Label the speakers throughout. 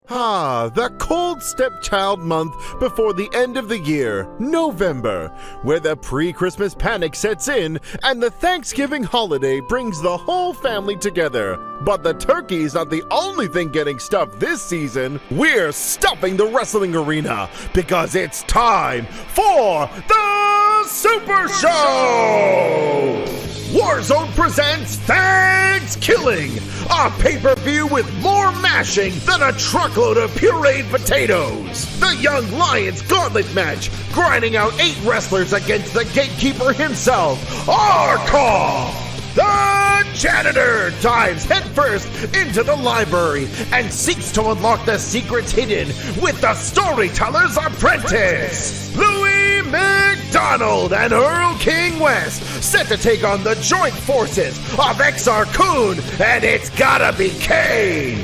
Speaker 1: The cold stepchild month before the end of the year, November, where the pre-Christmas panic sets in and the Thanksgiving holiday brings the whole family together. But the turkey's not the only thing getting stuffed this season. We're stuffing the wrestling arena because it's time for the Supershow! Warzone presents Thankskilling, a pay-per-view with more mashing than a truckload of pureed potatoes. The Young Lions Gauntlet match, grinding out 8 wrestlers against the gatekeeper himself, Arcolf. The Janitor dives headfirst into the library and seeks to unlock the secrets hidden with the Storyteller's apprentice. Louis McDonald and Earl King West set to take on the joint forces of Exar and it's gotta be Cain.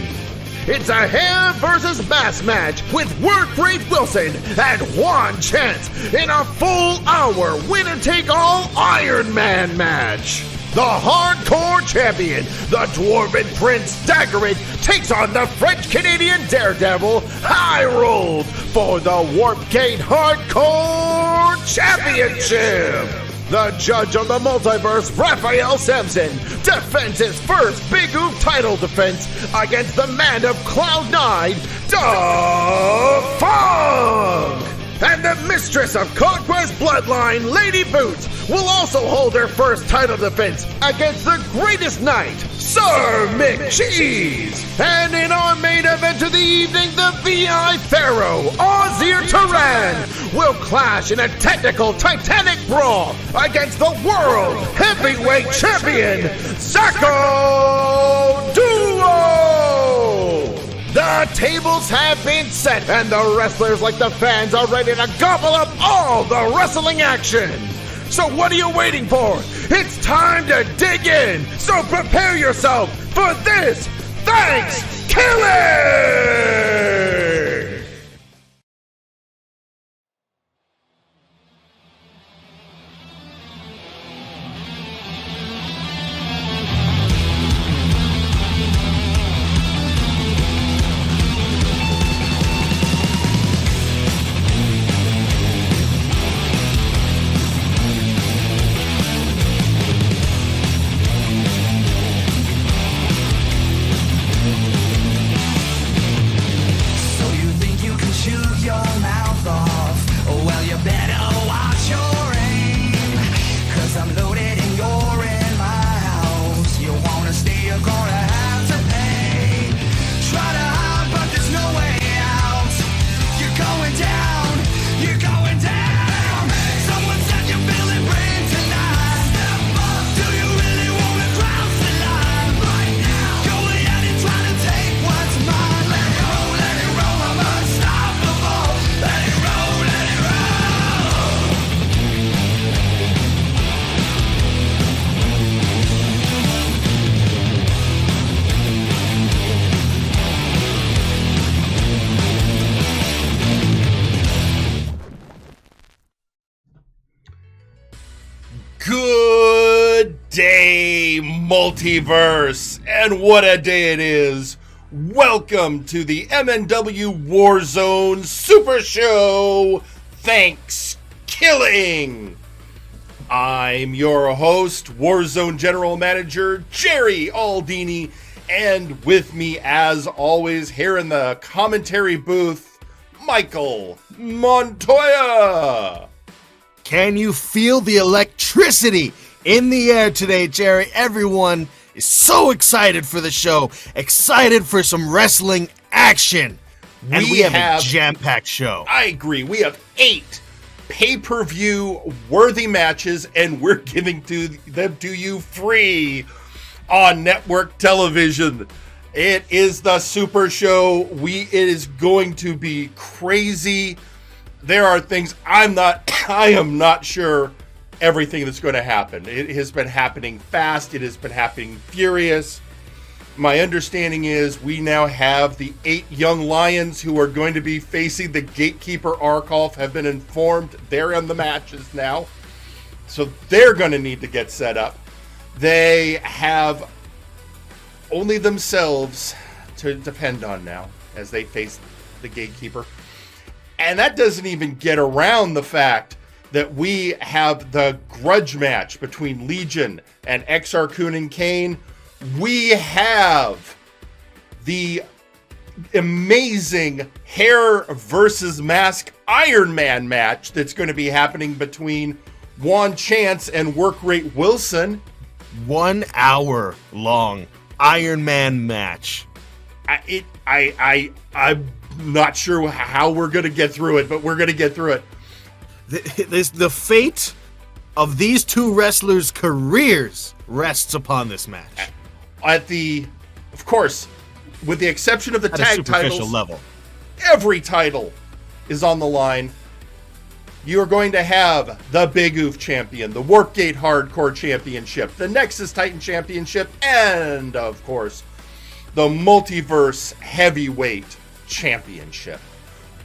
Speaker 1: It's a hair versus mask match with Wordfreight Wilson and Juan Chance in a full-hour winner-take-all Iron Man match. The hardcore champion, the Dwarven Prince Dagrik, takes on the French-Canadian daredevil Hireold for the Warp Gate Hardcore Championship. The judge on the Multiverse, Raphael Samson, defends his first Big Oof title defense against the man of Cloud9, Funk. And the mistress of Conquest Bloodline, Lady Boots, will also hold her first title defense against the greatest knight, Sir McCheese. And in our main event of the evening, the VI Pharaoh, Ausir Taran, will clash in a technical Titanic brawl against the World Heavyweight Champion, Zako Duo! The tables have been set, and the wrestlers, like the fans, are ready to gobble up all the wrestling action. So what are you waiting for? It's time to dig in. So prepare yourself for this Thankskilling! Multiverse, and what a day it is. Welcome to the MNW Warzone Supershow Thankskilling. I'm your host, Warzone General Manager Jerry Aldini, and with me as always here in the commentary booth, Michael Montoya.
Speaker 2: Can you feel the electricity in the air today, Jerry? Everyone is so excited for the show, excited for some wrestling action. And we have a jam-packed show.
Speaker 1: I agree. We have 8 pay-per-view worthy matches, and we're giving them to you free on network television. It is the Super Show. It is going to be crazy. There are things I am not sure everything that's going to happen. It has been happening fast. It has been happening furious. My understanding is we now have the 8 young lions who are going to be facing the gatekeeper Arcolf have been informed they're in the matches now. So they're going to need to get set up. They have only themselves to depend on now.
Speaker 3: as they face the Gatekeeper. And that doesn't even get around the fact that we have the grudge match between Legion and Exar, and Cain. We have the amazing hair versus mask Iron Man match that's going to be happening between Juan Chance and Work Rate Wilson.
Speaker 2: 1 hour long Iron Man match.
Speaker 3: I'm not sure how we're going to get through it, but we're going to get through it.
Speaker 2: The fate of these two wrestlers' careers rests upon this match.
Speaker 3: Of course, with the exception of the tag titles,
Speaker 2: level,
Speaker 3: every title is on the line. You are going to have the Big Oof Champion, the Warpgate Hardcore Championship, the Nexus Titan Championship, and, of course, the Multiverse Heavyweight Championship.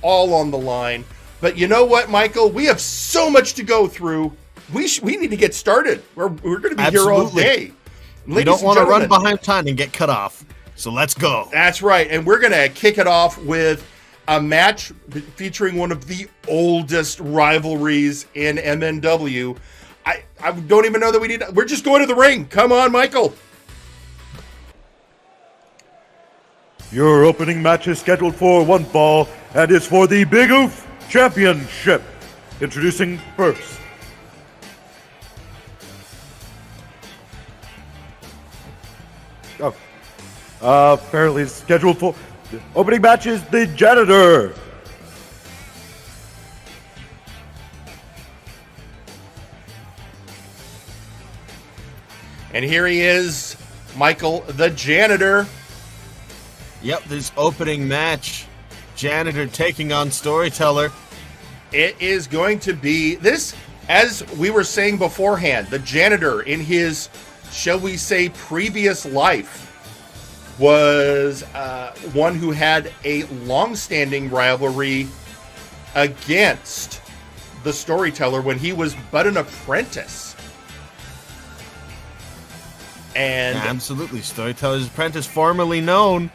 Speaker 3: All on the line. But you know what, Michael? We have so much to go through. We need to get started. We're going to be here all day.
Speaker 2: We don't want to run behind time and get cut off. So let's go.
Speaker 3: That's right. And we're going to kick it off with a match featuring one of the oldest rivalries in MNW. I don't even know that we need to. We're just going to the ring. Come on, Michael.
Speaker 4: Your opening match is scheduled for 1 fall and is for the Big Oof Championship. Introducing first. Apparently scheduled for the opening match is the Janitor.
Speaker 3: And here he is, Michael, the Janitor.
Speaker 2: Yep, this opening match. Janitor taking on Storyteller.
Speaker 3: It is going to be this, as we were saying beforehand, the Janitor in his, shall we say, previous life was one who had a long-standing rivalry against the Storyteller when he was but an apprentice. And
Speaker 2: absolutely, Storyteller's apprentice, formerly known.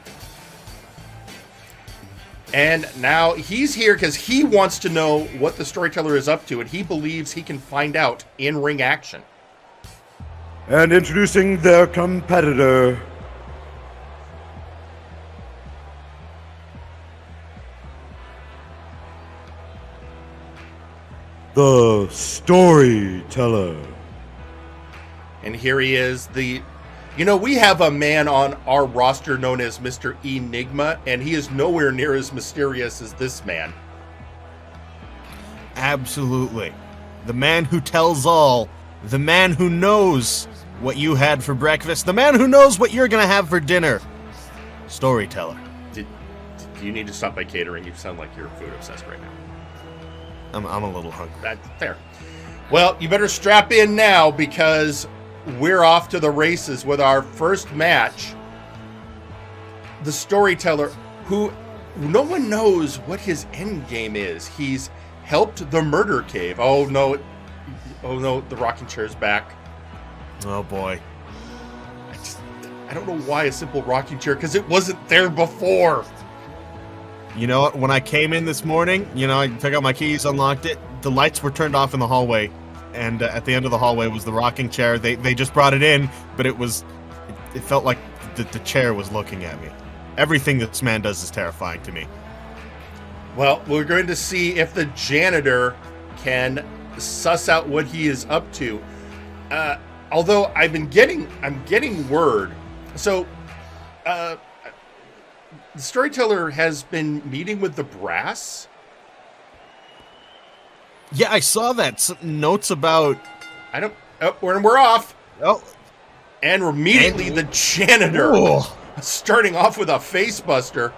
Speaker 3: And now he's here because he wants to know what the Storyteller is up to, and he believes he can find out in ring action.
Speaker 4: And introducing their competitor, the Storyteller.
Speaker 3: And here he is, we have a man on our roster known as Mr. Enigma, and he is nowhere near as mysterious as this man.
Speaker 2: Absolutely. The man who tells all. The man who knows what you had for breakfast. The man who knows what you're going to have for dinner. Storyteller.
Speaker 3: Do you need to stop by catering? You sound like you're food obsessed right now.
Speaker 2: I'm a little hungry.
Speaker 3: That's fair. Well, you better strap in now because we're off to the races with our first match. The Storyteller, who no one knows what his end game is. He's helped the murder cave. Oh no, the rocking chair's back.
Speaker 2: Oh boy.
Speaker 3: I don't know why a simple rocking chair, because it wasn't there before.
Speaker 2: You know what? When I came in this morning, I took out my keys, unlocked it. The lights were turned off in the hallway. And at the end of the hallway was the rocking chair. They just brought it in, but it felt like the chair was looking at me. Everything this man does is terrifying to me.
Speaker 3: Well, we're going to see if the Janitor can suss out what he is up to. Although I'm getting word. So, the Storyteller has been meeting with the brass.
Speaker 2: Yeah, I saw that. Some notes about...
Speaker 3: we're off.
Speaker 2: Oh.
Speaker 3: And immediately the Janitor starting off with a face buster.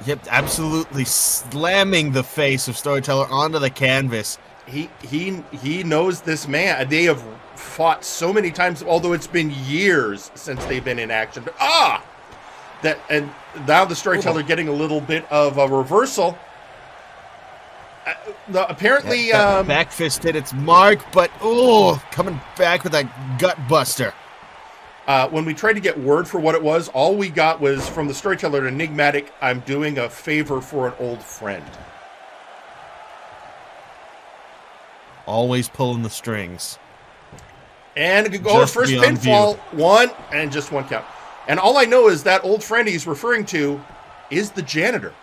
Speaker 2: Yep, absolutely slamming the face of Storyteller onto the canvas.
Speaker 3: He knows this man. They have fought so many times, although it's been years since they've been in action. And now the Storyteller getting a little bit of a reversal. Apparently,
Speaker 2: back fist hit its mark, but coming back with that gut buster.
Speaker 3: When we tried to get word for what it was, all we got was from the Storyteller enigmatic, I'm doing a favor for an old friend.
Speaker 2: Always pulling the strings.
Speaker 3: And go first pinfall, one, and just one count. And all I know is that old friend he's referring to is the Janitor.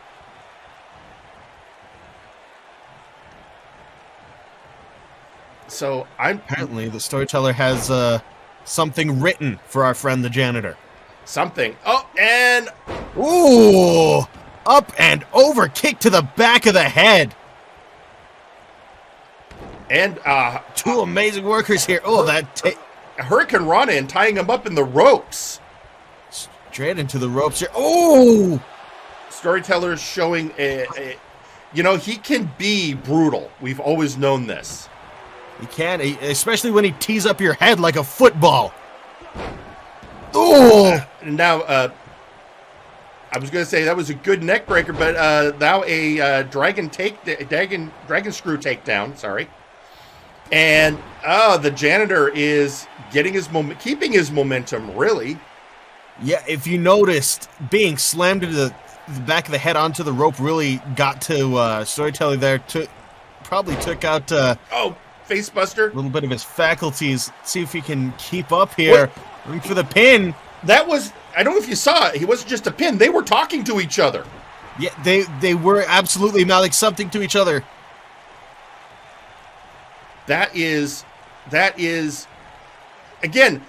Speaker 3: So
Speaker 2: apparently the Storyteller has something written for our friend the Janitor.
Speaker 3: Something. Oh, and
Speaker 2: ooh, up and over kick to the back of the head.
Speaker 3: And
Speaker 2: two amazing workers here. Oh,
Speaker 3: Hurricane Rana and tying him up in the ropes.
Speaker 2: Straight into the ropes here. Oh,
Speaker 3: Storyteller's showing he can be brutal. We've always known this.
Speaker 2: He can, especially when he tees up your head like a football. Oh!
Speaker 3: Now, I was going to say that was a good neck breaker, but now a dragon screw takedown. Sorry, and the Janitor is getting keeping his momentum. Really,
Speaker 2: yeah. If you noticed, being slammed into the back of the head onto the rope really got to Storyteller there. Probably took out.
Speaker 3: Facebuster.
Speaker 2: A little bit of his faculties. See if he can keep up here. Looking for the pin.
Speaker 3: That was, I don't know if you saw it. He wasn't just a pin. They were talking to each other.
Speaker 2: Yeah, they were absolutely mouthing something to each other.
Speaker 3: That is, again,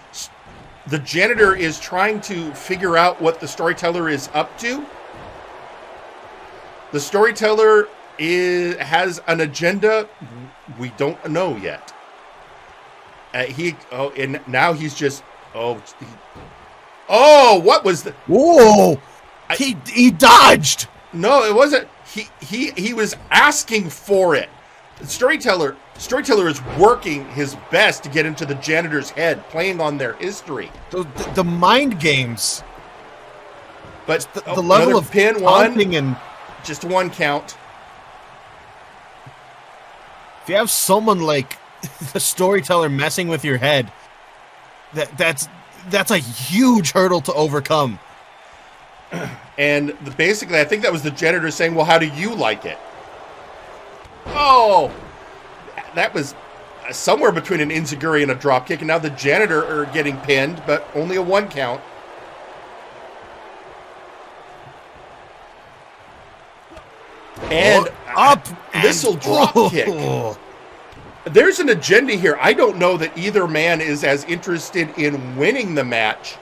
Speaker 3: the Janitor is trying to figure out what the Storyteller is up to. The Storyteller has an agenda we don't know yet. And now he's just what was the?
Speaker 2: Whoa! He dodged.
Speaker 3: No, it wasn't. He was asking for it. Storyteller is working his best to get into the Janitor's head, playing on their history.
Speaker 2: The mind games.
Speaker 3: But
Speaker 2: the level of
Speaker 3: pin
Speaker 2: taunting and
Speaker 3: just one count.
Speaker 2: If you have someone like the Storyteller messing with your head, that's a huge hurdle to overcome.
Speaker 3: And basically, I think that was the Janitor saying, well, how do you like it? Oh, that was somewhere between an enziguri and a dropkick, and now the Janitor are getting pinned, but only a one count. And
Speaker 2: up
Speaker 3: missile drop kick. There's an agenda here. I don't know that either man is as interested in winning the match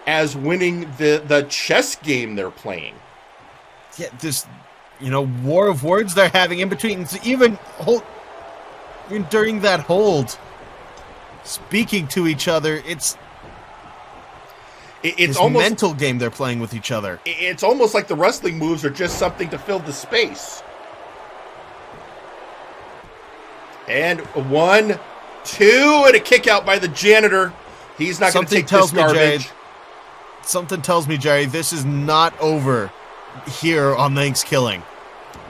Speaker 3: as winning the chess game they're playing.
Speaker 2: Yeah, this, war of words they're having in between. Even during that hold, speaking to each other, it's almost mental game they're playing with each other.
Speaker 3: It's almost like the wrestling moves are just something to fill the space. And 1, 2, and a kick out by the Janitor. He's not going to take this garbage.
Speaker 2: Something tells me, Jerry, this is not over here on Thankskilling.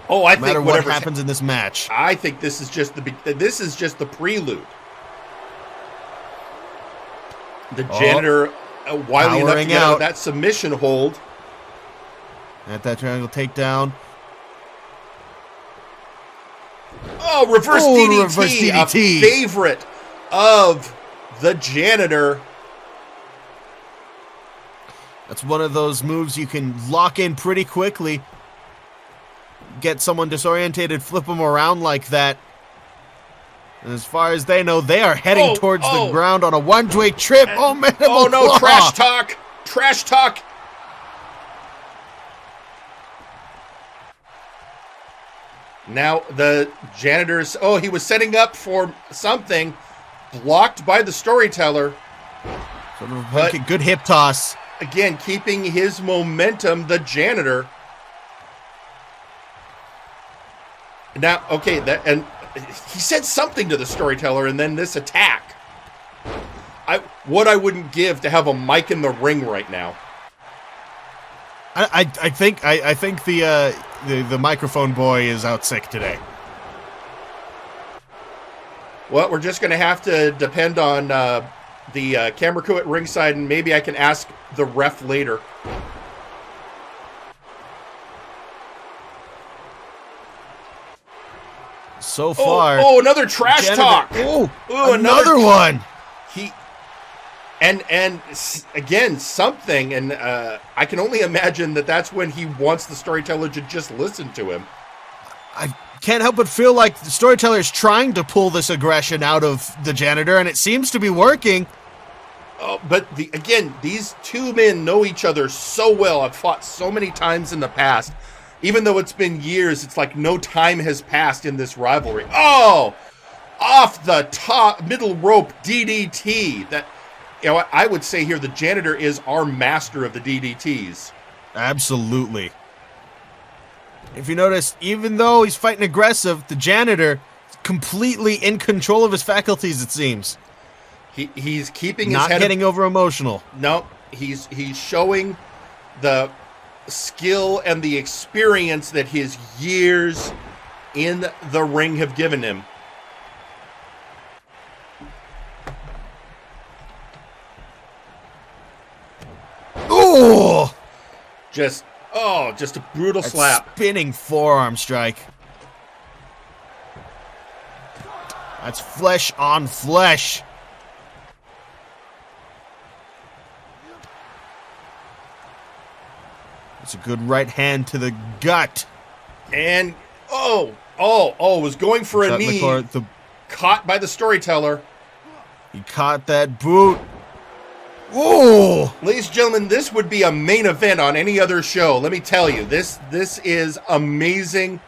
Speaker 3: Oh, I
Speaker 2: no
Speaker 3: think
Speaker 2: matter what happens in this match,
Speaker 3: I think this is just the prelude. The Janitor wily enough to get out of that submission hold.
Speaker 2: At that triangle takedown.
Speaker 3: Oh, reverse DDT, a favorite of the Janitor.
Speaker 2: That's one of those moves you can lock in pretty quickly. Get someone disorientated, flip them around like that. And as far as they know, they are heading towards the ground on a one-way trip. Man!
Speaker 3: Oh no, trash talk! Trash talk! Now the Janitor's, he was setting up for something, blocked by the Storyteller.
Speaker 2: Sort of a good hip toss.
Speaker 3: Again, keeping his momentum, the Janitor. Now, and he said something to the Storyteller, and then this attack. What I wouldn't give to have a mic in the ring right now.
Speaker 2: I think the microphone boy is out sick today.
Speaker 3: Well, we're just going to have to depend on the camera crew at ringside, and maybe I can ask the ref later.
Speaker 2: So far.
Speaker 3: Oh, another trash talk.
Speaker 2: Oh, another one.
Speaker 3: And again, something, and I can only imagine that's when he wants the storyteller to just listen to him.
Speaker 2: I can't help but feel like the storyteller is trying to pull this aggression out of the janitor, and it seems to be working.
Speaker 3: Oh, but again, these two men know each other so well. I've fought so many times in the past. Even though it's been years, it's like no time has passed in this rivalry. Oh! Off the top, middle rope DDT. That, you know, I would say here the janitor is our master of the DDTs.
Speaker 2: Absolutely. If you notice, even though he's fighting aggressive, the janitor is completely in control of his faculties, it seems.
Speaker 3: He's keeping his
Speaker 2: head... Not getting over emotional.
Speaker 3: No, he's showing the skill and the experience that his years in the ring have given him.
Speaker 2: Ooh!
Speaker 3: Just a brutal slap.
Speaker 2: Spinning forearm strike. That's flesh on flesh. It's a good right hand to the gut.
Speaker 3: And, was going for a knee. Caught by the storyteller.
Speaker 2: He caught that boot. Ooh!
Speaker 3: Ladies and gentlemen, this would be a main event on any other show. Let me tell you, this is amazing.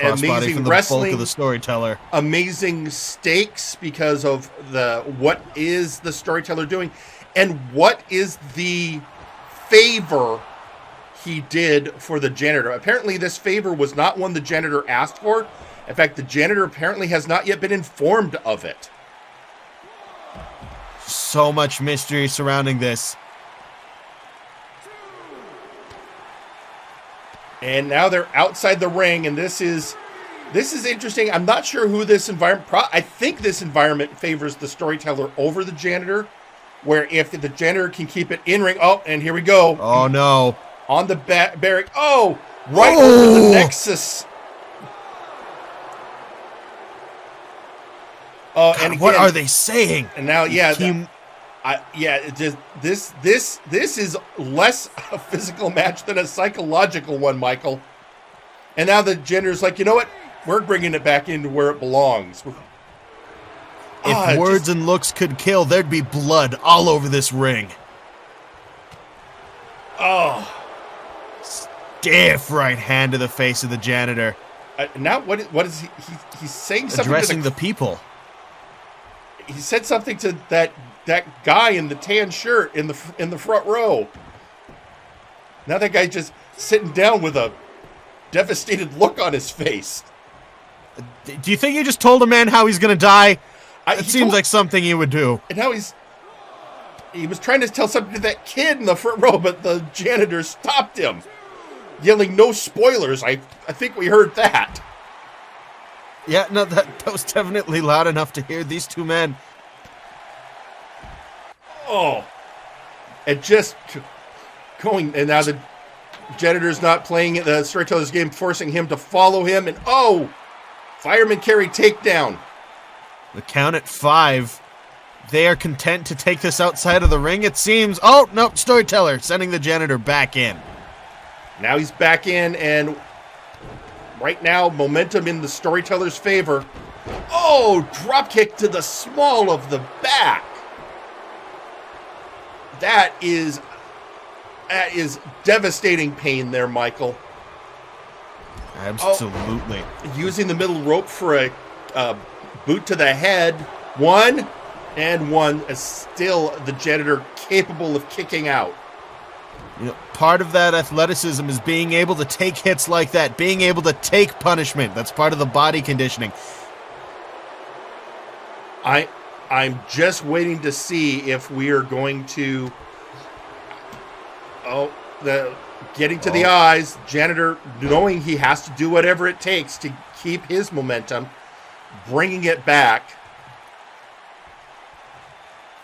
Speaker 3: Amazing wrestling.
Speaker 2: Bulk of the storyteller.
Speaker 3: Amazing stakes because of what is the storyteller doing, and what is the favor he did for the janitor. Apparently, this favor was not one the janitor asked for. In fact, the janitor apparently has not yet been informed of it.
Speaker 2: So much mystery surrounding this.
Speaker 3: And now they're outside the ring, and this is interesting. I'm not sure who this environment... I think this environment favors the storyteller over the janitor, where if the janitor can keep it in ring... Oh, and here we go.
Speaker 2: Oh, no.
Speaker 3: On the barrack. Oh, right over the Nexus.
Speaker 2: God, and again, what are they saying?
Speaker 3: And now, this is less a physical match than a psychological one, Michael. And now the janitor's like, you know what? We're bringing it back into where it belongs.
Speaker 2: If words and looks could kill, there'd be blood all over this ring.
Speaker 3: Oh.
Speaker 2: Stiff right hand to the face of the janitor.
Speaker 3: Now what is he? He's saying something
Speaker 2: addressing the people.
Speaker 3: He said something to that guy in the tan shirt in the front row. Now that guy just sitting down with a devastated look on his face.
Speaker 2: Do you think he just told a man how he's going to die? It seems like something he would do.
Speaker 3: And now he was trying to tell something to that kid in the front row, but the janitor stopped him, yelling, "No spoilers." I think we heard that.
Speaker 2: Yeah, no, that was definitely loud enough to hear these two men.
Speaker 3: Oh. And just going, and now the janitor's not playing the storyteller's game, forcing him to follow him, and fireman carry takedown.
Speaker 2: The count at 5. They are content to take this outside of the ring, it seems. Oh, no, storyteller sending the janitor back in.
Speaker 3: Now he's back in, and right now, momentum in the storyteller's favor. Oh, drop kick to the small of the back. That is devastating pain there, Michael.
Speaker 2: Absolutely.
Speaker 3: Using the middle rope for a boot to the head. One, is still the janitor capable of kicking out.
Speaker 2: You know, part of that athleticism is being able to take hits like that, being able to take punishment. That's part of the body conditioning.
Speaker 3: I'm just waiting to see if we are going to... getting to the eyes, janitor knowing he has to do whatever it takes to keep his momentum, bringing it back.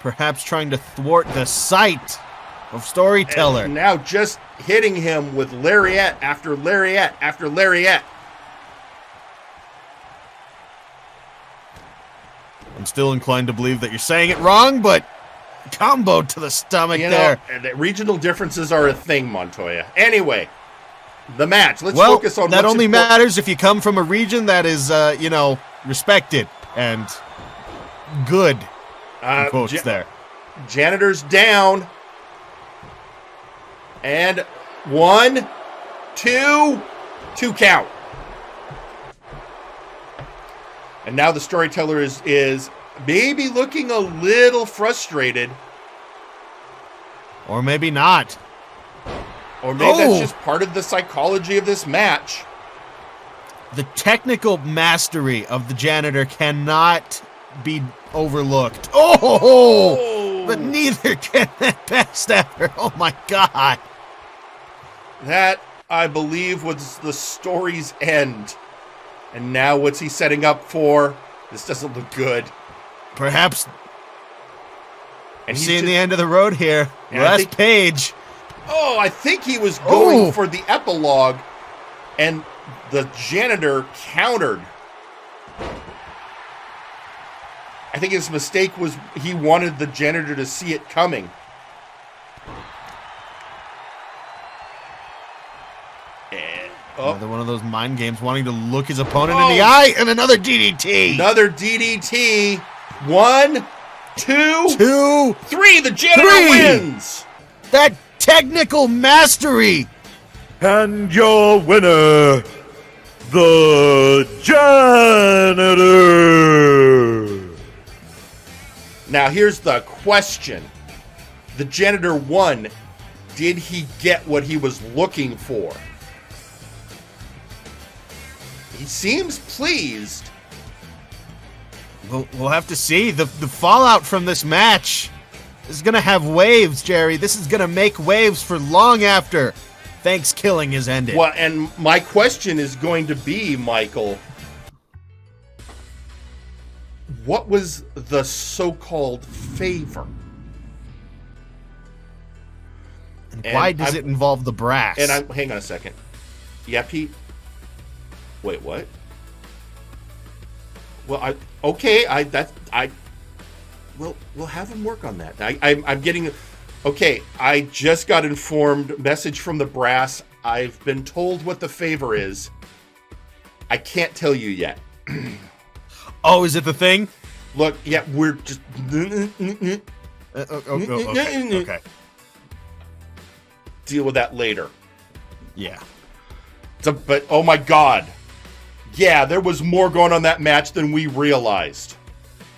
Speaker 2: perhaps trying to thwart the sight of Storyteller.
Speaker 3: And now just hitting him with lariat after lariat after lariat.
Speaker 2: I'm still inclined to believe that you're saying it wrong, but combo to the stomach there.
Speaker 3: And regional differences are a thing, Montoya. Anyway, the match. Let's focus on
Speaker 2: that only matters if you come from a region that is, respected and good. In quotes there.
Speaker 3: Janitor's down. And 1, 2 count. And now the Storyteller is maybe looking a little frustrated.
Speaker 2: Or maybe not.
Speaker 3: Or maybe that's just part of the psychology of this match.
Speaker 2: The technical mastery of the Janitor cannot be overlooked. But neither can that backstabber. Oh my god.
Speaker 3: That, I believe, was the story's end. And now what's he setting up for? This doesn't look good.
Speaker 2: Perhaps.
Speaker 3: And
Speaker 2: he's seeing the end of the road here. Last page.
Speaker 3: I think he was going for the epilogue, and the Janitor countered. I think his mistake was he wanted the Janitor to see it coming.
Speaker 2: Another one of those mind games, wanting to look his opponent in the eye, and another DDT.
Speaker 3: Another DDT. 1, 2, 3. The Janitor wins.
Speaker 2: That technical mastery.
Speaker 4: And your winner, the Janitor.
Speaker 3: Now here's the question. The Janitor won. Did he get what he was looking for? He seems pleased.
Speaker 2: We'll have to see. The fallout from this match is going to have waves, Jerry. This is going to make waves for long after Thankskilling is ended.
Speaker 3: Well, and my question is going to be, Michael, what was the so-called favor?
Speaker 2: And why does it involve the brass?
Speaker 3: And hang on a second. Yeah, Pete. Wait, what? Well, we'll have him work on that. I'm getting. Okay, I just got informed. Message from the brass. I've been told what the favor is. I can't tell you yet.
Speaker 2: Is it the thing?
Speaker 3: Look, yeah, we're just.
Speaker 2: Okay.
Speaker 3: Deal with that later.
Speaker 2: Yeah.
Speaker 3: But oh my God. Yeah, there was more going on that match than we realized.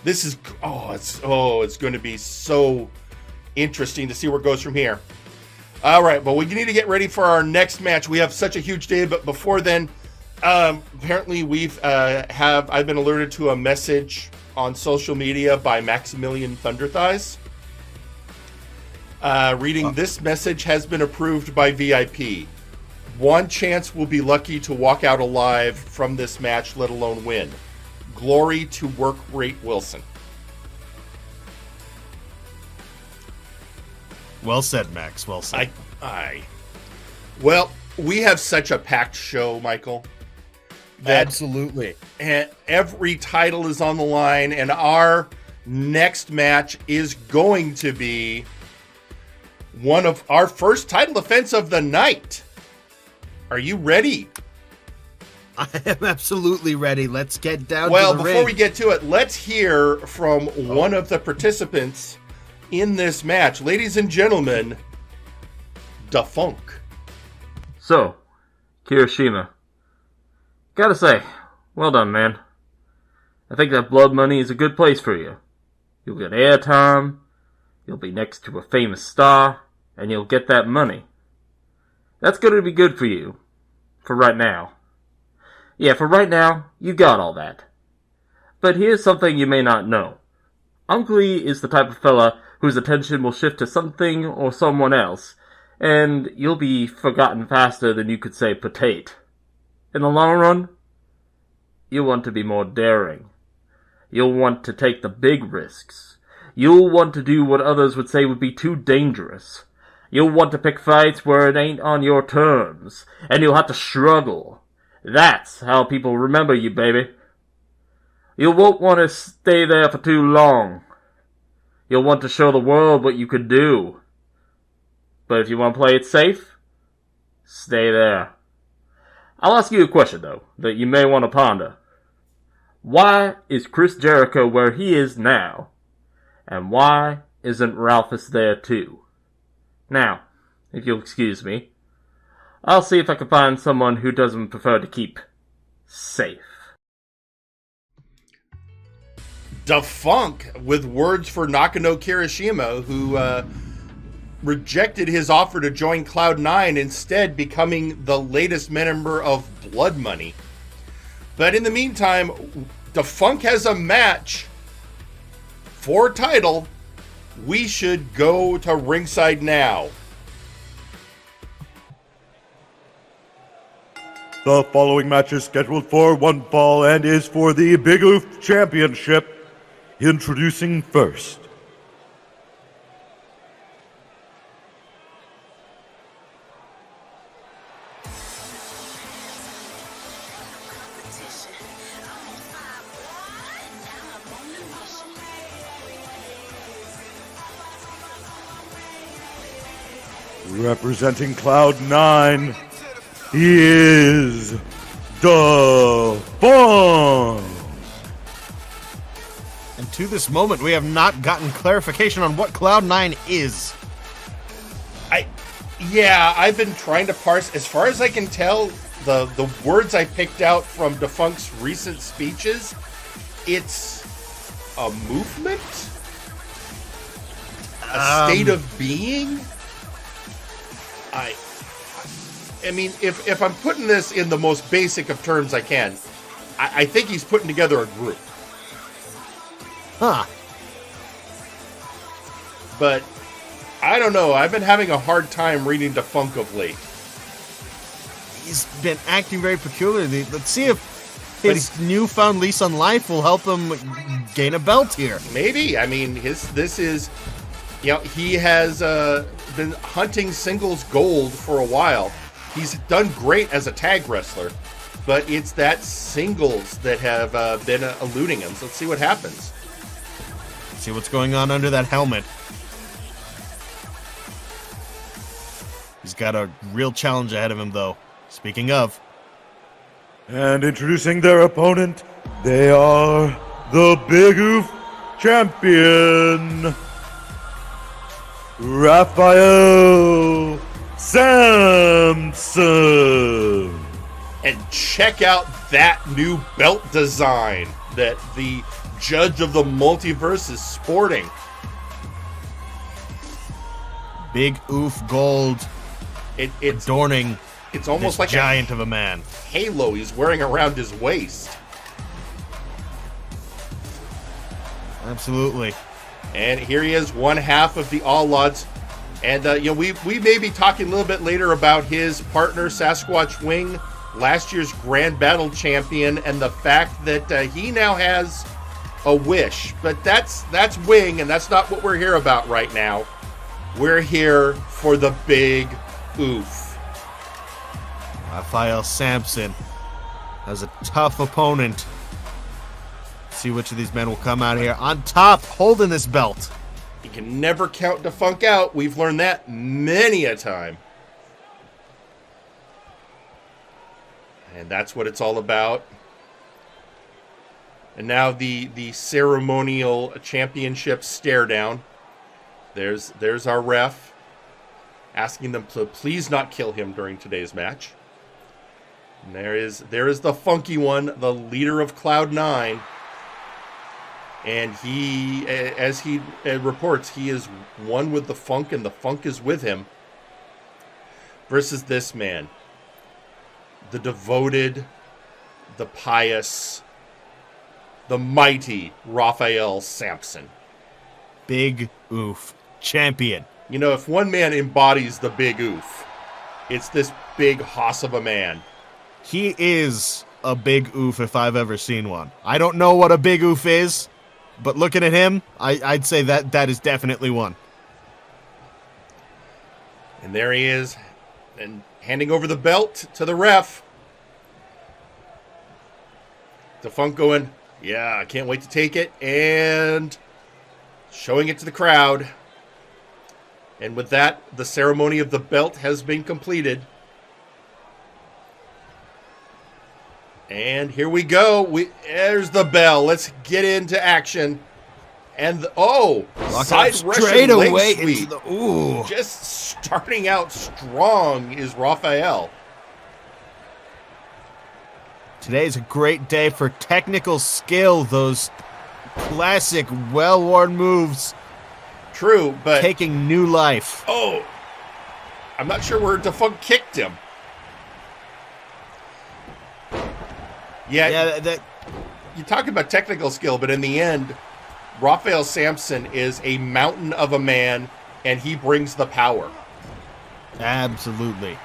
Speaker 3: This is it's going to be so interesting to see where it goes from here. All right, but we need to get ready for our next match. We have such a huge day, but before then, apparently I've been alerted to a message on social media by Maximilian Thunderthighs. Reading this message has been approved by VIP. One chance will be lucky to walk out alive from this match, let alone win. Glory to Work Rate Wilson.
Speaker 2: Well said, Max. Well said.
Speaker 3: Well, we have such a packed show, Michael.
Speaker 2: Absolutely.
Speaker 3: And every title is on the line, and our next match is going to be one of our first title defense of the night. Are you ready?
Speaker 2: I am absolutely ready. Let's get down to the
Speaker 3: Well,
Speaker 2: ring.
Speaker 3: before we get to it, let's hear from one of the participants in this match. Ladies and gentlemen, Da Funk.
Speaker 5: So, Kirishima. Gotta say, well done, man. I think that blood money is a good place for you. You'll get airtime, you'll be next to a famous star, and you'll get that money. That's going to be good for you. For right now. Yeah, for right now, you got all that. But here's something you may not know. Uncle E is the type of fella whose attention will shift to something or someone else, and you'll be forgotten faster than you could say potate. In the long run, you'll want to be more daring. You'll want to take the big risks. You'll want to do what others would say would be too dangerous. You'll want to pick fights where it ain't on your terms, and you'll have to struggle. That's how people remember you, baby. You won't want to stay there for too long. You'll want to show the world what you could do. But if you want to play it safe, stay there. I'll ask you a question, though, that you may want to ponder. Why is Chris Jericho where he is now? And why isn't Ralphus there too? Now, if you'll excuse me, I'll see if I can find someone who doesn't prefer to keep safe.
Speaker 3: Defunk with words for Nakano Kirishima, who rejected his offer to join Cloud9, instead becoming the latest member of Blood Money. But in the meantime, Defunk has a match for title. We should go to ringside now.
Speaker 4: The following match is scheduled for one fall and is for the Big Oof Championship. Introducing first, representing Cloud9, he is Defunk.
Speaker 2: And to this moment, we have not gotten clarification on what Cloud9 is.
Speaker 3: I've been trying to parse. As far as I can tell, the words I picked out from Defunct's recent speeches, it's a movement? A state of being? I mean, if I'm putting this in the most basic of terms I can, I think he's putting together a group.
Speaker 2: Huh.
Speaker 3: But I don't know. I've been having a hard time reading Defunk of late.
Speaker 2: He's been acting very peculiarly. Let's see if his newfound lease on life will help him gain a belt here.
Speaker 3: Maybe. I mean, he has been hunting singles gold for a while. He's done great as a tag wrestler, but it's that singles that have been eluding him. So let's see what happens.
Speaker 2: See what's going on under that helmet. He's got a real challenge ahead of him, though. Speaking of.
Speaker 4: And introducing their opponent, they are the Big Oof Champion, Raphael Samson.
Speaker 3: And check out that new belt design that the Judge of the Multiverse is sporting.
Speaker 2: Big Oof gold.
Speaker 3: It's
Speaker 2: adorning.
Speaker 3: It's almost like
Speaker 2: giant of a man.
Speaker 3: Halo he's wearing around his waist.
Speaker 2: Absolutely.
Speaker 3: And here he is, one half of the All Odds. And we may be talking a little bit later about his partner Sasquatch Wing, last year's Grand Battle champion, and the fact that he now has a wish. But that's Wing, and that's not what we're here about right now. We're here for the Big Oof.
Speaker 2: Raphael Samson has a tough opponent. See which of these men will come out here on top, holding this belt.
Speaker 3: You can never count Defunk out. We've learned that many a time. And that's what it's all about. And now the ceremonial championship stare down. There's our ref asking them to please not kill him during today's match. And there is the funky one, the leader of Cloud9. And he, as he reports, he is one with the Funk, and the Funk is with him. Versus this man, the devoted, the pious, the mighty Raphael Samson.
Speaker 2: Big Oof champion.
Speaker 3: You know, if one man embodies the Big Oof, it's this big hoss of a man.
Speaker 2: He is a Big Oof if I've ever seen one. I don't know what a Big Oof is, But looking at him, I'd say that is definitely one.
Speaker 3: And there he is, and handing over the belt to the ref. Defunct going, yeah, I can't wait to take it, and showing it to the crowd. And with that, the ceremony of the belt has been completed. And here we go. There's the bell. Let's get into action. And side
Speaker 2: straight
Speaker 3: Russian leg
Speaker 2: away
Speaker 3: sweep.
Speaker 2: into the ooh.
Speaker 3: Just starting out strong is Raphael.
Speaker 2: Today's a great day for technical skill. Those classic, well-worn moves.
Speaker 3: True, but
Speaker 2: Taking new life.
Speaker 3: oh, I'm not sure where Defunct kicked him.
Speaker 2: Yeah, that
Speaker 3: You talk about technical skill, but in the end, Raphael Samson is a mountain of a man, and he brings the power.
Speaker 2: absolutely.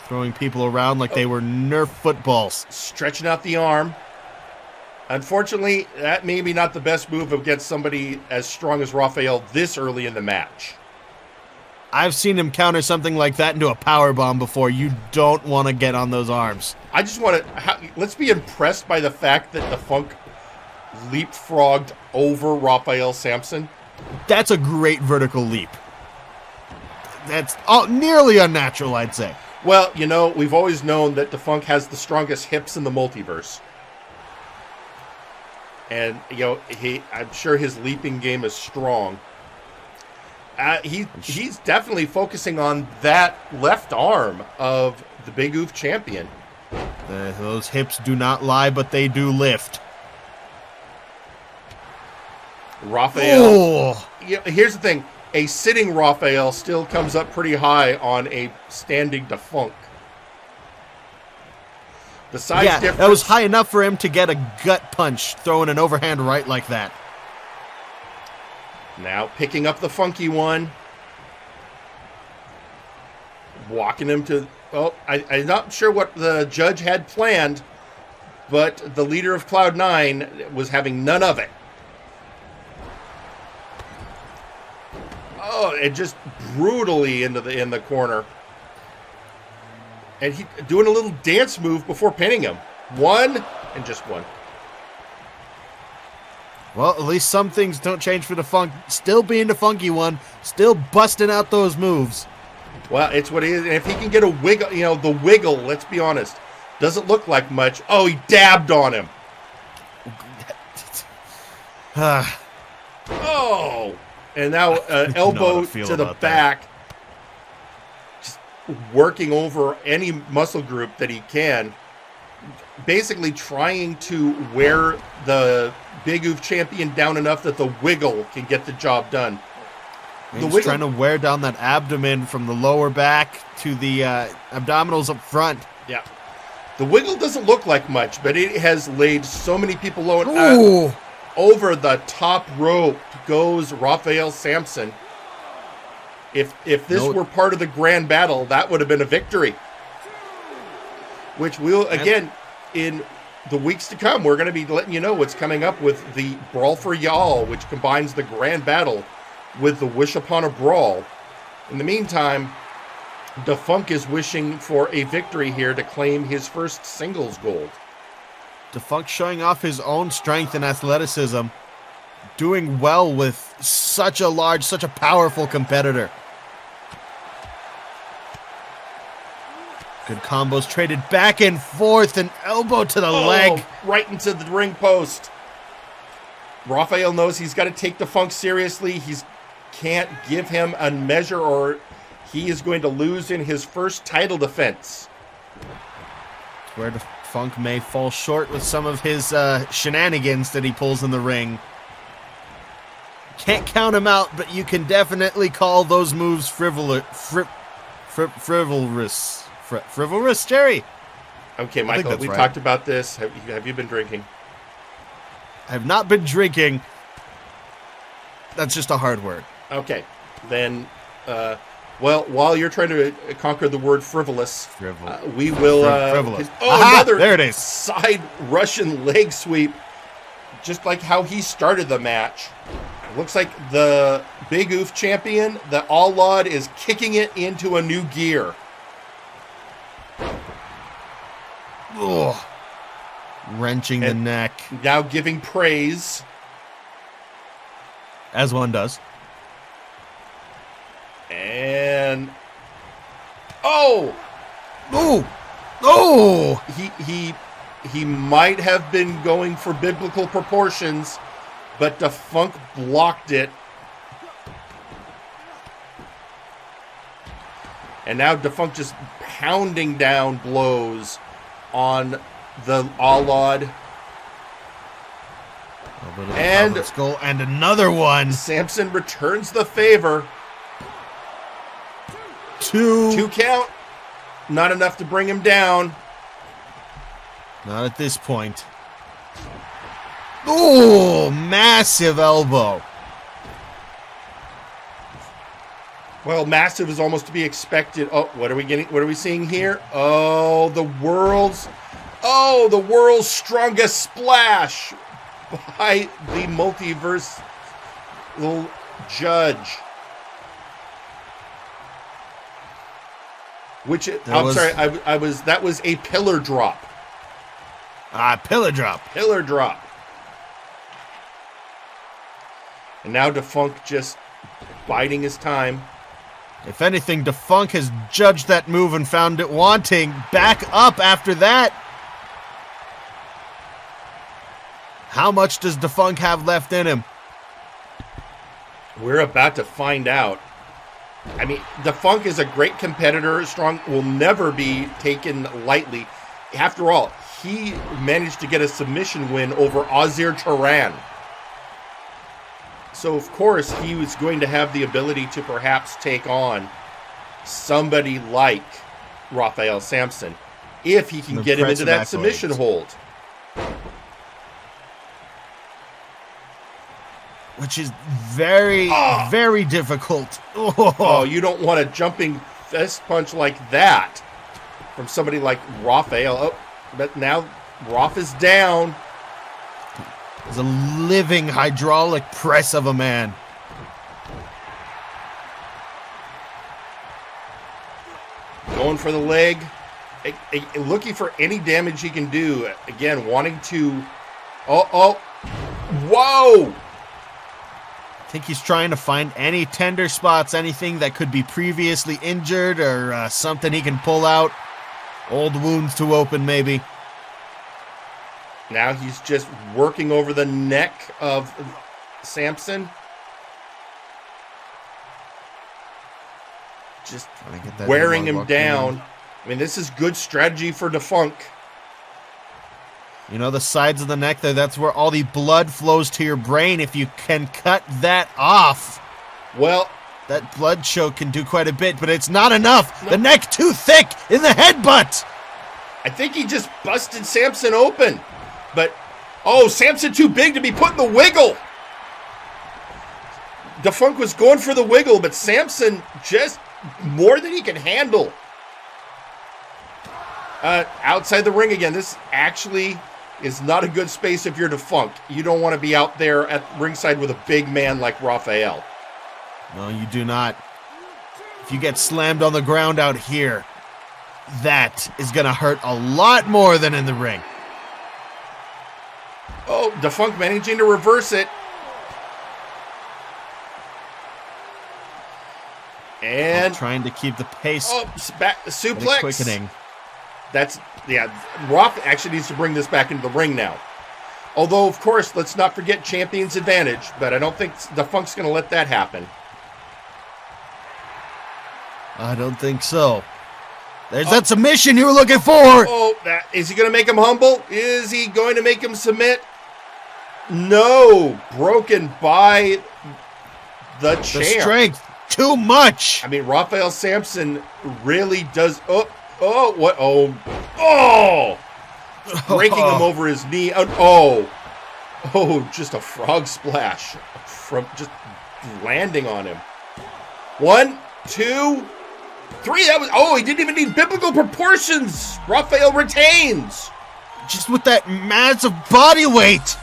Speaker 2: Throwing people around like they were Nerf footballs.
Speaker 3: Stretching out the arm. Unfortunately, that may be not the best move against somebody as strong as Raphael this early in the match.
Speaker 2: I've seen him counter something like that into a power bomb before. You don't want to get on those arms.
Speaker 3: I just want to... Let's be impressed by the fact that Defunct leapfrogged over Raphael Samson.
Speaker 2: That's a great vertical leap. That's nearly unnatural, I'd say.
Speaker 3: Well, you know, we've always known that Defunct has the strongest hips in the multiverse. And, you know, I'm sure his leaping game is strong. He's definitely focusing on that left arm of the Big Oof champion.
Speaker 2: Those hips do not lie, but they do lift.
Speaker 3: Raphael.
Speaker 2: Oh.
Speaker 3: Here's the thing. A sitting Raphael still comes up pretty high on a standing Defunct. The size difference...
Speaker 2: that was high enough for him to get a gut punch throwing an overhand right like that.
Speaker 3: Now picking up the funky one. Walking him to... Oh, I'm not sure what the judge had planned, but the leader of Cloud9 was having none of it. Oh, and just brutally in the corner. And he doing a little dance move before pinning him. One, and just one.
Speaker 2: Well, at least some things don't change for Defunct. Still being the funky one. Still busting out those moves.
Speaker 3: Well, it's what it is. And if he can get a wiggle, you know, the wiggle, let's be honest, doesn't look like much. Oh, he dabbed on him. Oh. And now elbow to the back.
Speaker 2: That.
Speaker 3: Just working over any muscle group that he can. Basically trying to wear the Big Oof champion down enough that the wiggle can get the job done.
Speaker 2: He's trying to wear down that abdomen from the lower back to the abdominals up front.
Speaker 3: Yeah. The wiggle doesn't look like much, but it has laid so many people low. Over the top rope goes Raphael Samson. If this were part of the grand battle, that would have been a victory. Which we'll, again, in the weeks to come, we're going to be letting you know what's coming up with the Brawl for Y'all, which combines the grand battle with the Wish Upon a Brawl. In the meantime, Defunct is wishing for a victory here to claim his first singles gold.
Speaker 2: Defunct showing off his own strength and athleticism, doing well with such a powerful competitor. Good combos traded back and forth, an elbow to the leg.
Speaker 3: Right into the ring post. Raphael knows he's got to take Defunct seriously. He can't give him a measure or he is going to lose in his first title defense.
Speaker 2: Where Defunct may fall short with some of his shenanigans that he pulls in the ring. Can't count him out, but you can definitely call those moves frivolous. Frivolous, Jerry.
Speaker 3: Okay, Michael, we talked about this. Have you been drinking?
Speaker 2: I have not been drinking. That's just a hard word.
Speaker 3: Okay, then, well, while you're trying to conquer the word frivolous, we will...
Speaker 2: frivolous.
Speaker 3: another
Speaker 2: there it is.
Speaker 3: Side Russian leg sweep just like how he started the match. It looks like the Big Oof champion, the Lade, is kicking it into a new gear.
Speaker 2: Ugh. Wrenching the neck.
Speaker 3: Now giving praise.
Speaker 2: As one does.
Speaker 3: And... Oh!
Speaker 2: Ooh! Oh!
Speaker 3: He might have been going for biblical proportions, but Defunk blocked it. And now Defunk just pounding down blows on the Lade. And
Speaker 2: skull and another one.
Speaker 3: Samson returns the favor. Two count. Not enough to bring him down.
Speaker 2: Not at this point. Oh, massive elbow.
Speaker 3: Well, massive is almost to be expected. Oh, what are we getting? What are we seeing here? Oh, the world's strongest splash by the Multiverse judge. That was a pillar drop.
Speaker 2: Pillar drop.
Speaker 3: Pillar drop. And now Defunk just biding his time.
Speaker 2: If anything, Defunk has judged that move and found it wanting. Back up after that. How much does Defunk have left in him?
Speaker 3: We're about to find out. I mean, Defunk is a great competitor. Strong, will never be taken lightly. After all, he managed to get a submission win over Ausir Taran. So, of course, he was going to have the ability to perhaps take on somebody like Raphael Samson if he can get him into that submission hold.
Speaker 2: Which is very, very difficult.
Speaker 3: Oh, you don't want a jumping fist punch like that from somebody like Raphael. Oh, but now Raph is down.
Speaker 2: It's a living hydraulic press of a man.
Speaker 3: Going for the leg. Looking for any damage he can do. Again, wanting to... Whoa!
Speaker 2: I think he's trying to find any tender spots, anything that could be previously injured or something he can pull out. Old wounds to open, maybe.
Speaker 3: Now he's just working over the neck of Samson. Just wearing him down. I mean, this is good strategy for Defunk.
Speaker 2: You know, the sides of the neck there, that's where all the blood flows to your brain. If you can cut that off,
Speaker 3: well,
Speaker 2: that blood choke can do quite a bit, but it's not enough. No. The neck too thick in the headbutt.
Speaker 3: I think he just busted Samson open. But, Samson too big to be put in the wiggle. Defunk was going for the wiggle, but Samson just more than he can handle. Outside the ring again. This actually is not a good space if you're Defunk. You don't want to be out there at ringside with a big man like Raphael.
Speaker 2: No, you do not. If you get slammed on the ground out here, that is going to hurt a lot more than in the ring.
Speaker 3: Oh, Defunk managing to reverse it. And
Speaker 2: trying to keep the pace.
Speaker 3: Suplex.
Speaker 2: Quickening.
Speaker 3: Roth actually needs to bring this back into the ring now. Although, of course, let's not forget champion's advantage, but I don't think Defunk's going to let that happen.
Speaker 2: I don't think so. There's that submission you were looking for.
Speaker 3: Is he going to make him humble? Is he going to make him submit? No. Broken by the champ.
Speaker 2: The strength. Too much.
Speaker 3: I mean, Raphael Samson really does... Breaking him over his knee. Just a frog splash from just landing on him. 1, 2, 3. He didn't even need biblical proportions. Raphael retains.
Speaker 2: Just with that massive body weight.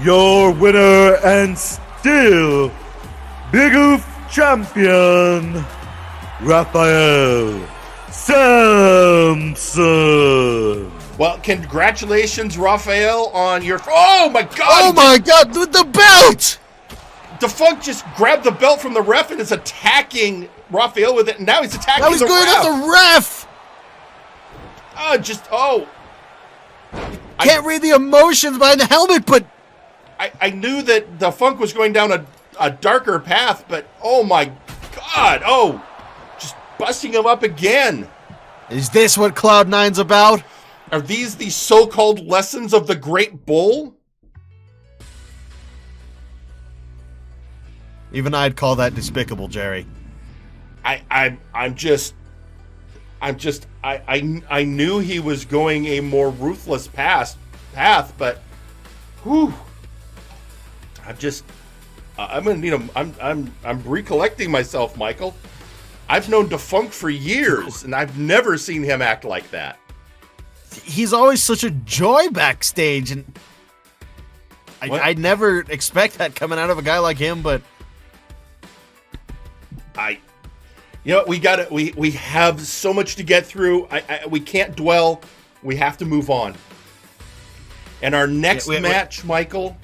Speaker 4: your winner and still Big Oof champion, Raphael Samson.
Speaker 3: Well, congratulations, Raphael, on your... Oh, my God!
Speaker 2: Oh, my God, the belt!
Speaker 3: Defunct just grabbed the belt from the ref and is attacking Raphael with it, and now he's attacking
Speaker 2: Now he's
Speaker 3: the
Speaker 2: going
Speaker 3: ref.
Speaker 2: at the ref! Can't read the emotions behind the helmet, but...
Speaker 3: I knew that Defunct was going down a darker path, but oh, my God. Oh, just busting him up again.
Speaker 2: Is this what Cloud9's about?
Speaker 3: Are these the so-called lessons of the Great Bull?
Speaker 2: Even I'd call that despicable, Jerry.
Speaker 3: I knew he was going a more ruthless path, but whew. I'm recollecting myself, Michael. I've known Defunct for years, and I've never seen him act like that.
Speaker 2: He's always such a joy backstage, and I'd never expect that coming out of a guy like him, but
Speaker 3: we have so much to get through. We can't dwell. We have to move on. And our next match, Michael,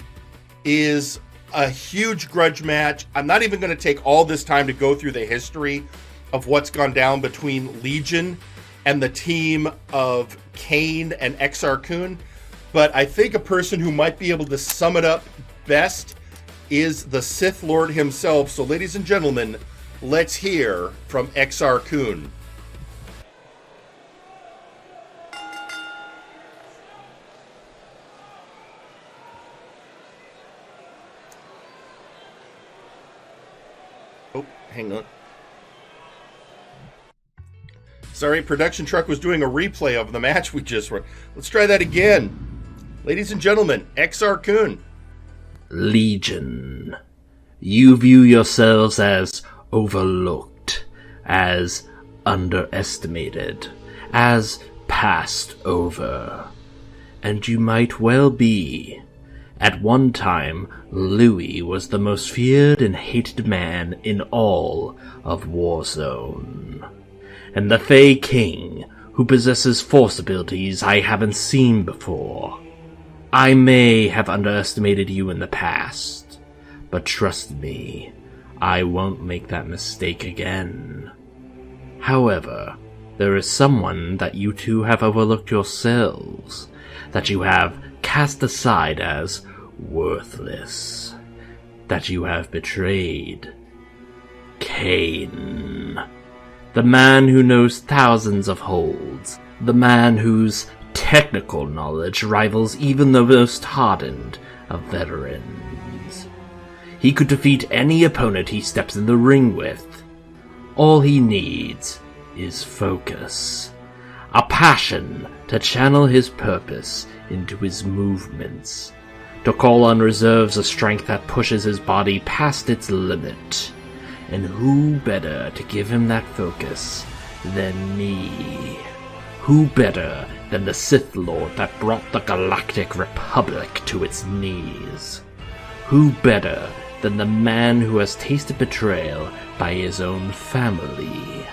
Speaker 3: is a huge grudge match. I'm not even going to take all this time to go through the history of what's gone down between Legion and the team of Cain and Exar, but I think a person who might be able to sum it up best is the Sith Lord himself. So, ladies and gentlemen, let's hear from Exar. Oh, hang on. Sorry, production truck was doing a replay of the match we just were. Let's try that again. Ladies and gentlemen, Exar.
Speaker 6: Legion. You view yourselves as overlooked, as underestimated, as passed over. And you might well be. At one time, Louis was the most feared and hated man in all of Warzone. And the Fey King, who possesses force abilities I haven't seen before. I may have underestimated you in the past, but trust me, I won't make that mistake again. However, there is someone that you two have overlooked yourselves, that you have cast aside as worthless, that you have betrayed. Cain. The man who knows thousands of holds. The man whose technical knowledge rivals even the most hardened of veterans. He could defeat any opponent he steps in the ring with. All he needs is focus. A passion to channel his purpose into his movements. To call on reserves a strength that pushes his body past its limit. And who better to give him that focus than me? Who better than the Sith Lord that brought the Galactic Republic to its knees? Who better than the man who has tasted betrayal by his own family?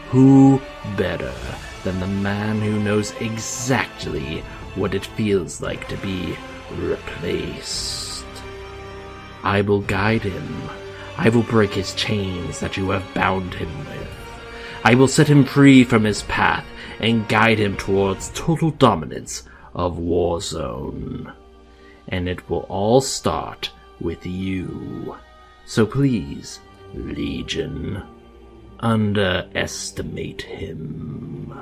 Speaker 6: Who better than the man who knows exactly what it feels like to be replaced? I will guide him. I will break his chains that you have bound him with. I will set him free from his path and guide him towards total dominance of Warzone. And it will all start with you. So please, Legion, underestimate him.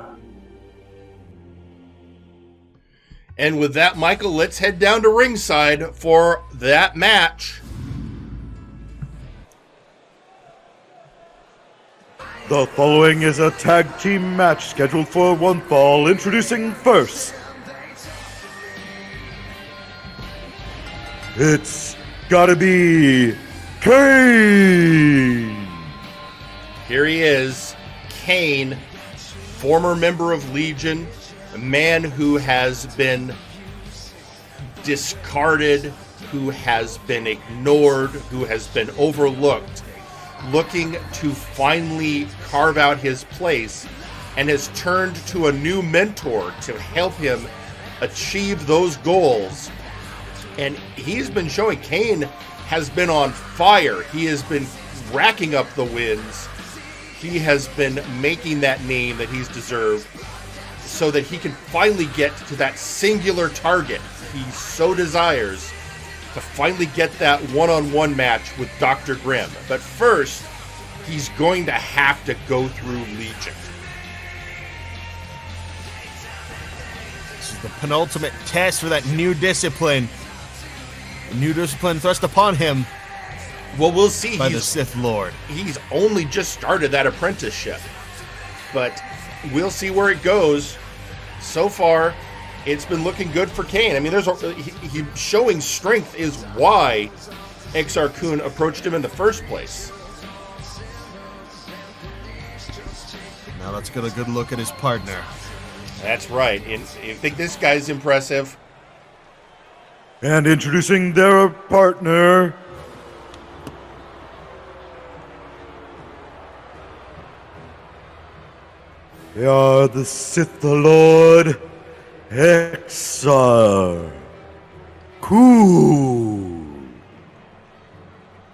Speaker 3: And with that, Michael, let's head down to ringside for that match.
Speaker 4: The following is a tag team match scheduled for one fall. Introducing first, it's gotta be Cain.
Speaker 3: Here he is, Cain, former member of Legion, a man who has been discarded who has been ignored, who has been overlooked, looking to finally carve out his place, and has turned to a new mentor to help him achieve those goals. And he's been showing Cain has been on fire. He has been racking up the wins. He has been making that name that he's deserved so that he can finally get to that singular target he so desires, to finally get that one-on-one match with Dr. Grimm. But first, he's going to have to go through Legion.
Speaker 2: This is the penultimate test for that new discipline. A new discipline thrust upon him.
Speaker 3: Well, we'll see.
Speaker 2: By the Sith Lord. He's
Speaker 3: only just started that apprenticeship. But we'll see where it goes. So far, it's been looking good for Cain. I mean, he showing strength is why Exar Kun approached him in the first place.
Speaker 2: Now let's get a good look at his partner.
Speaker 3: That's right. And you think this guy's impressive?
Speaker 4: And introducing their partner. They are the Sith Lord Exar Kun.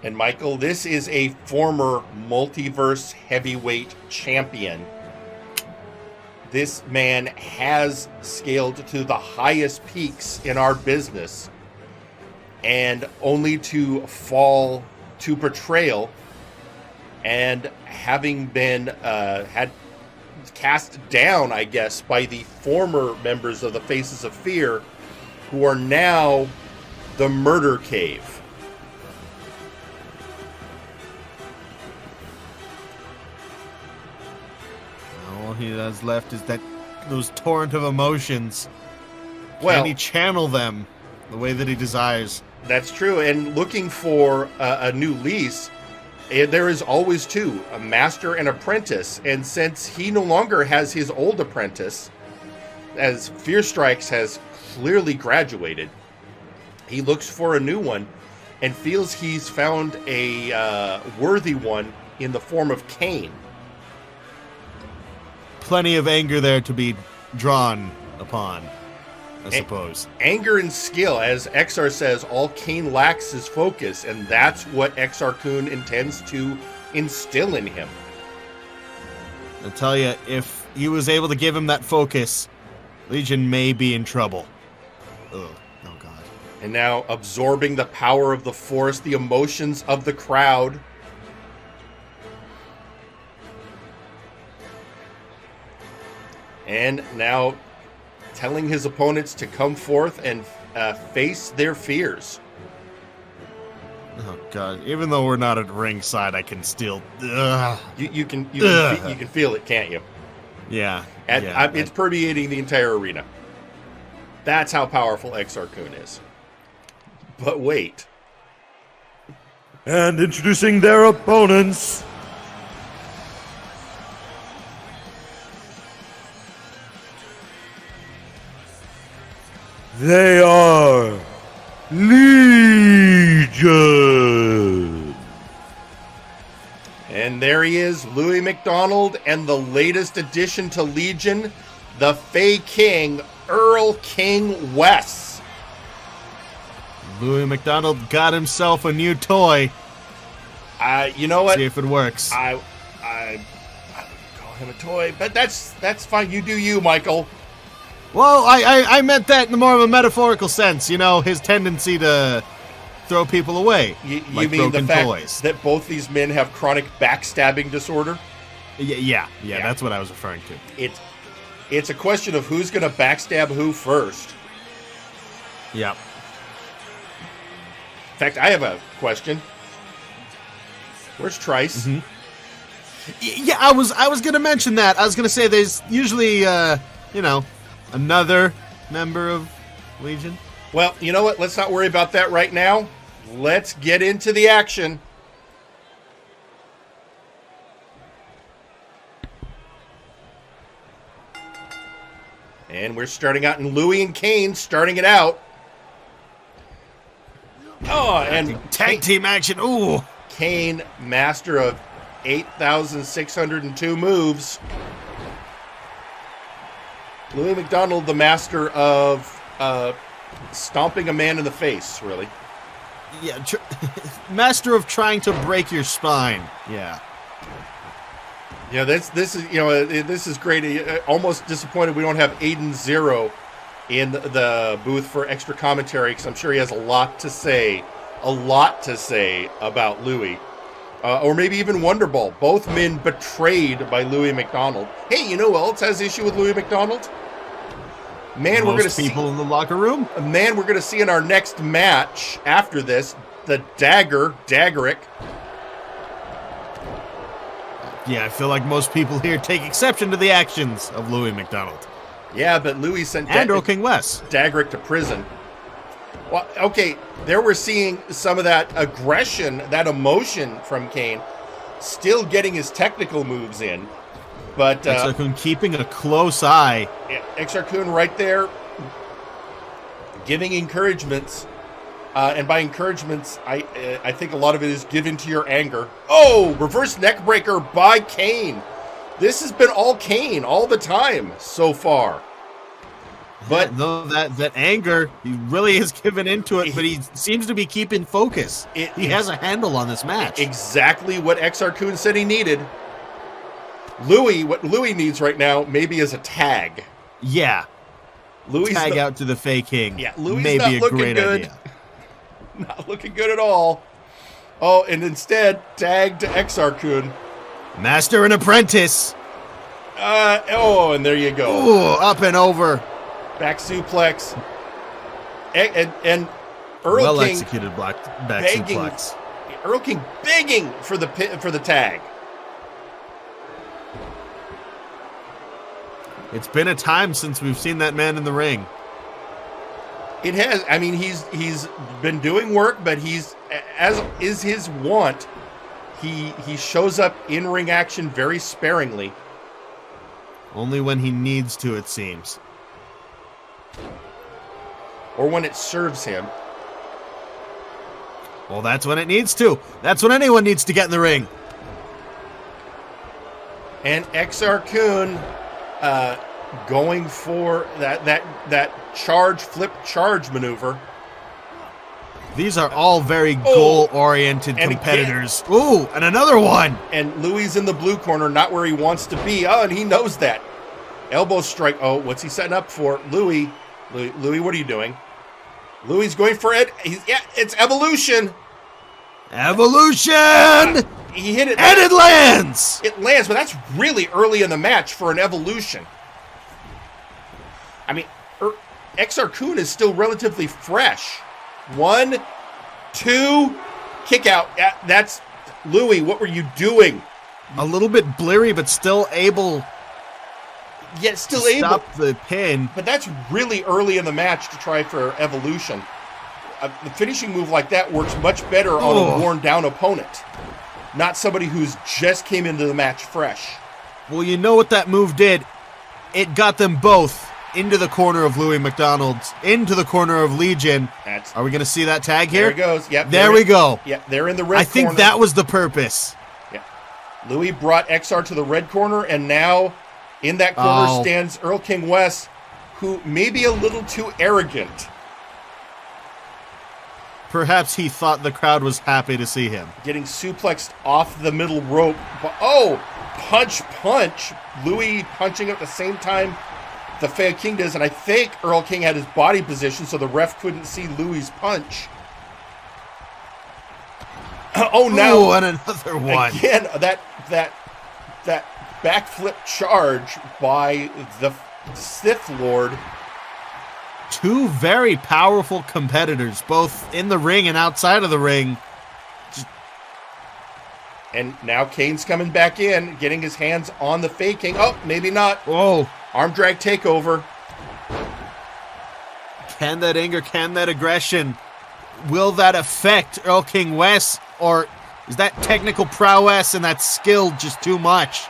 Speaker 3: And Michael, this is a former Multiverse heavyweight champion. This man has scaled to the highest peaks in our business, and only to fall to betrayal, and having been had cast down, I guess, by the former members of the Faces of Fear, who are now the Murder Cave.
Speaker 2: All he has left is those torrent of emotions.
Speaker 3: Well,
Speaker 2: can he channel them the way that he desires?
Speaker 3: That's true. And looking for a new lease, there is always two, a master and apprentice. And since he no longer has his old apprentice, as Fear Strikes has clearly graduated, he looks for a new one and feels he's found a worthy one in the form of Cain.
Speaker 2: Plenty of anger there to be drawn upon, I suppose.
Speaker 3: Anger and skill. As Exar says, all Cain lacks is focus, and that's what Exar Kun intends to instill in him.
Speaker 2: I tell you, if he was able to give him that focus, Legion may be in trouble. Ugh. Oh, God.
Speaker 3: And now absorbing the power of the Force, the emotions of the crowd. And now telling his opponents to come forth and face their fears.
Speaker 2: Oh God! Even though we're not at ringside, I can still.
Speaker 3: You can feel it, can't you?
Speaker 2: Yeah.
Speaker 3: It's permeating the entire arena. That's how powerful Exar Kun is. But wait.
Speaker 4: And introducing their opponents. They are Legion.
Speaker 3: And there he is, Louis McDonald, and the latest addition to Legion, the Fey King, Earl King Wes.
Speaker 2: Louis McDonald got himself a new toy.
Speaker 3: You know what?
Speaker 2: See if it works.
Speaker 3: I wouldn't call him a toy, but that's fine. You do you, Michael.
Speaker 2: Well, I meant that in more of a metaphorical sense. You know, his tendency to throw people away.
Speaker 3: You
Speaker 2: like
Speaker 3: mean the fact
Speaker 2: toys.
Speaker 3: that both these men have chronic backstabbing disorder?
Speaker 2: Yeah, that's what I was referring to.
Speaker 3: It's a question of who's going to backstab who first.
Speaker 2: Yeah.
Speaker 3: In fact, I have a question. Where's Trice?
Speaker 2: Mm-hmm. Yeah, I was going to mention that. I was going to say there's usually, another member of Legion.
Speaker 3: Well, you know what? Let's not worry about that right now. Let's get into the action. And we're starting out in Louis and Cain, starting it out. Oh, and
Speaker 2: tag team action. Ooh.
Speaker 3: Cain, master of 8,602 moves. Louis McDonald, the master of stomping a man in the face, really.
Speaker 2: Yeah, master of trying to break your spine. Yeah.
Speaker 3: Yeah, this is great. Almost disappointed we don't have Aiden Zero in the booth for extra commentary, because I'm sure he has a lot to say about Louis. Or maybe even Wonderball. Both men betrayed by Louis McDonald. Hey, you know who else has issue with Louis McDonald? Man, we're going to see
Speaker 2: people in the locker room.
Speaker 3: Man, we're going to see in our next match after this, the Dagrik.
Speaker 2: Yeah, I feel like most people here take exception to the actions of Louis McDonald.
Speaker 3: Yeah, but Louis sent
Speaker 2: Earl King Wes
Speaker 3: Dagrik to prison. Well, okay, there we're seeing some of that aggression, that emotion from Cain, still getting his technical moves in. But
Speaker 2: Exar Kun keeping a close eye.
Speaker 3: Exar Kun right there, giving encouragements. And by encouragements, I think a lot of it is given to your anger. Oh, reverse neck breaker by Cain. This has been all Cain all the time so far. But
Speaker 2: though that anger, he really is given into it, but he seems to be keeping focus. He has a handle on this match.
Speaker 3: Exactly what Exar Kun said he needed. What Louis needs right now maybe is a tag.
Speaker 2: Yeah.
Speaker 3: Louis
Speaker 2: tag out to the Fey King.
Speaker 3: Yeah, Louis
Speaker 2: may
Speaker 3: not
Speaker 2: be a
Speaker 3: looking
Speaker 2: great
Speaker 3: good.
Speaker 2: idea.
Speaker 3: Not looking good at all. Oh, and instead, tag to Exar Kun.
Speaker 2: Master and apprentice.
Speaker 3: And there you go.
Speaker 2: Ooh, up and over.
Speaker 3: Back suplex. And Earl
Speaker 2: well
Speaker 3: King
Speaker 2: executed back suplex.
Speaker 3: Earl King begging for the tag.
Speaker 2: It's been a time since we've seen that man in the ring.
Speaker 3: It has. I mean, he's been doing work, but as is his wont, he shows up in ring action very sparingly.
Speaker 2: Only when he needs to, it seems.
Speaker 3: Or when it serves him.
Speaker 2: Well, that's when it needs to. That's when anyone needs to get in the ring.
Speaker 3: And Exar Kun going for that flip charge maneuver.
Speaker 2: These are all very goal-oriented competitors. Ooh, and another one.
Speaker 3: And Louis in the blue corner, not where he wants to be. Oh, and he knows that. Elbow strike. Oh, what's he setting up for? Louis, what are you doing? Louis going for it. It's evolution.
Speaker 2: Evolution!
Speaker 3: He hit it.
Speaker 2: And it lands!
Speaker 3: It lands, but that's really early in the match for an evolution. I mean, Exar Kun is still relatively fresh. 1, 2, kick out. That's Louis. What were you doing?
Speaker 2: A little bit bleary, but still able.
Speaker 3: Yeah, still
Speaker 2: to
Speaker 3: able.
Speaker 2: Stop the pin.
Speaker 3: But that's really early in the match to try for evolution. The finishing move like that works much better on a worn-down opponent, not somebody who's just came into the match fresh.
Speaker 2: Well, you know what that move did? It got them both into the corner of Louis McDonald's, into the corner of Legion. Are we going to see that tag here?
Speaker 3: There it goes. Yep.
Speaker 2: There we go.
Speaker 3: Yep, they're in the red corner.
Speaker 2: I think that was the purpose.
Speaker 3: Yeah. Louis brought Exar to the red corner, and now in that corner stands Earl King Wes, who may be a little too arrogant.
Speaker 2: Perhaps he thought the crowd was happy to see him.
Speaker 3: Getting suplexed off the middle rope. Punch. Louis punching at the same time the Fey King does, and I think Earl King had his body position so the ref couldn't see Louis' punch. Now
Speaker 2: and another one.
Speaker 3: Again, that backflip charge by the Sith Lord.
Speaker 2: Two very powerful competitors, both in the ring and outside of the ring.
Speaker 3: And now Cain's coming back in, getting his hands on the Fey King. Oh, maybe not. Arm drag takeover.
Speaker 2: Can that anger, can that aggression, will that affect Earl King Wes? Or is that technical prowess and that skill just too much?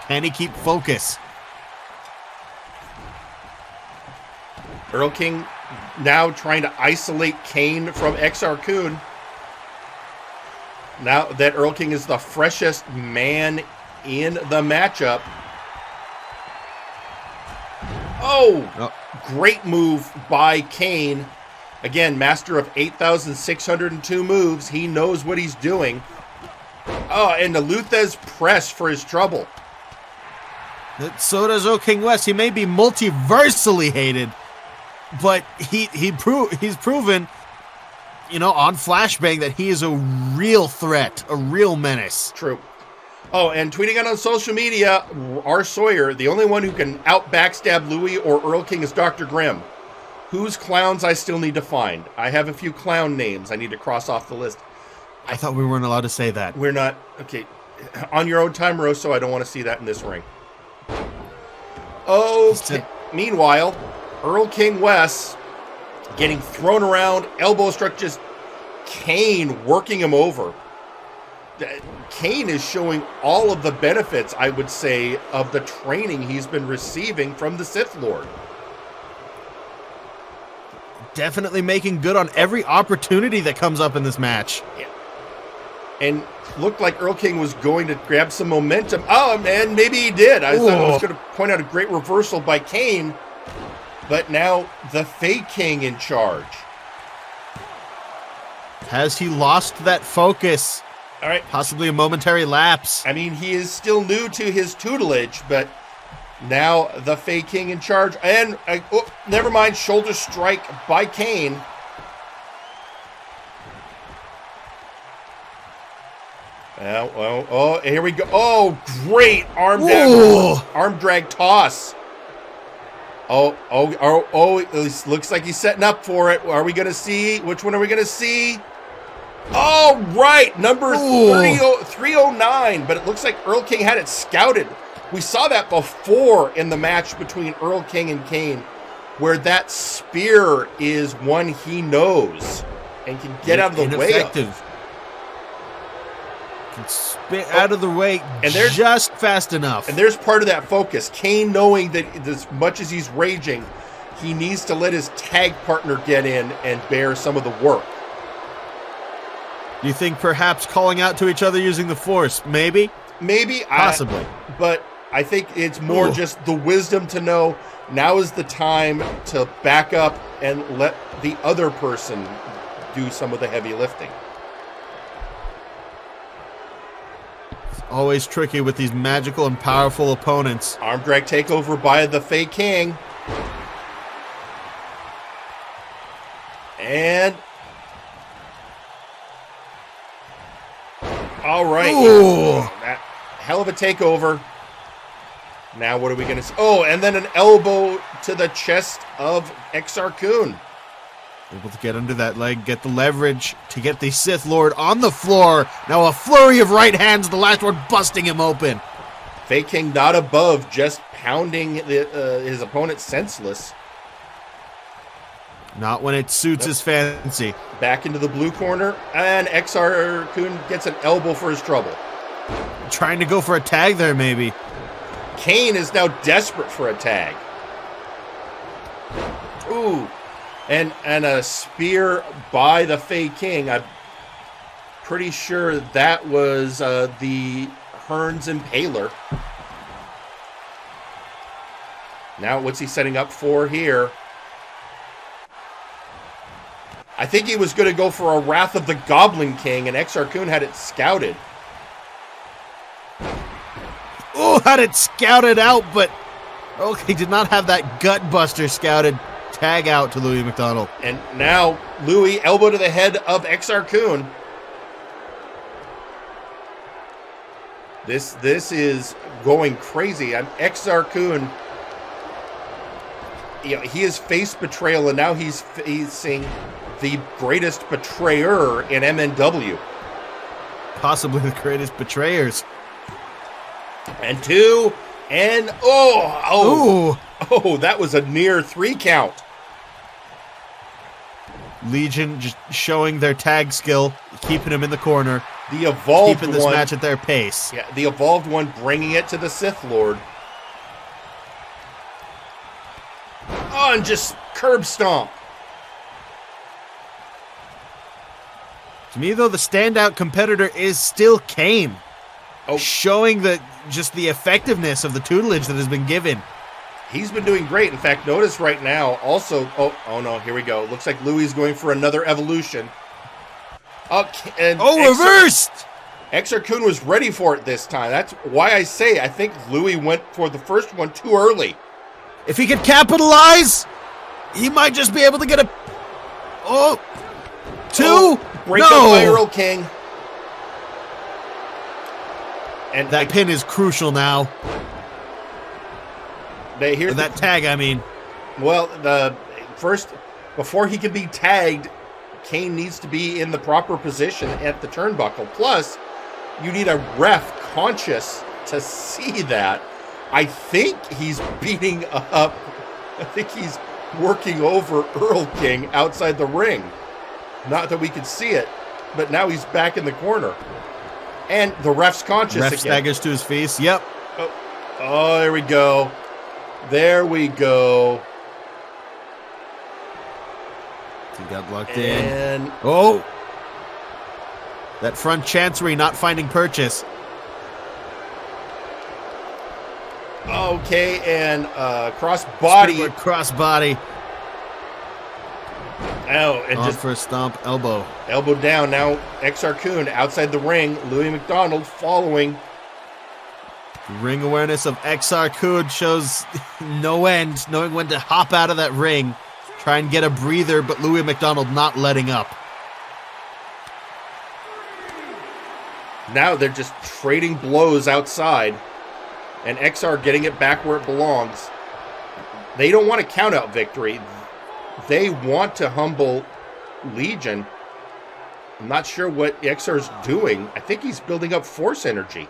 Speaker 2: Can he keep focus?
Speaker 3: Earl King now trying to isolate Cain from Exar Kun. Now that Earl King is the freshest man in the matchup. Oh, great move by Cain. Again, master of 8,602 moves. He knows what he's doing. Oh, and the Luthez press for his trouble.
Speaker 2: So does O King West. He may be multiversally hated, but he's proven, on Flashbang that he is a real threat, a real menace.
Speaker 3: True. Oh, and tweeting out on social media, R. Sawyer, the only one who can out-backstab Louis or Earl King is Dr. Grimm. Whose clowns I still need to find. I have a few clown names I need to cross off the list.
Speaker 2: I thought we weren't allowed to say that.
Speaker 3: We're not. Okay. On your own time, Rosso, I don't want to see that in this ring. Okay. Meanwhile, Earl King West getting thrown around, elbow struck, just Cain working him over. Cain is showing all of the benefits, I would say, of the training he's been receiving from the Sith Lord.
Speaker 2: Definitely making good on every opportunity that comes up in this match.
Speaker 3: Yeah. And looked like Earl King was going to grab some momentum. Oh, man, maybe he did. I thought I was going to point out a great reversal by Cain. But now the Fey King in charge.
Speaker 2: Has he lost that focus?
Speaker 3: All right.
Speaker 2: Possibly a momentary lapse.
Speaker 3: I mean, he is still new to his tutelage, but now the Fey King in charge. And, never mind, shoulder strike by Cain. Here we go. Oh, great arm drag toss. It looks like he's setting up for it. Are we going to see? Which one are we going to see? Oh, right. Number 309. But it looks like Earl King had it scouted. We saw that before in the match between Earl King and Cain, where that spear is one he knows and can get out of the way of.
Speaker 2: Can spit out of the way and just fast enough.
Speaker 3: And there's part of that focus. Cain knowing that as much as he's raging, he needs to let his tag partner get in and bear some of the work.
Speaker 2: You think perhaps calling out to each other using the Force? Maybe?
Speaker 3: Possibly. But I think it's more just the wisdom to know now is the time to back up and let the other person do some of the heavy lifting.
Speaker 2: Always tricky with these magical and powerful opponents.
Speaker 3: Arm drag takeover by the Fey King. And all right. That hell of a takeover. Now what are we going to see? Oh, and then an elbow to the chest of Exar Kun.
Speaker 2: Able to get under that leg, get the leverage to get the Sith Lord on the floor. Now a flurry of right hands, the last one busting him open.
Speaker 3: Fey King not above, just pounding his opponent senseless.
Speaker 2: Not when it suits his fancy.
Speaker 3: Back into the blue corner, and Exar Kun gets an elbow for his trouble.
Speaker 2: Trying to go for a tag there, maybe.
Speaker 3: Cain is now desperate for a tag. Ooh. And a spear by the Fey King. I'm pretty sure that was the Hearn's Impaler. Now, what's he setting up for here? I think he was going to go for a Wrath of the Goblin King, and Exar Kun had it scouted.
Speaker 2: Oh, had it scouted out, but he did not have that Gut Buster scouted. Tag out to Louis McDonald.
Speaker 3: And now Louis elbow to the head of Exar Kun. This is going crazy. Exar Kun, he has faced betrayal, and now he's facing the greatest betrayer in MNW.
Speaker 2: Possibly the greatest betrayers.
Speaker 3: And two, and that was a near 3 count.
Speaker 2: Legion just showing their tag skill, keeping him in the corner.
Speaker 3: The evolved
Speaker 2: keeping this match at their pace.
Speaker 3: Yeah, the evolved one bringing it to the Sith Lord. Oh, and just curb stomp.
Speaker 2: To me, though, the standout competitor is still Cain.
Speaker 3: Oh.
Speaker 2: Showing just the effectiveness of the tutelage that has been given.
Speaker 3: He's been doing great. In fact, notice right now also... Oh no, here we go. Looks like Louis going for another evolution.
Speaker 2: Reversed!
Speaker 3: Exar Kun was ready for it this time. That's why I say I think Louis went for the first one too early.
Speaker 2: If he could capitalize, he might just be able to get a... Two?
Speaker 3: Break up by Earl King. And
Speaker 2: that pin is crucial now. That tag, I mean.
Speaker 3: Well, before he can be tagged, Cain needs to be in the proper position at the turnbuckle. Plus, you need a ref conscious to see that. I think he's beating up. I think he's working over Earl King outside the ring. Not that we could see it, but now he's back in the corner. And the ref's conscious again.
Speaker 2: Staggers to his face. Yep.
Speaker 3: Oh, there we go. There we go.
Speaker 2: He got blocked in. That front chancery not finding purchase.
Speaker 3: Okay, and cross body.
Speaker 2: Cross body.
Speaker 3: Oh, and
Speaker 2: just for a stomp, elbow.
Speaker 3: Elbow down. Now Exar Kun outside the ring. Louis McDonald following.
Speaker 2: Ring awareness of Exar Kun shows no end, knowing when to hop out of that ring, try and get a breather, but Louis McDonald not letting up. Now
Speaker 3: they're just trading blows outside, and Exar getting it back where it belongs. They don't want a count-out victory. They want to humble Legion. I'm not sure what Exar's doing. I think he's building up force energy.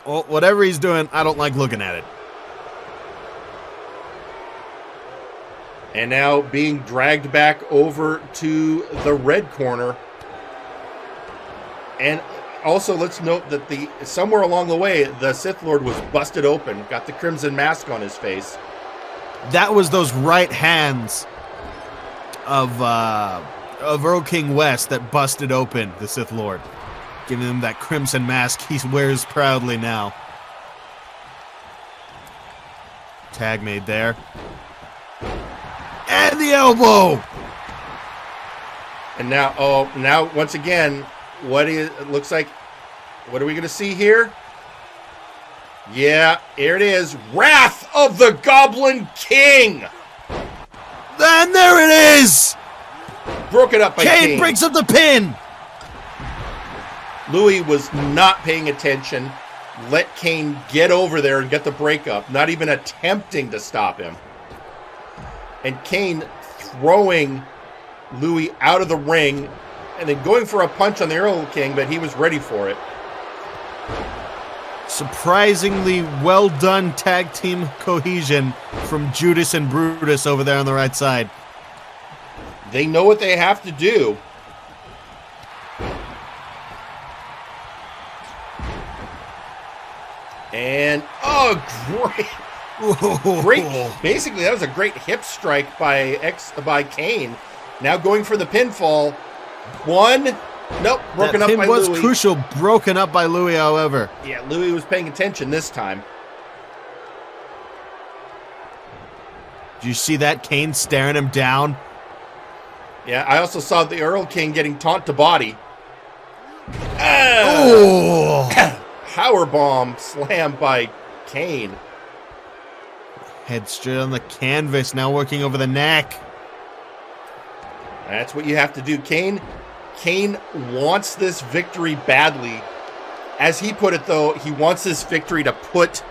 Speaker 2: Well, whatever he's doing, I don't like looking at it.
Speaker 3: And now being dragged back over to the red corner. And also, let's note that somewhere along the way, the Sith Lord was busted open, got the crimson mask on his face.
Speaker 2: That was those right hands of Earl King West that busted open the Sith Lord, giving him that crimson mask he wears proudly now. Tag made there. And the elbow!
Speaker 3: And now once again, it looks like, what are we going to see here? Yeah, here it is. Wrath of the Goblin King!
Speaker 2: And there it is!
Speaker 3: Broken up by Cain.
Speaker 2: Cain breaks up the pin!
Speaker 3: Louis was not paying attention. Let Cain get over there and get the breakup, not even attempting to stop him. And Cain throwing Louis out of the ring and then going for a punch on the Earl King, but he was ready for it.
Speaker 2: Surprisingly well done tag team cohesion from Judas and Brutus over there on the right side.
Speaker 3: They know what they have to do. And, great. Basically, that was a great hip strike by Cain. Now going for the pinfall. Broken up by Louis. That pin was
Speaker 2: crucial, broken up by Louis, however.
Speaker 3: Yeah, Louis was paying attention this time.
Speaker 2: Did you see that? Cain staring him down?
Speaker 3: Yeah, I also saw the Earl King getting taunt to body. Powerbomb slam by Cain.
Speaker 2: Head straight on the canvas, now working over the neck.
Speaker 3: That's what you have to do. Cain wants this victory badly. As he put it, though, he wants this victory to put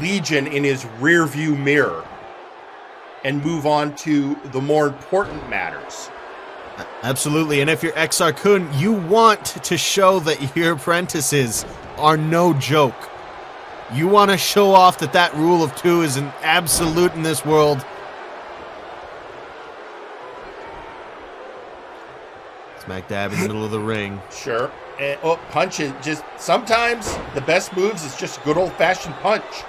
Speaker 3: Legion in his rearview mirror and move on to the more important matters.
Speaker 2: Absolutely, and if you're Exar Kun, you want to show that your apprentices are no joke. You want to show off that rule of two is an absolute in this world. Smack dab in the middle of the ring.
Speaker 3: Sure. And, punches. Just sometimes the best moves is just good old-fashioned punch.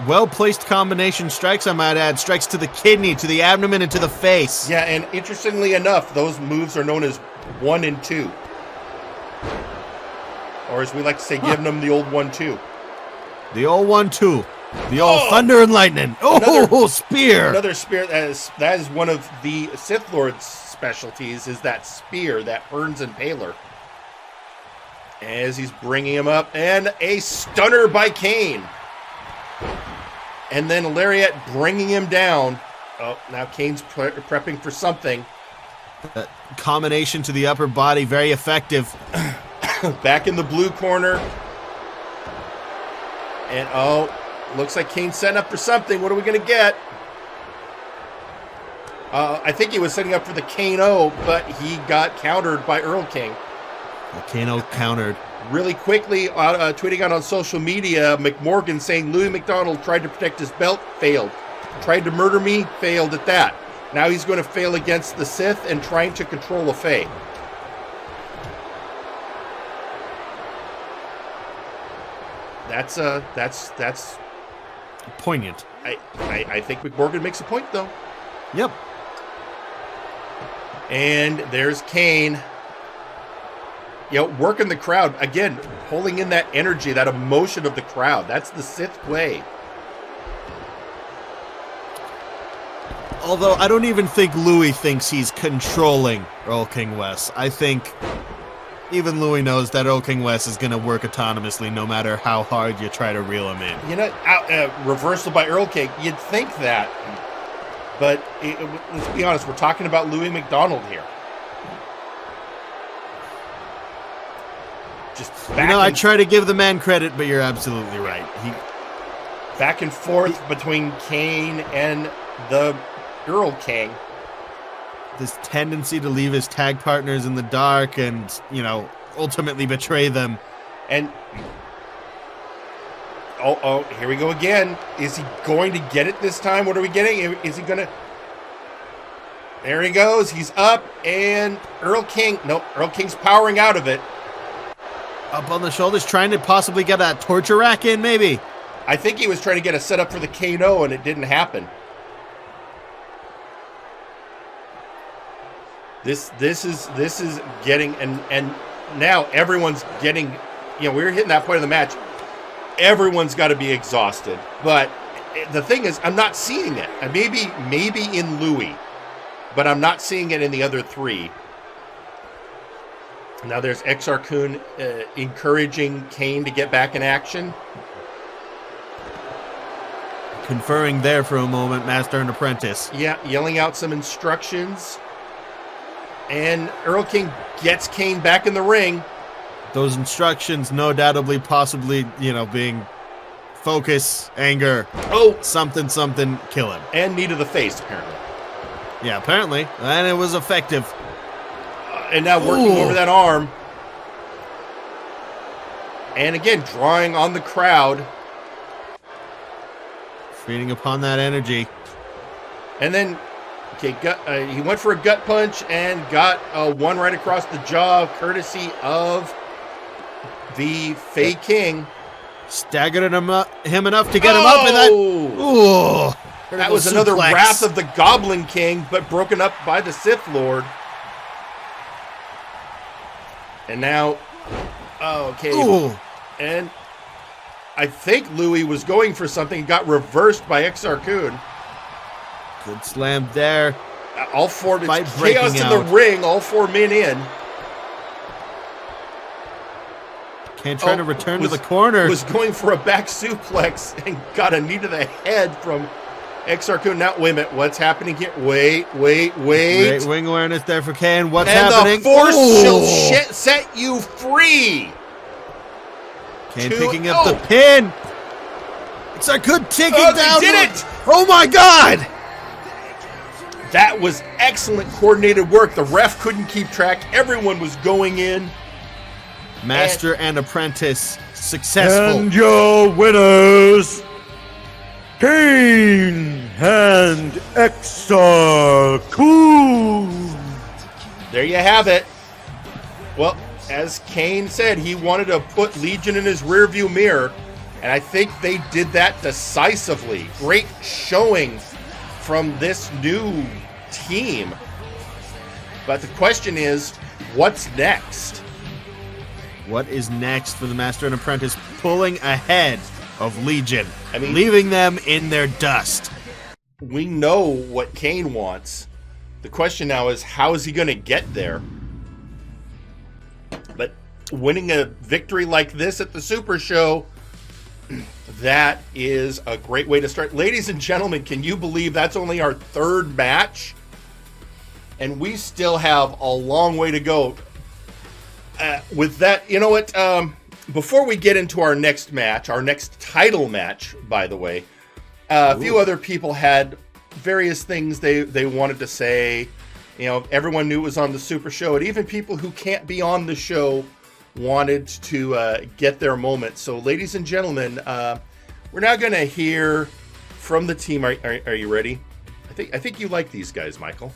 Speaker 2: Well-placed combination strikes, I might add. Strikes to the kidney, to the abdomen, and to the face.
Speaker 3: Yeah, and interestingly enough, those moves are known as 1 and 2. Or as we like to say, giving them the old 1-2.
Speaker 2: The old 1-2. The old thunder and lightning. Oh, spear.
Speaker 3: Another spear. That is one of the Sith Lord's specialties, is that spear, that Burns Impaler. As he's bringing him up, and a stunner by Cain. And then Lariat bringing him down. Oh, now Cain's prepping for something.
Speaker 2: Combination to the upper body, very effective.
Speaker 3: Back in the blue corner. And looks like Cain's setting up for something. What are we going to get? I think he was setting up for the Kano, but he got countered by Earl King.
Speaker 2: Kano countered.
Speaker 3: Really quickly, tweeting out on social media, McMorgan saying Louis McDonald tried to protect his belt, failed. Tried to murder me, failed at that. Now he's going to fail against the Sith and trying to control a Fae. That's
Speaker 2: poignant.
Speaker 3: I think McMorgan makes a point, though.
Speaker 2: Yep.
Speaker 3: And there's Cain. Working the crowd. Again, pulling in that energy, that emotion of the crowd. That's the Sith way.
Speaker 2: Although I don't even think Louis thinks he's controlling Earl King West. I think even Louis knows that Earl King West is going to work autonomously no matter how hard you try to reel him in.
Speaker 3: Reversal by Earl King. You'd think that. But let's be honest, we're talking about Louis McDonald here.
Speaker 2: I try to give the man credit, but you're absolutely right.
Speaker 3: Back and forth between Cain and the Earl King.
Speaker 2: This tendency to leave his tag partners in the dark and, ultimately betray them.
Speaker 3: And, here we go again. Is he going to get it this time? What are we getting? Is he going to... There he goes. He's up, and Earl King's powering out of it.
Speaker 2: Up on the shoulders, trying to possibly get that torture rack in, maybe.
Speaker 3: I think he was trying to get a setup for the KO, and it didn't happen. This is getting, and now everyone's getting, we're hitting that point of the match. Everyone's got to be exhausted, but the thing is, I'm not seeing it. Maybe in Louis, but I'm not seeing it in the other three. Now there's Exar Kun encouraging Cain to get back in action.
Speaker 2: Conferring there for a moment, master and apprentice.
Speaker 3: Yeah, yelling out some instructions. And Earl King gets Cain back in the ring.
Speaker 2: Those instructions, no doubtably, possibly, being focus, anger, something, kill him.
Speaker 3: And knee to the face, apparently.
Speaker 2: Yeah, apparently. And it was effective.
Speaker 3: And now working over that arm. And again, drawing on the crowd.
Speaker 2: Feeding upon that energy.
Speaker 3: And then, he went for a gut punch and got one right across the jaw, courtesy of the Fey King.
Speaker 2: Staggered him enough to get him up. And
Speaker 3: that was another Wrath of the Goblin King, but broken up by the Sith Lord. And now, and I think Louis was going for something, got reversed by Exar Kun.
Speaker 2: Good slam there.
Speaker 3: All four, chaos in the ring, all 4 men in.
Speaker 2: Cain trying to return to the corner.
Speaker 3: Was going for a back suplex and got a knee to the head from Exar Kun. Now, wait a minute, what's happening here? Wait.
Speaker 2: Great wing awareness there for Cain. What's happening?
Speaker 3: And the force shall set you free.
Speaker 2: Cain picking up the pin. Exar Kun taking down.
Speaker 3: They did it!
Speaker 2: Oh my God!
Speaker 3: That was excellent coordinated work. The ref couldn't keep track. Everyone was going in.
Speaker 2: Master and apprentice successful.
Speaker 4: And your winners, Cain and Exar Kun.
Speaker 3: There you have it. Well, as Cain said, he wanted to put Legion in his rearview mirror. And I think they did that decisively. Great showing from this new team. But the question is, what's next?
Speaker 2: What is next for the Master and Apprentice pulling ahead of Legion,
Speaker 3: I mean,
Speaker 2: leaving them in their dust?
Speaker 3: We know what Cain wants. The question now is, how is he going to get there? But winning a victory like this at the Super Show, that is a great way to start. Ladies and gentlemen, can you believe that's only our third match? And we still have a long way to go. With that, you know what? Before we get into our next match, our next title match, by the way, a few other people had various things they wanted to say. You know, everyone knew it was on the Super Show, and even people who can't be on the show wanted to get their moment. So, ladies and gentlemen, we're now going to hear from the team. Are you ready? I think you like these guys, Michael.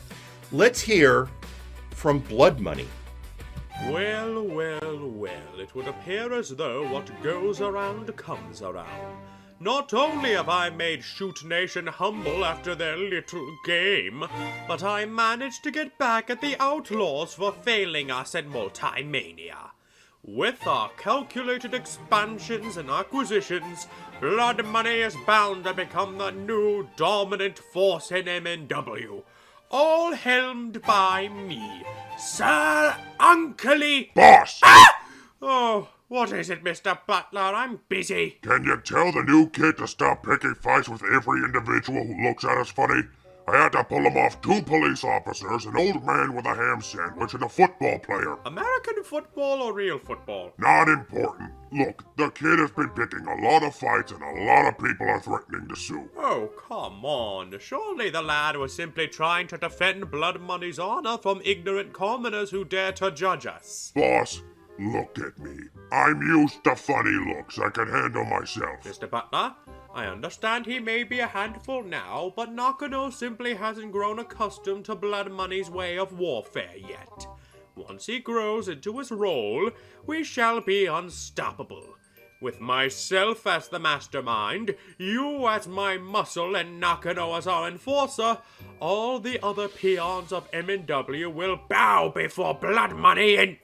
Speaker 3: Let's hear from Blood Money.
Speaker 7: Well, well, well, it would appear as though what goes around comes around. Not only have I made Shoot Nation humble after their little game, but I managed to get back at the Outlaws for failing us at Multimania. With our calculated expansions and acquisitions, Blood Money is bound to become the new dominant force in MNW. All helmed by me, Sir Uncley.
Speaker 8: Boss!
Speaker 7: Ah! Oh, what is it, Mr. Butler? I'm busy.
Speaker 8: Can you tell the new kid to stop picking fights with every individual who looks at us funny? I had to pull him off 2 police officers, an old man with a ham sandwich, and a football player.
Speaker 7: American football or real football?
Speaker 8: Not important. Look, the kid has been picking a lot of fights, and a lot of people are threatening to sue.
Speaker 7: Oh, come on. Surely the lad was simply trying to defend Blood Money's honor from ignorant commoners who dare to judge us.
Speaker 8: Boss, look at me. I'm used to funny looks. I can handle myself.
Speaker 7: Mr. Butler, I understand he may be a handful now, but Nakano simply hasn't grown accustomed to Blood Money's way of warfare yet. Once he grows into his role, we shall be unstoppable. With myself as the mastermind, you as my muscle, and Nakano as our enforcer, all the other peons of MNW will bow before Blood Money and...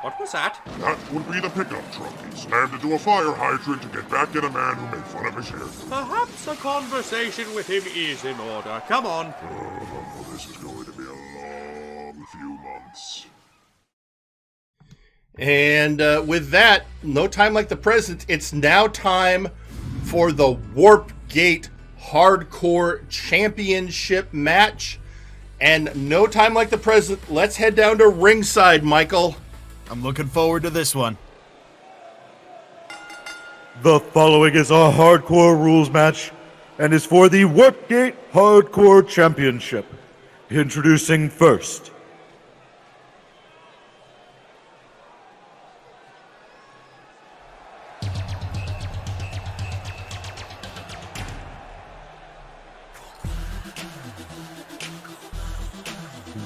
Speaker 7: What was that?
Speaker 8: That would be the pickup truck. He slammed into a fire hydrant to get back at a man who made fun of his hair.
Speaker 7: Perhaps a conversation with him is in order. Come on.
Speaker 8: Oh, this is going to be a long few months.
Speaker 3: And with that, no time like the present, it's now time for the Warp Gate Hardcore Championship match. And no time like the present, let's head down to ringside, Michael.
Speaker 2: I'm looking forward to this one.
Speaker 4: The following is a hardcore rules match and is for the Warpgate Hardcore Championship. Introducing first,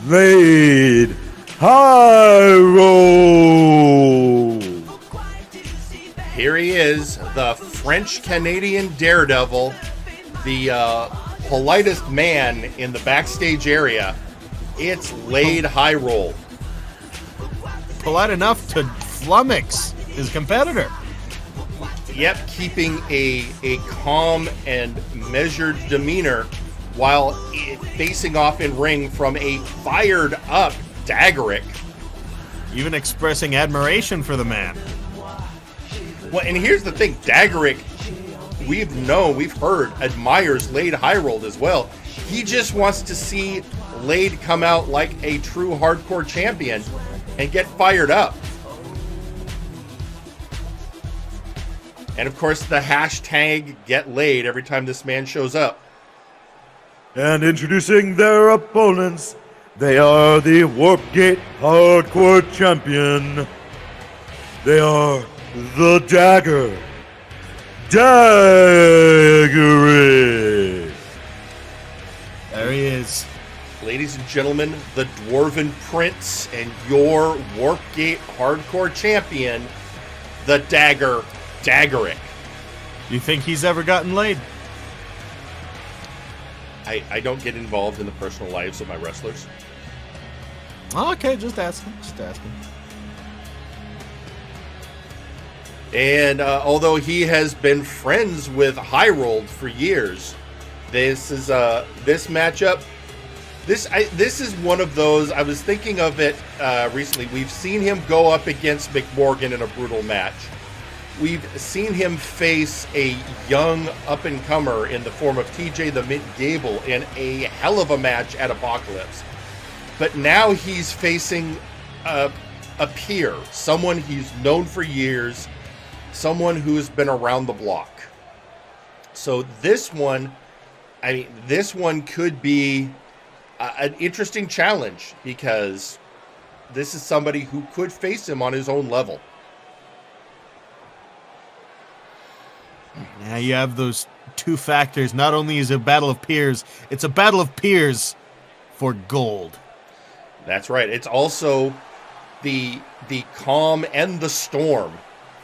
Speaker 4: Lade Hireold.
Speaker 3: Here he is, the French-Canadian daredevil, the politest man in the backstage area. It's Lade Hireold.
Speaker 2: Polite enough to flummox his competitor.
Speaker 3: Yep, keeping a calm and measured demeanor while facing off in ring from a fired-up Dagrik.
Speaker 2: Even expressing admiration for the man.
Speaker 3: Well, and here's the thing, Dagrik, we've heard, admires Lade Hireold as well. He just wants to see Lade come out like a true hardcore champion and get fired up. And of course, the hashtag #GetLade every time this man shows up.
Speaker 4: And introducing their opponents, they are the Warpgate Hardcore Champion. They are the Dagger, Dagrik.
Speaker 2: There he is.
Speaker 3: Ladies and gentlemen, the Dwarven Prince and your Warpgate Hardcore Champion, the Dagger, Dagrik.
Speaker 2: You think he's ever gotten laid?
Speaker 3: I don't get involved in the personal lives of my wrestlers.
Speaker 2: Okay, just asking. Just asking.
Speaker 3: And although he has been friends with Hireold for years, this matchup. This is one of those. I was thinking of it recently. We've seen him go up against McMorgan in a brutal match. We've seen him face a young up-and-comer in the form of TJ the Mint Gable in a hell of a match at Apocalypse. But now he's facing a peer, someone he's known for years, someone who's been around the block. So this one could be an interesting challenge because this is somebody who could face him on his own level.
Speaker 2: Now you have those two factors. Not only is it a battle of peers, it's a battle of peers for gold.
Speaker 3: That's right. It's also the calm and the storm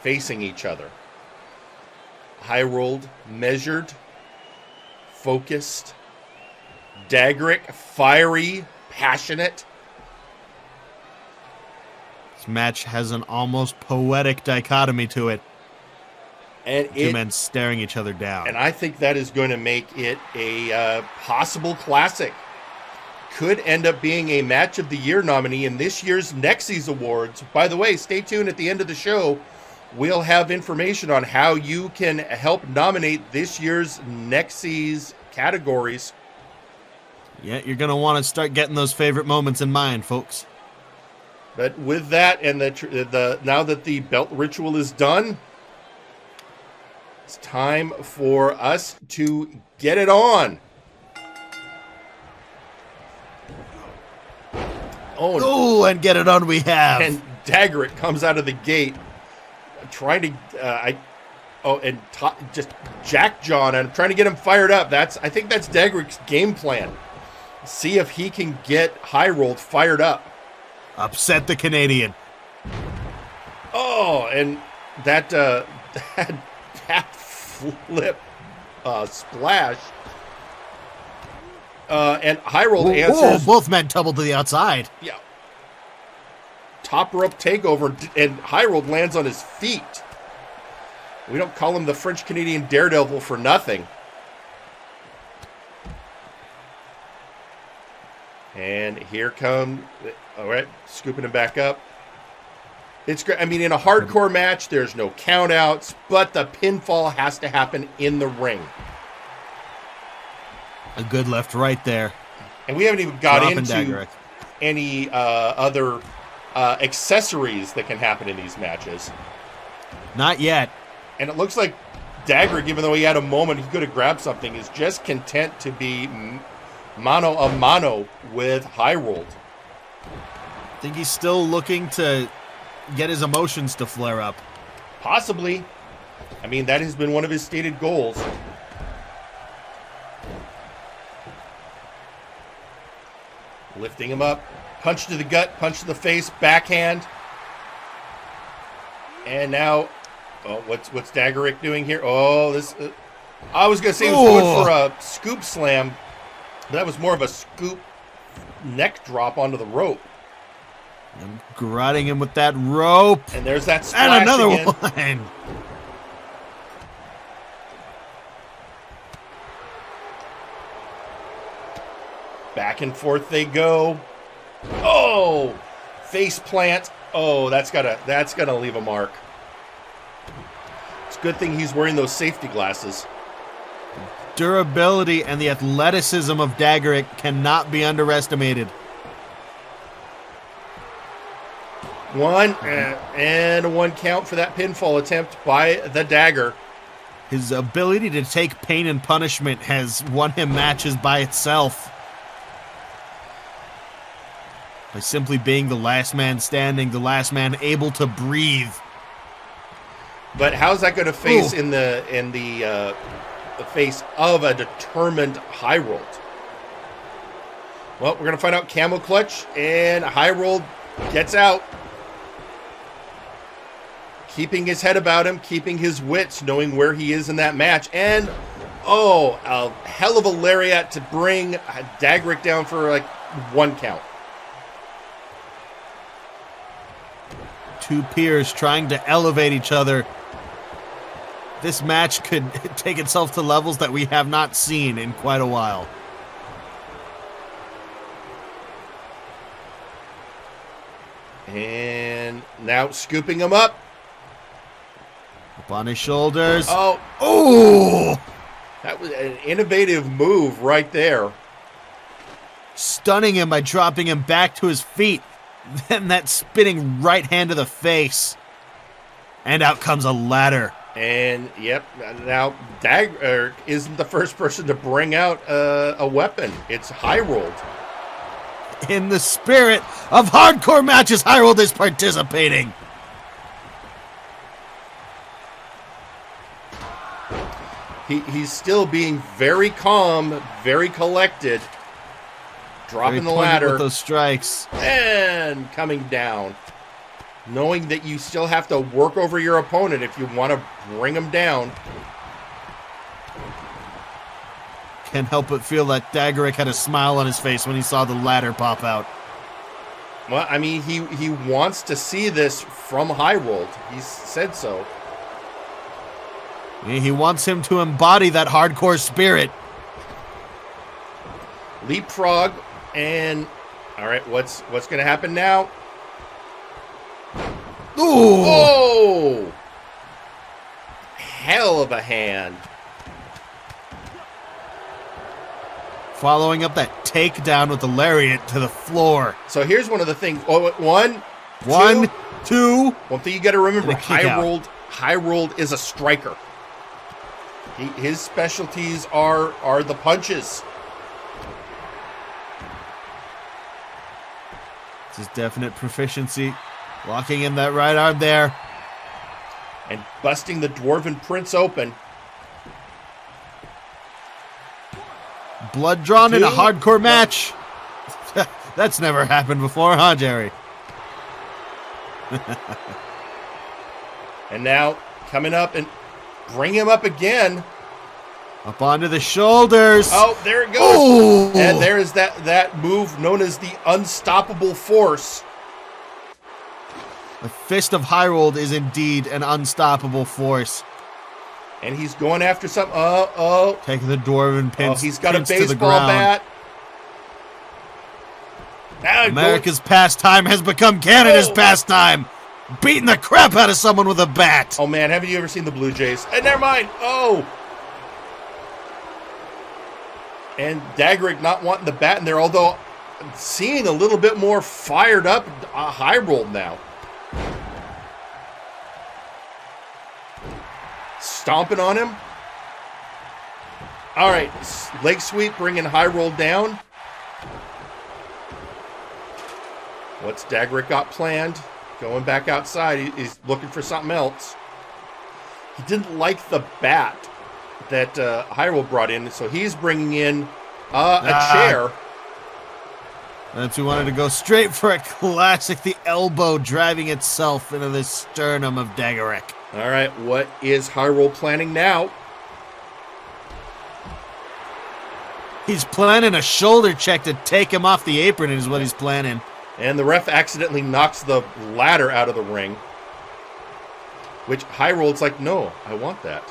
Speaker 3: facing each other. Hireold, measured, focused. Dagrik, fiery, passionate.
Speaker 2: This match has an almost poetic dichotomy to it.
Speaker 3: And
Speaker 2: two men staring each other down.
Speaker 3: And I think that is going to make it a possible classic. Could end up being a Match of the Year nominee in this year's Nexus Awards. By the way, stay tuned at the end of the show. We'll have information on how you can help nominate this year's Nexus categories.
Speaker 2: Yeah, you're going to want to start getting those favorite moments in mind, folks.
Speaker 3: But with that, and the now that the belt ritual is done, it's time for us to get it on.
Speaker 2: Oh, and get it on we have.
Speaker 3: And Dagrik comes out of the gate trying to, just Jack John, and I'm trying to get him fired up. I think that's Dagrik's game plan. See if he can get Hireold fired up.
Speaker 2: Upset the Canadian.
Speaker 3: Oh, and that flip splash. And Hireold answers.
Speaker 2: Whoa, both men tumbled to the outside.
Speaker 3: Yeah. Top rope takeover, and Hireold lands on his feet. We don't call him the French-Canadian Daredevil for nothing. And here come, all right, scooping him back up. It's great. I mean, in a hardcore match, there's no countouts, but the pinfall has to happen in the ring.
Speaker 2: A good left right there.
Speaker 3: And we haven't even got
Speaker 2: Dropping
Speaker 3: into
Speaker 2: Dagrik.
Speaker 3: any other accessories that can happen in these matches.
Speaker 2: Not yet.
Speaker 3: And it looks like Dagrik, even though he had a moment he could have grabbed something, is just content to be mano a mano with Hireold.
Speaker 2: I think he's still looking to get his emotions to flare up.
Speaker 3: Possibly. I mean, that has been one of his stated goals. Lifting him up. Punch to the gut, punch to the face, backhand. And now, what's Dagrik doing here? Oh, this. I was going to say he was going for a scoop slam. But that was more of a scoop neck drop onto the rope.
Speaker 2: I'm garroting him with that rope.
Speaker 3: And there's that splash
Speaker 2: and another
Speaker 3: again.
Speaker 2: one.
Speaker 3: Back and forth they go. Oh, face plant. Oh, that's gotta leave a mark. It's a good thing he's wearing those safety glasses.
Speaker 2: Durability and the athleticism of Dagrik cannot be underestimated.
Speaker 3: One and a one count for that pinfall attempt by the Dagger.
Speaker 2: His ability to take pain and punishment has won him matches by itself. By simply being the last man standing, the last man able to breathe.
Speaker 3: But how's that going to face in the face of a determined Hireold? Well, we're going to find out. Camel clutch, and Hireold gets out. keeping his head about him, keeping his wits, knowing where he is in that match. And, oh, a hell of a lariat to bring Dagrik down for like 1 count.
Speaker 2: Two peers trying to elevate each other. This match could take itself to levels that we have not seen in quite a while.
Speaker 3: And now scooping him up.
Speaker 2: Up on his shoulders.
Speaker 3: Oh.
Speaker 2: Oh!
Speaker 3: That was an innovative move right there.
Speaker 2: Stunning him by dropping him back to his feet. Then that spinning right hand to the face. And out comes a ladder.
Speaker 3: And, yep, now Dagrik isn't the first person to bring out a weapon. It's Hireold.
Speaker 2: In the spirit of hardcore matches, Hireold is participating.
Speaker 3: He's still being very calm, very collected. Dropping the ladder.
Speaker 2: With those strikes.
Speaker 3: And coming down. Knowing that you still have to work over your opponent if you want to bring him down.
Speaker 2: Can't help but feel that Dagrik had a smile on his face when he saw the ladder pop out.
Speaker 3: Well, I mean, he wants to see this from Hireold. He's said so.
Speaker 2: He wants him to embody that hardcore spirit.
Speaker 3: Leapfrog, and all right, what's going to happen now?
Speaker 2: Ooh!
Speaker 3: Oh! Hell of a hand.
Speaker 2: Following up that takedown with the lariat to the floor.
Speaker 3: So here's one of the things. Oh, one,
Speaker 2: two.
Speaker 3: One thing you got to remember:
Speaker 2: Hireold.
Speaker 3: Hireold is a striker. His specialties are the punches.
Speaker 2: It's his definite proficiency. Locking in that right arm there.
Speaker 3: And busting the Dwarven Prince open.
Speaker 2: Blood drawn in a hardcore match. That's never happened before, huh, Jerry?
Speaker 3: And now coming up and bring him up again.
Speaker 2: Up onto the shoulders.
Speaker 3: Oh, there it goes.
Speaker 2: Ooh.
Speaker 3: And there is that move known as the Unstoppable Force.
Speaker 2: The fist of Hireold is indeed an unstoppable force.
Speaker 3: And he's going after some.
Speaker 2: Taking the Dwarven pins.
Speaker 3: He's got a baseball bat.
Speaker 2: America's pastime has become Canada's pastime. Beating the crap out of someone with a bat.
Speaker 3: Oh, man, haven't you ever seen the Blue Jays? Never mind. Oh. And Dagrik not wanting the bat in there, although seeing a little bit more fired up Hireold now. Stomping on him. All right, leg sweep bringing Hireold down. What's Dagrik got planned? Going back outside, he's looking for something else. He didn't like the bat that Hireold brought in, so he's bringing in a chair.
Speaker 2: Perhaps he wanted to go straight for a classic, the elbow driving itself into the sternum of Dagrik.
Speaker 3: All right, what is Hireold planning now?
Speaker 2: He's planning a shoulder check to take him off the apron is what he's planning.
Speaker 3: And the ref accidentally knocks the ladder out of the ring. Which Hireold's like, no, I want that.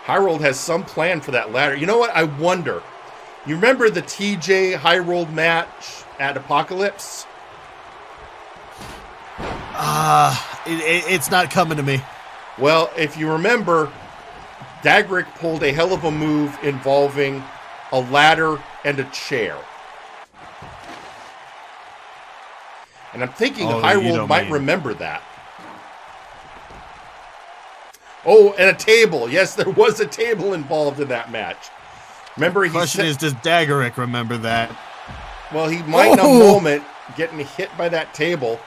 Speaker 3: Hireold has some plan for that ladder. You know what? I wonder. You remember the TJ Hireold match at Apocalypse?
Speaker 2: It's not coming to me.
Speaker 3: Well, if you remember, Dagrik pulled a hell of a move involving a ladder and a chair. And I'm thinking Hireold might remember that. Oh, and a table. Yes, there was a table involved in that match. Remember,
Speaker 2: the question is, does Dagrik remember that?
Speaker 3: Well, he might in a moment getting hit by that table.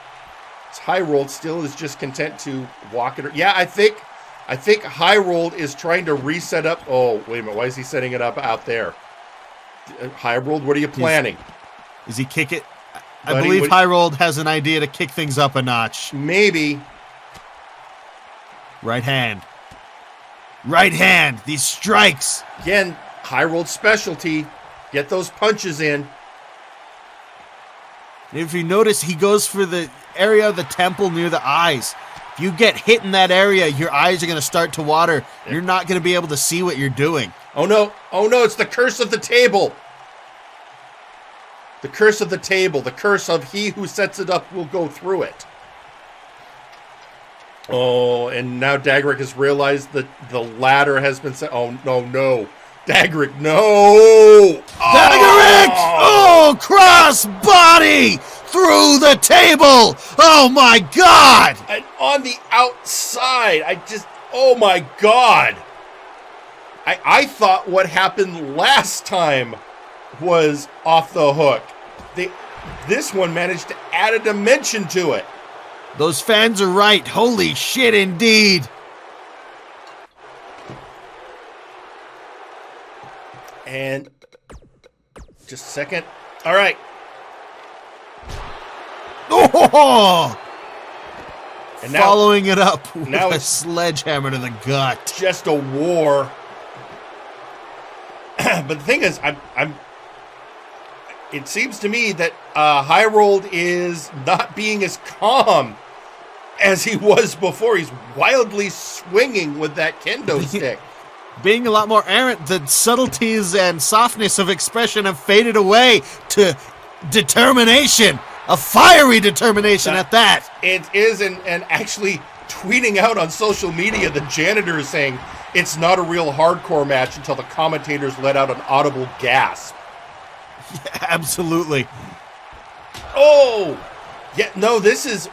Speaker 3: Hireold still is just content to walk it. Yeah, I think Hireold is trying to reset up. Oh, wait a minute. Why is he setting it up out there? Hireold, what are you planning?
Speaker 2: Is he kick it? I believe Hireold has an idea to kick things up a notch.
Speaker 3: Maybe.
Speaker 2: Right hand. Right hand. These strikes.
Speaker 3: Again, Hireold's specialty. Get those punches in.
Speaker 2: If you notice, he goes for the area of the temple near the eyes. If you get hit in that area, your eyes are going to start to water. Yep. You're not going to be able to see what you're doing.
Speaker 3: Oh no, it's the curse of the table. The curse of the table. The curse of he who sets it up will go through it. Oh, and now Dagrik has realized that the ladder has been set. Oh, no. Dagrik, no!
Speaker 2: Dagrik! Oh, cross body through the table! Oh, my God!
Speaker 3: And on the outside, oh, my God! I thought what happened last time was off the hook. This one managed to add a dimension to it.
Speaker 2: Those fans are right. Holy shit, indeed.
Speaker 3: And just a second. All right.
Speaker 2: Oh!
Speaker 3: And now,
Speaker 2: following it up with
Speaker 3: now
Speaker 2: a sledgehammer to the gut.
Speaker 3: Just a war. But the thing is, it seems to me that Hireold is not being as calm as he was before. He's wildly swinging with that kendo stick.
Speaker 2: Being a lot more errant, the subtleties and softness of expression have faded away to determination. A fiery determination at that.
Speaker 3: It is, and actually tweeting out on social media, the Janitor is saying it's not a real hardcore match until the commentators let out an audible gasp.
Speaker 2: Yeah, absolutely.
Speaker 3: Oh! Yeah, no, that's...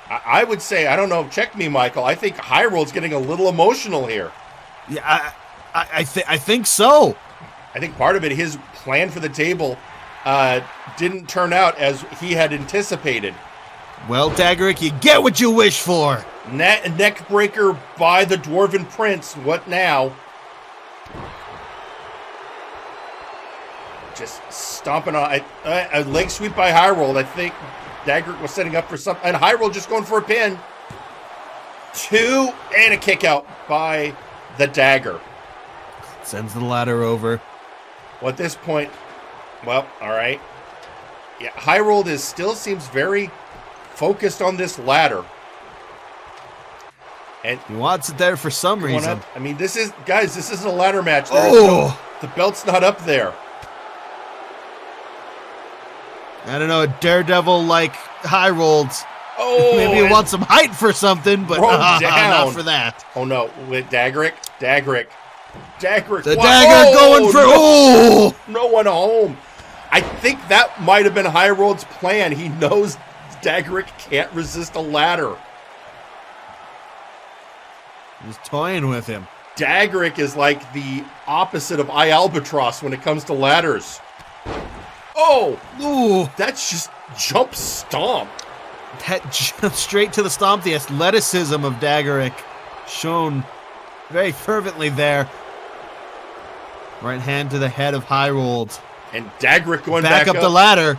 Speaker 3: I would say, I don't know, check me, Michael. I think Hireold's getting a little emotional here.
Speaker 2: Yeah, I think so.
Speaker 3: I think part of it, his plan for the table didn't turn out as he had anticipated.
Speaker 2: Well, Dagrik, you get what you wish for.
Speaker 3: Neck breaker by the Dwarven Prince. What now? Just stomping on a leg sweep by Hireold. I think Dagrik was setting up for something, and Hireold just going for a pin. 2 and a kick out by the dagger.
Speaker 2: Sends the ladder over.
Speaker 3: Well, at this point, well, all right. Yeah, Hireold still seems very focused on this ladder. And
Speaker 2: he wants it there for some reason.
Speaker 3: I mean, this isn't a ladder match. The belt's not up there.
Speaker 2: I don't know, a daredevil like Hireold.
Speaker 3: Oh,
Speaker 2: maybe he wants some height for something, but not for that.
Speaker 3: Oh no, with Dagrik.
Speaker 2: The
Speaker 3: Wow.
Speaker 2: dagger going for
Speaker 3: no one home. I think that might have been Hireold's plan. He knows Dagrik can't resist a ladder.
Speaker 2: He's toying with him.
Speaker 3: Dagrik is like the opposite of Albatross when it comes to ladders. Oh!
Speaker 2: Ooh!
Speaker 3: That's just jump stomp.
Speaker 2: That jump straight to the stomp. The athleticism of Dagrik shown very fervently there. Right hand to the head of Hireold.
Speaker 3: And Dagrik going
Speaker 2: back up the ladder.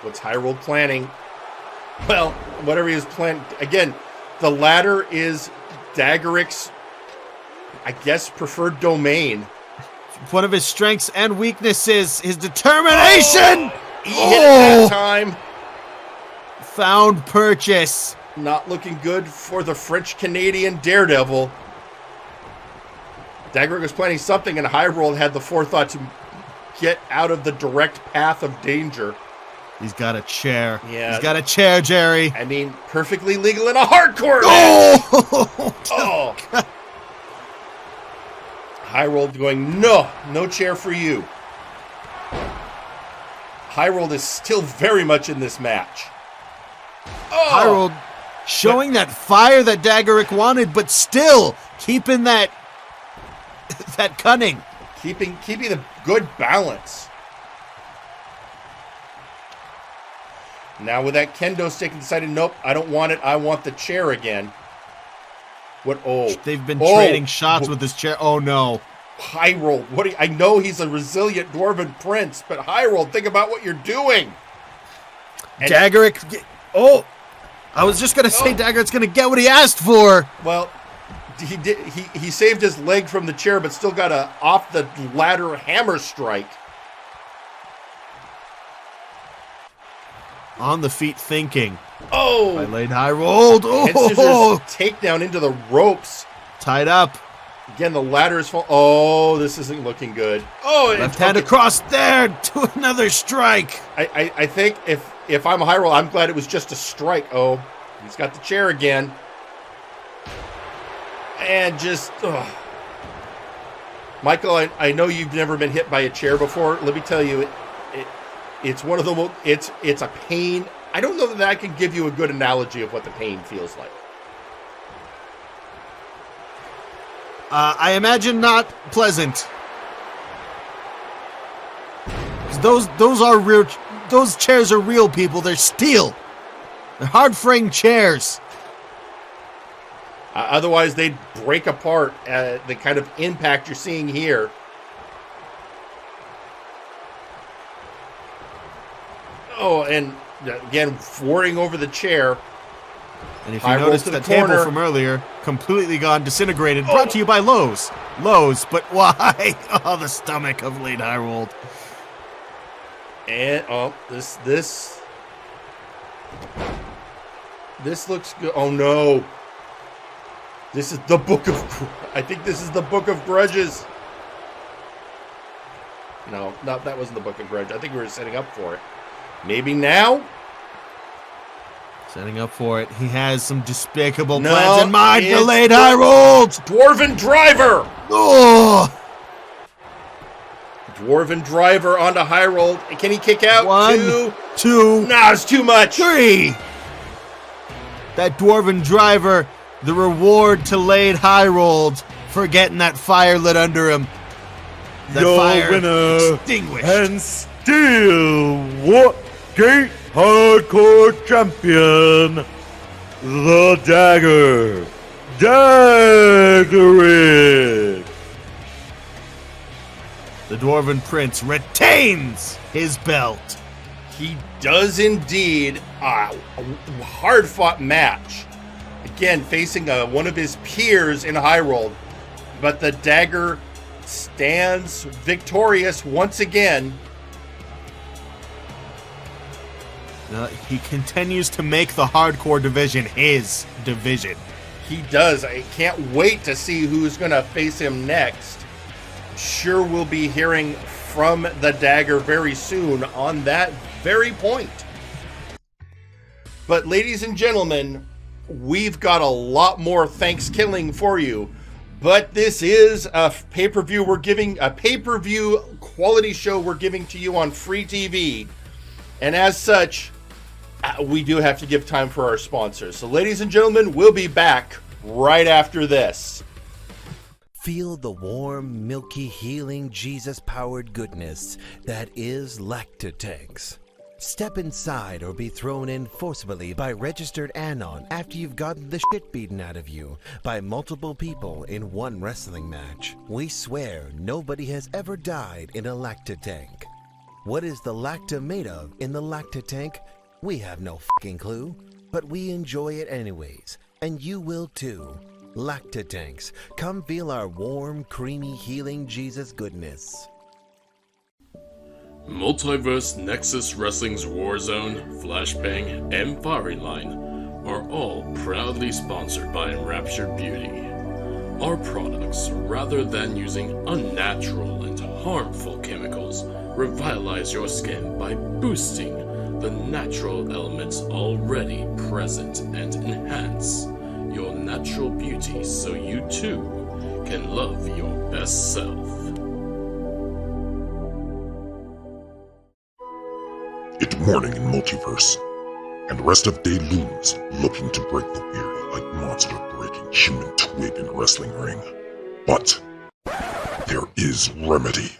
Speaker 3: What's Hireold planning? Well, whatever he is planning. Again, the ladder is Dagrik's, I guess, preferred domain.
Speaker 2: One of his strengths and weaknesses, his determination.
Speaker 3: He hit it that time.
Speaker 2: Found purchase.
Speaker 3: Not looking good for the French-Canadian Daredevil. Dagrik was planning something, and Hireold had the forethought to get out of the direct path of danger.
Speaker 2: He's got a chair.
Speaker 3: Yeah.
Speaker 2: He's got a chair, Jerry.
Speaker 3: I mean, perfectly legal in a hardcore match. Oh! Hireold going, no chair for you. Hireold is still very much in this match.
Speaker 2: Hireold showing that fire that Dagrik wanted, but still keeping that cunning.
Speaker 3: Keeping the good balance. Now with that kendo stick, he decided, nope, I don't want it. I want the chair again. What? Oh.
Speaker 2: They've been trading shots with this chair. Oh, no.
Speaker 3: Hireold, I know he's a resilient dwarven prince, but Hireold, think about what you're doing. And
Speaker 2: Dagrik. Oh, I was just gonna say Dagrik's gonna get what he asked for.
Speaker 3: Well, he did. He saved his leg from the chair, but still got a off the ladder hammer strike.
Speaker 2: On the feet thinking.
Speaker 3: Oh!
Speaker 2: By Lade Hireold. Oh!
Speaker 3: Takedown into the ropes.
Speaker 2: Tied up.
Speaker 3: Again, the ladder is full. Oh, this isn't looking good. Oh,
Speaker 2: left hand across there to another strike.
Speaker 3: I think if I'm Hireold, I'm glad it was just a strike. Oh, he's got the chair again. And just, Michael, I know you've never been hit by a chair before. Let me tell you, it's one of the it's a pain. I don't know that I can give you a good analogy of what the pain feels like.
Speaker 2: I imagine not pleasant. Those are real. Those chairs are real, people. They're steel. They're hard frame chairs.
Speaker 3: Otherwise, they'd break apart. The kind of impact you're seeing here. Oh, and again, thwarting over the chair.
Speaker 2: And if you noticed the table from earlier, completely gone, disintegrated, brought to you by Lowe's. Lowe's, but why? Oh, the stomach of Lade Hireold.
Speaker 3: And, this looks good. Oh, no. This is the book of, I think this is the book of grudges. No, that wasn't the book of grudges. I think we were setting up for it. Maybe now?
Speaker 2: Setting up for it. He has some despicable plans in mind for Lade Hireold.
Speaker 3: Dwarven Driver.
Speaker 2: Oh.
Speaker 3: Dwarven Driver onto Hireold. Can he kick out?
Speaker 2: 1, 2.
Speaker 3: Nah, it's too much.
Speaker 2: 3. That Dwarven Driver, the reward to Lade Hireold for getting that fire lit under him. That
Speaker 4: your
Speaker 2: fire
Speaker 4: winner
Speaker 2: extinguished.
Speaker 4: And still Wargate Hardcore Champion, the Dagger, Dagrik.
Speaker 2: The Dwarven Prince retains his belt.
Speaker 3: He does indeed. A hard-fought match. Again, facing one of his peers in Hireold. But the Dagger stands victorious once again.
Speaker 2: He continues to make the hardcore division his division.
Speaker 3: He does. I can't wait to see who's going to face him next. Sure, we'll be hearing from the Dagger very soon on that very point. But ladies and gentlemen, we've got a lot more Thankskilling for you. But this is a pay-per-view quality show we're giving to you on free TV. And as such, we do have to give time for our sponsors. So ladies and gentlemen, we'll be back right after this.
Speaker 9: Feel the warm, milky, healing, Jesus-powered goodness that is Lactatanks. Step inside or be thrown in forcibly by registered Anon after you've gotten the shit beaten out of you by multiple people in one wrestling match. We swear nobody has ever died in a Lactatank. What is the Lacta made of in the Lactatank? We have no fucking clue, but we enjoy it anyways, and you will too. Lactatanks, come feel our warm, creamy, healing Jesus goodness.
Speaker 10: Multiverse, Nexus Wrestling's Warzone, Flashbang, and Firing Line are all proudly sponsored by Enraptured Beauty. Our products, rather than using unnatural and harmful chemicals, revitalize your skin by boosting the natural elements already present and enhance your natural beauty so you too can love your best self.
Speaker 8: It's morning in Multiverse, and the rest of day looms looking to break the weary like monster breaking human twig in wrestling ring. But there is remedy.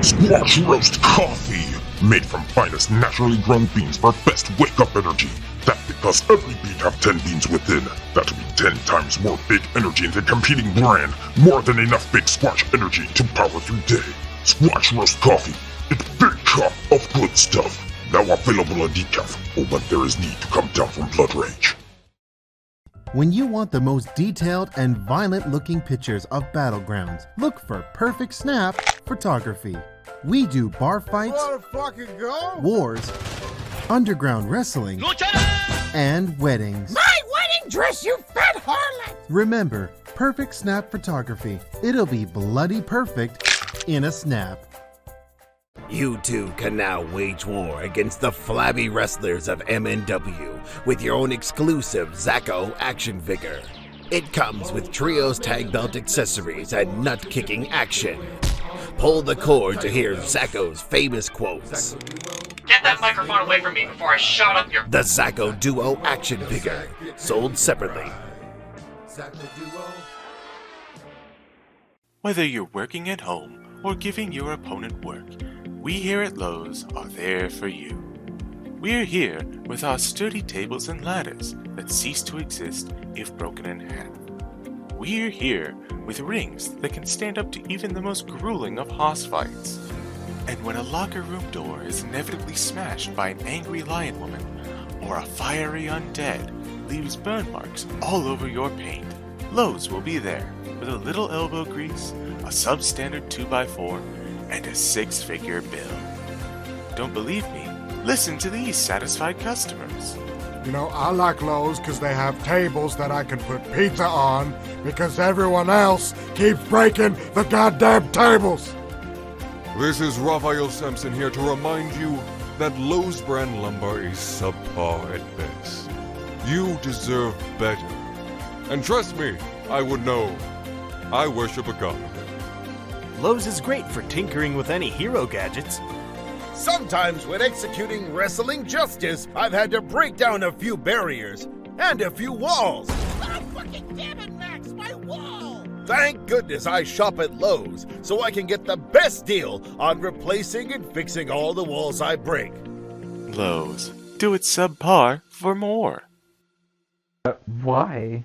Speaker 8: Squash roast coffee, made from finest naturally grown beans for best wake-up energy. That the Thus every beat have 10 beams within. That'll be 10 times more big energy than competing brand. More than enough big squash energy to power through day. Squash roast coffee. It's big cup of good stuff. Now available in decaf, or when there is need to come down from blood rage.
Speaker 11: When you want the most detailed and violent-looking pictures of battlegrounds, look for Perfect Snap Photography. We do bar fights, wars, underground wrestling, and weddings.
Speaker 12: My wedding dress, you fat harlot!
Speaker 11: Remember, Perfect Snap Photography. It'll be bloody perfect in a snap.
Speaker 13: You two can now wage war against the flabby wrestlers of MNW with your own exclusive Zako action figure. It comes with trios tag belt accessories and nut-kicking action. Pull the cord to hear Zako's famous quotes.
Speaker 14: Get that microphone away from me before I shot up your...
Speaker 13: The Zako Duo action figure, sold separately.
Speaker 15: Whether you're working at home or giving your opponent work, we here at Lowe's are there for you. We're here with our sturdy tables and ladders that cease to exist if broken in half. We're here with rings that can stand up to even the most grueling of hoss fights. And when a locker room door is inevitably smashed by an angry lion woman, or a fiery undead leaves burn marks all over your paint, Lowe's will be there with a little elbow grease, a substandard 2x4, and a 6-figure bill. Don't believe me? Listen to these satisfied customers.
Speaker 16: You know, I like Lowe's because they have tables that I can put pizza on because everyone else keeps breaking the goddamn tables.
Speaker 17: This is Raphael Samson here to remind you that Lowe's brand lumber is subpar at best. You deserve better. And trust me, I would know. I worship a god.
Speaker 18: Lowe's is great for tinkering with any hero gadgets.
Speaker 1: Sometimes when executing wrestling justice, I've had to break down a few barriers and a few walls.
Speaker 12: Oh, fucking damn it, Max, my wall!
Speaker 1: Thank goodness I shop at Lowe's, so I can get the best deal on replacing and fixing all the walls I break.
Speaker 15: Lowe's. Do it subpar for more.
Speaker 19: Why?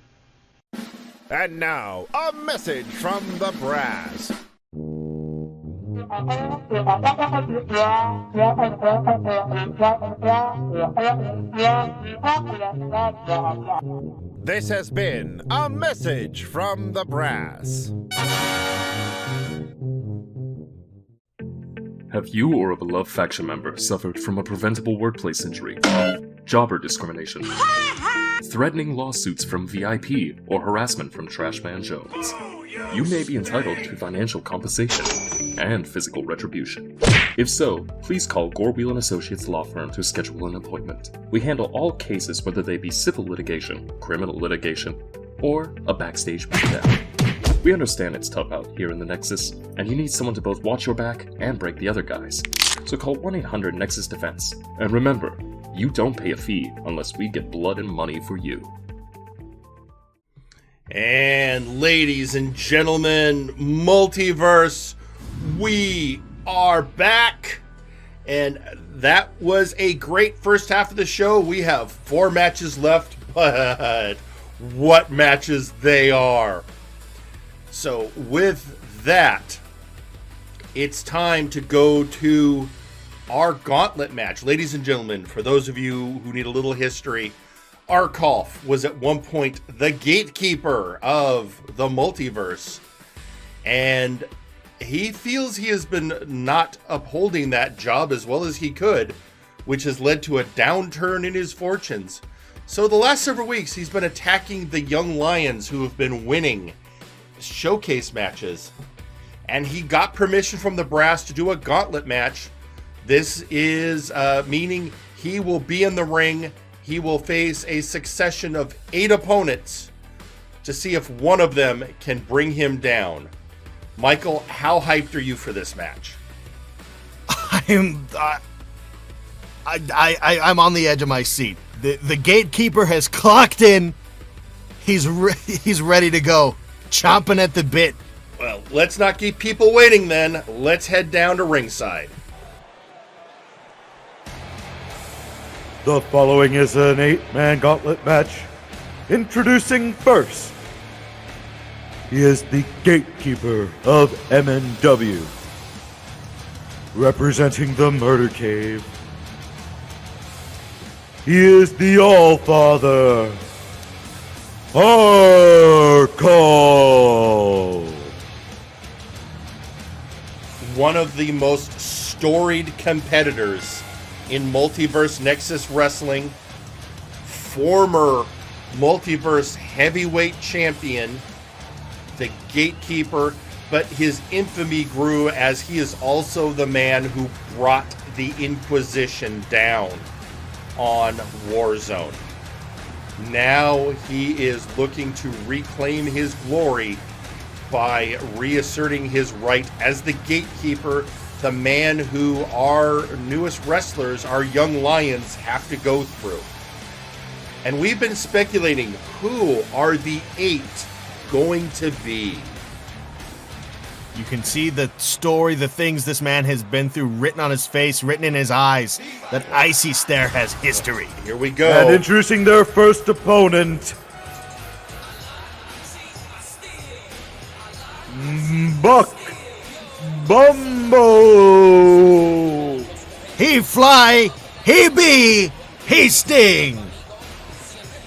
Speaker 1: And now, a message from the brass. This has been a message from the brass.
Speaker 20: Have you or a beloved faction member suffered from a preventable workplace injury, jobber discrimination, threatening lawsuits from VIP, or harassment from Trashman Jones? You may be entitled to financial compensation and physical retribution. If so, please call Gorwheel & Associates Law Firm to schedule an appointment. We handle all cases, whether they be civil litigation, criminal litigation, or a backstage beatdown. We understand it's tough out here in the Nexus, and you need someone to both watch your back and break the other guys. So call 1-800-NEXUS Defense. And remember, you don't pay a fee unless we get blood and money for you.
Speaker 3: And ladies and gentlemen, Multiverse, we are back. And that was a great first half of the show. We have 4 matches left, but what matches they are. So with that, it's time to go to our Gauntlet match. Ladies and gentlemen, for those of you who need a little history, Arcolf was at one point the gatekeeper of the Multiverse, and he feels he has been not upholding that job as well as he could, which has led to a downturn in his fortunes. So the last several weeks, he's been attacking the young lions who have been winning showcase matches, and he got permission from the brass to do a gauntlet match. This is meaning he will be in the ring. He will face a succession of 8 opponents to see if one of them can bring him down. Michael, how hyped are you for this match?
Speaker 2: I'm on the edge of my seat. The gatekeeper has clocked in. He's ready to go, chomping at the bit.
Speaker 3: Well, let's not keep people waiting then. Let's head down to ringside.
Speaker 4: The following is an 8-man gauntlet match. Introducing first, he is the gatekeeper of MNW. Representing the Murder Cave, he is the All-Father, Arcolf.
Speaker 3: One of the most storied competitors in Multiverse Nexus Wrestling, former Multiverse heavyweight champion, the gatekeeper, but his infamy grew as he is also the man who brought the Inquisition down on Warzone. Now he is looking to reclaim his glory by reasserting his right as the gatekeeper, the man who our newest wrestlers, our young lions, have to go through. And we've been speculating, who are the 8 going to be?
Speaker 2: You can see the story, the things this man has been through, written on his face, written in his eyes. That icy stare has history.
Speaker 3: Here we go.
Speaker 4: And introducing their first opponent, Buck Bumbo.
Speaker 2: He fly, he be, he sting.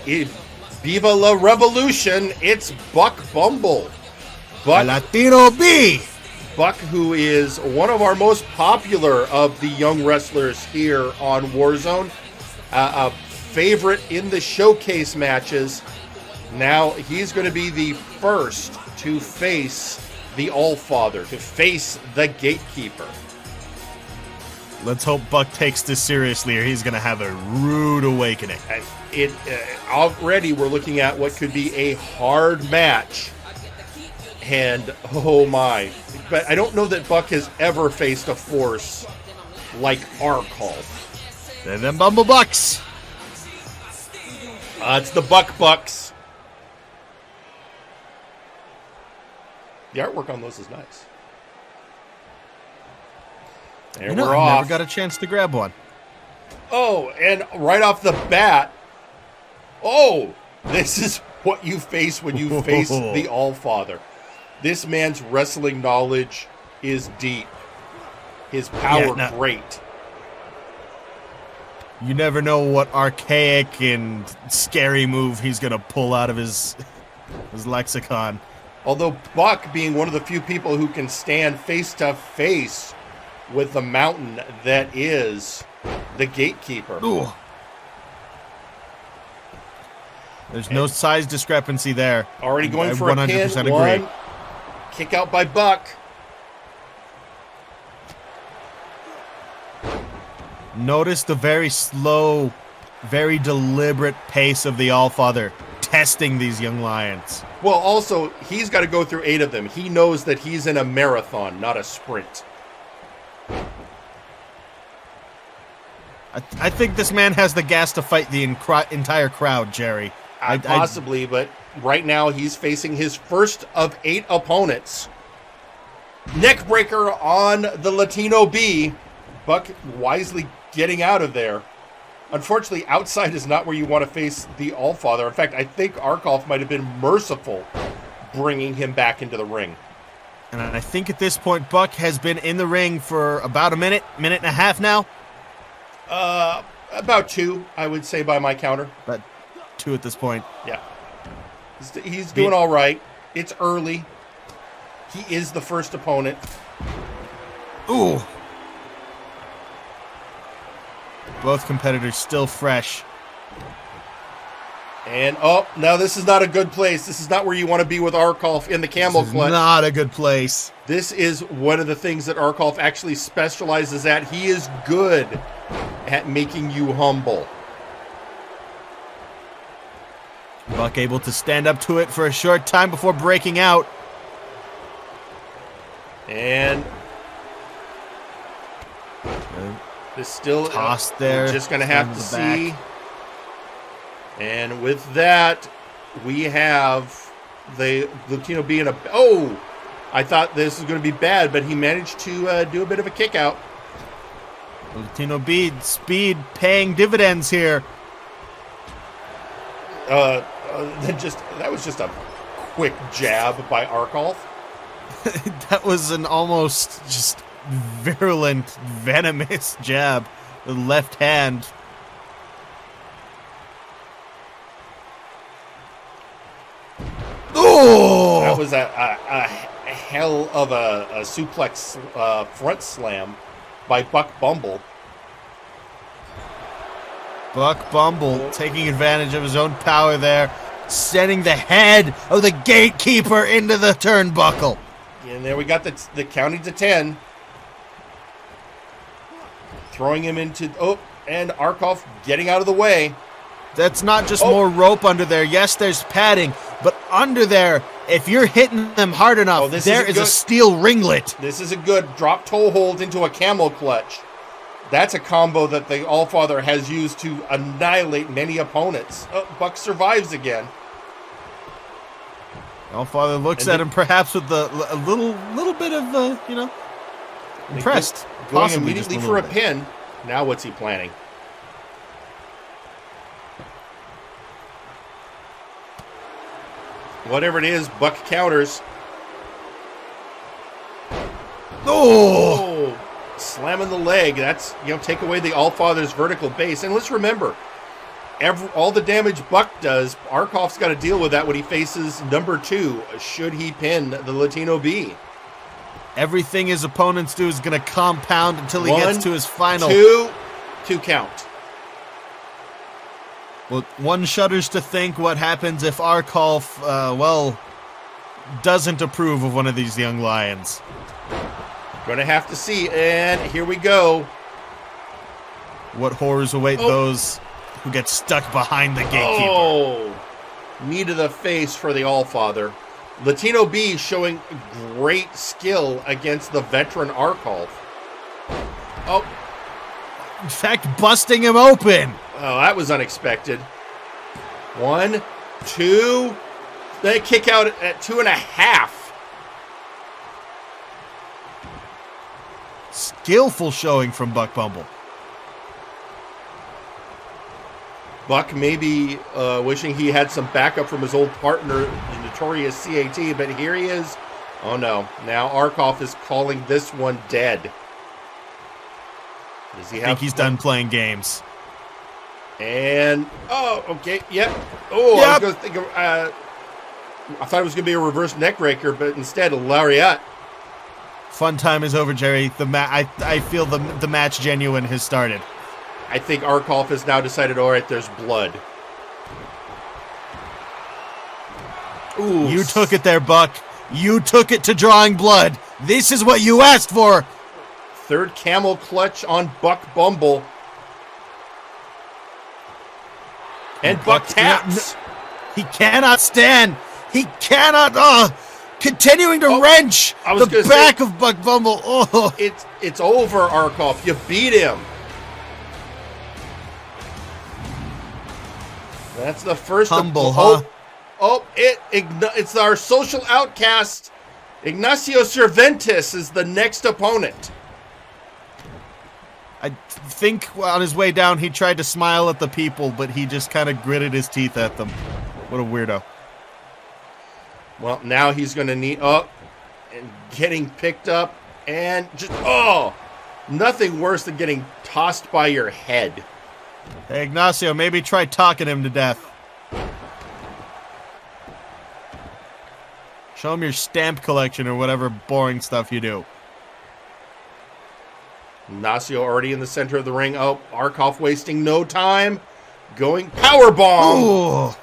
Speaker 3: Viva la revolution, it's Buck Bumble. Buck,
Speaker 2: Latino B.
Speaker 3: Buck, who is one of our most popular of the young wrestlers here on Warzone. A favorite in the showcase matches. Now he's going to be the first to face the Allfather, to face the Gatekeeper.
Speaker 2: Let's hope Buck takes this seriously or he's going to have a rude awakening.
Speaker 3: Already we're looking at what could be a hard match. And, oh my. But I don't know that Buck has ever faced a force like Arcolf.
Speaker 2: They're them Bumblebucks.
Speaker 3: It's the Bucks. The artwork on those is nice. There we're off.
Speaker 2: I never got a chance to grab one.
Speaker 3: Oh, and right off the bat, this is what you face when you face the Allfather. This man's wrestling knowledge is deep. His power great.
Speaker 2: You never know what archaic and scary move he's going to pull out of his lexicon.
Speaker 3: Although Buck, being one of the few people who can stand face to face with the mountain that is the Gatekeeper.
Speaker 2: Ooh. There's no size discrepancy there.
Speaker 3: Already going for a pin.
Speaker 2: 100%
Speaker 3: One.
Speaker 2: agree.
Speaker 3: Kick out by Buck.
Speaker 2: Notice the very slow, very deliberate pace of the Allfather testing these young lions.
Speaker 3: Well, also, he's got to go through 8 of them. He knows that he's in a marathon, not a sprint.
Speaker 2: I think this man has the gas to fight the entire crowd, Jerry.
Speaker 3: Possibly, but right now he's facing his first of 8 opponents. Neckbreaker on the Latino B. Buck wisely getting out of there. Unfortunately, outside is not where you want to face the Allfather. In fact, I think Arcolf might have been merciful bringing him back into the ring.
Speaker 2: And I think at this point, Buck has been in the ring for about a minute and a half now.
Speaker 3: About 2, I would say, by my counter.
Speaker 2: About 2 at this point.
Speaker 3: Yeah. He's doing all right. It's early. He is the first opponent.
Speaker 2: Ooh. Both competitors still fresh.
Speaker 3: And, now this is not a good place. This is not where you want to be with Arcolf in the camel clutch.
Speaker 2: Not a good place.
Speaker 3: This is one of the things that Arcolf actually specializes at. He is good at making you humble.
Speaker 2: Buck able to stand up to it for a short time before breaking out.
Speaker 3: And this still
Speaker 2: tossed there.
Speaker 3: We're just going to have to see. And with that, we have the Latino being I thought this was going to be bad, but he managed to do a bit of a kick out.
Speaker 2: Latino Bead speed paying dividends here.
Speaker 3: That was just a quick jab by Arcolf.
Speaker 2: That was an almost just virulent, venomous jab. The left hand. Oh!
Speaker 3: That was a hell of a suplex front slam by Buck Bumble.
Speaker 2: Buck Bumble taking advantage of his own power there, sending the head of the gatekeeper into the turnbuckle.
Speaker 3: And there we got the counting to 10. Throwing him into... Oh, and Arcolf getting out of the way.
Speaker 2: That's not just more rope under there. Yes, there's padding, but under there, if you're hitting them hard enough, there is a steel ringlet.
Speaker 3: This is a good drop toe hold into a camel clutch. That's a combo that the Allfather has used to annihilate many opponents. Oh, Buck survives again.
Speaker 2: Allfather looks at him perhaps with a little bit of, impressed.
Speaker 3: Going immediately for a pin. Now what's he planning? Whatever it is, Buck counters.
Speaker 2: Oh!
Speaker 3: Slamming the leg. That's, take away the Allfather's vertical base. And let's remember, all the damage Buck does, Arcolf's got to deal with that when he faces number 2, should he pin the Latino B.
Speaker 2: Everything his opponents do is going to compound until he gets to his final.
Speaker 3: 2 count.
Speaker 2: Well, one shudders to think what happens if Arcolf, doesn't approve of one of these young lions.
Speaker 3: Going to have to see, and here we go.
Speaker 2: What horrors await those who get stuck behind the gatekeeper.
Speaker 3: Oh, knee to the face for the Allfather. Latino B showing great skill against the veteran Arcolf. Oh.
Speaker 2: In fact, busting him open.
Speaker 3: Oh, that was unexpected. 1, 2. They kick out at 2.5.
Speaker 2: Skillful showing from Buck Bumble.
Speaker 3: Buck maybe wishing he had some backup from his old partner, the notorious CAT, but here he is. Oh no, now Arcolf is calling this one dead. Does he have...
Speaker 2: I think he's done playing games.
Speaker 3: And, okay, yep. Oh, yep. I was going to think of, I thought it was going to be a reverse neckbreaker, but instead a lariat.
Speaker 2: Fun time is over, Jerry. I feel the match genuine has started.
Speaker 3: I think Arcolf has now decided, all right, there's blood.
Speaker 2: Ooh. You took it there, Buck. You took it to drawing blood. This is what you asked for.
Speaker 3: Third camel clutch on Buck Bumble. And Buck taps.
Speaker 2: He cannot stand. He cannot. Continuing to wrench the back of Buck Bumble. Oh.
Speaker 3: It's over, Arcolf. You beat him. That's the first.
Speaker 2: Humble, huh?
Speaker 3: It's our social outcast. Ignacio Cervantes is the next opponent.
Speaker 2: I think on his way down he tried to smile at the people, but he just kind of gritted his teeth at them. What a weirdo.
Speaker 3: Well, now he's going to need and getting picked up and just nothing worse than getting tossed by your head.
Speaker 2: Hey, Ignacio, maybe try talking him to death. Show him your stamp collection or whatever boring stuff you do.
Speaker 3: Ignacio already in the center of the ring. Oh, Arcolf wasting no time. Going powerbomb.
Speaker 2: Ooh.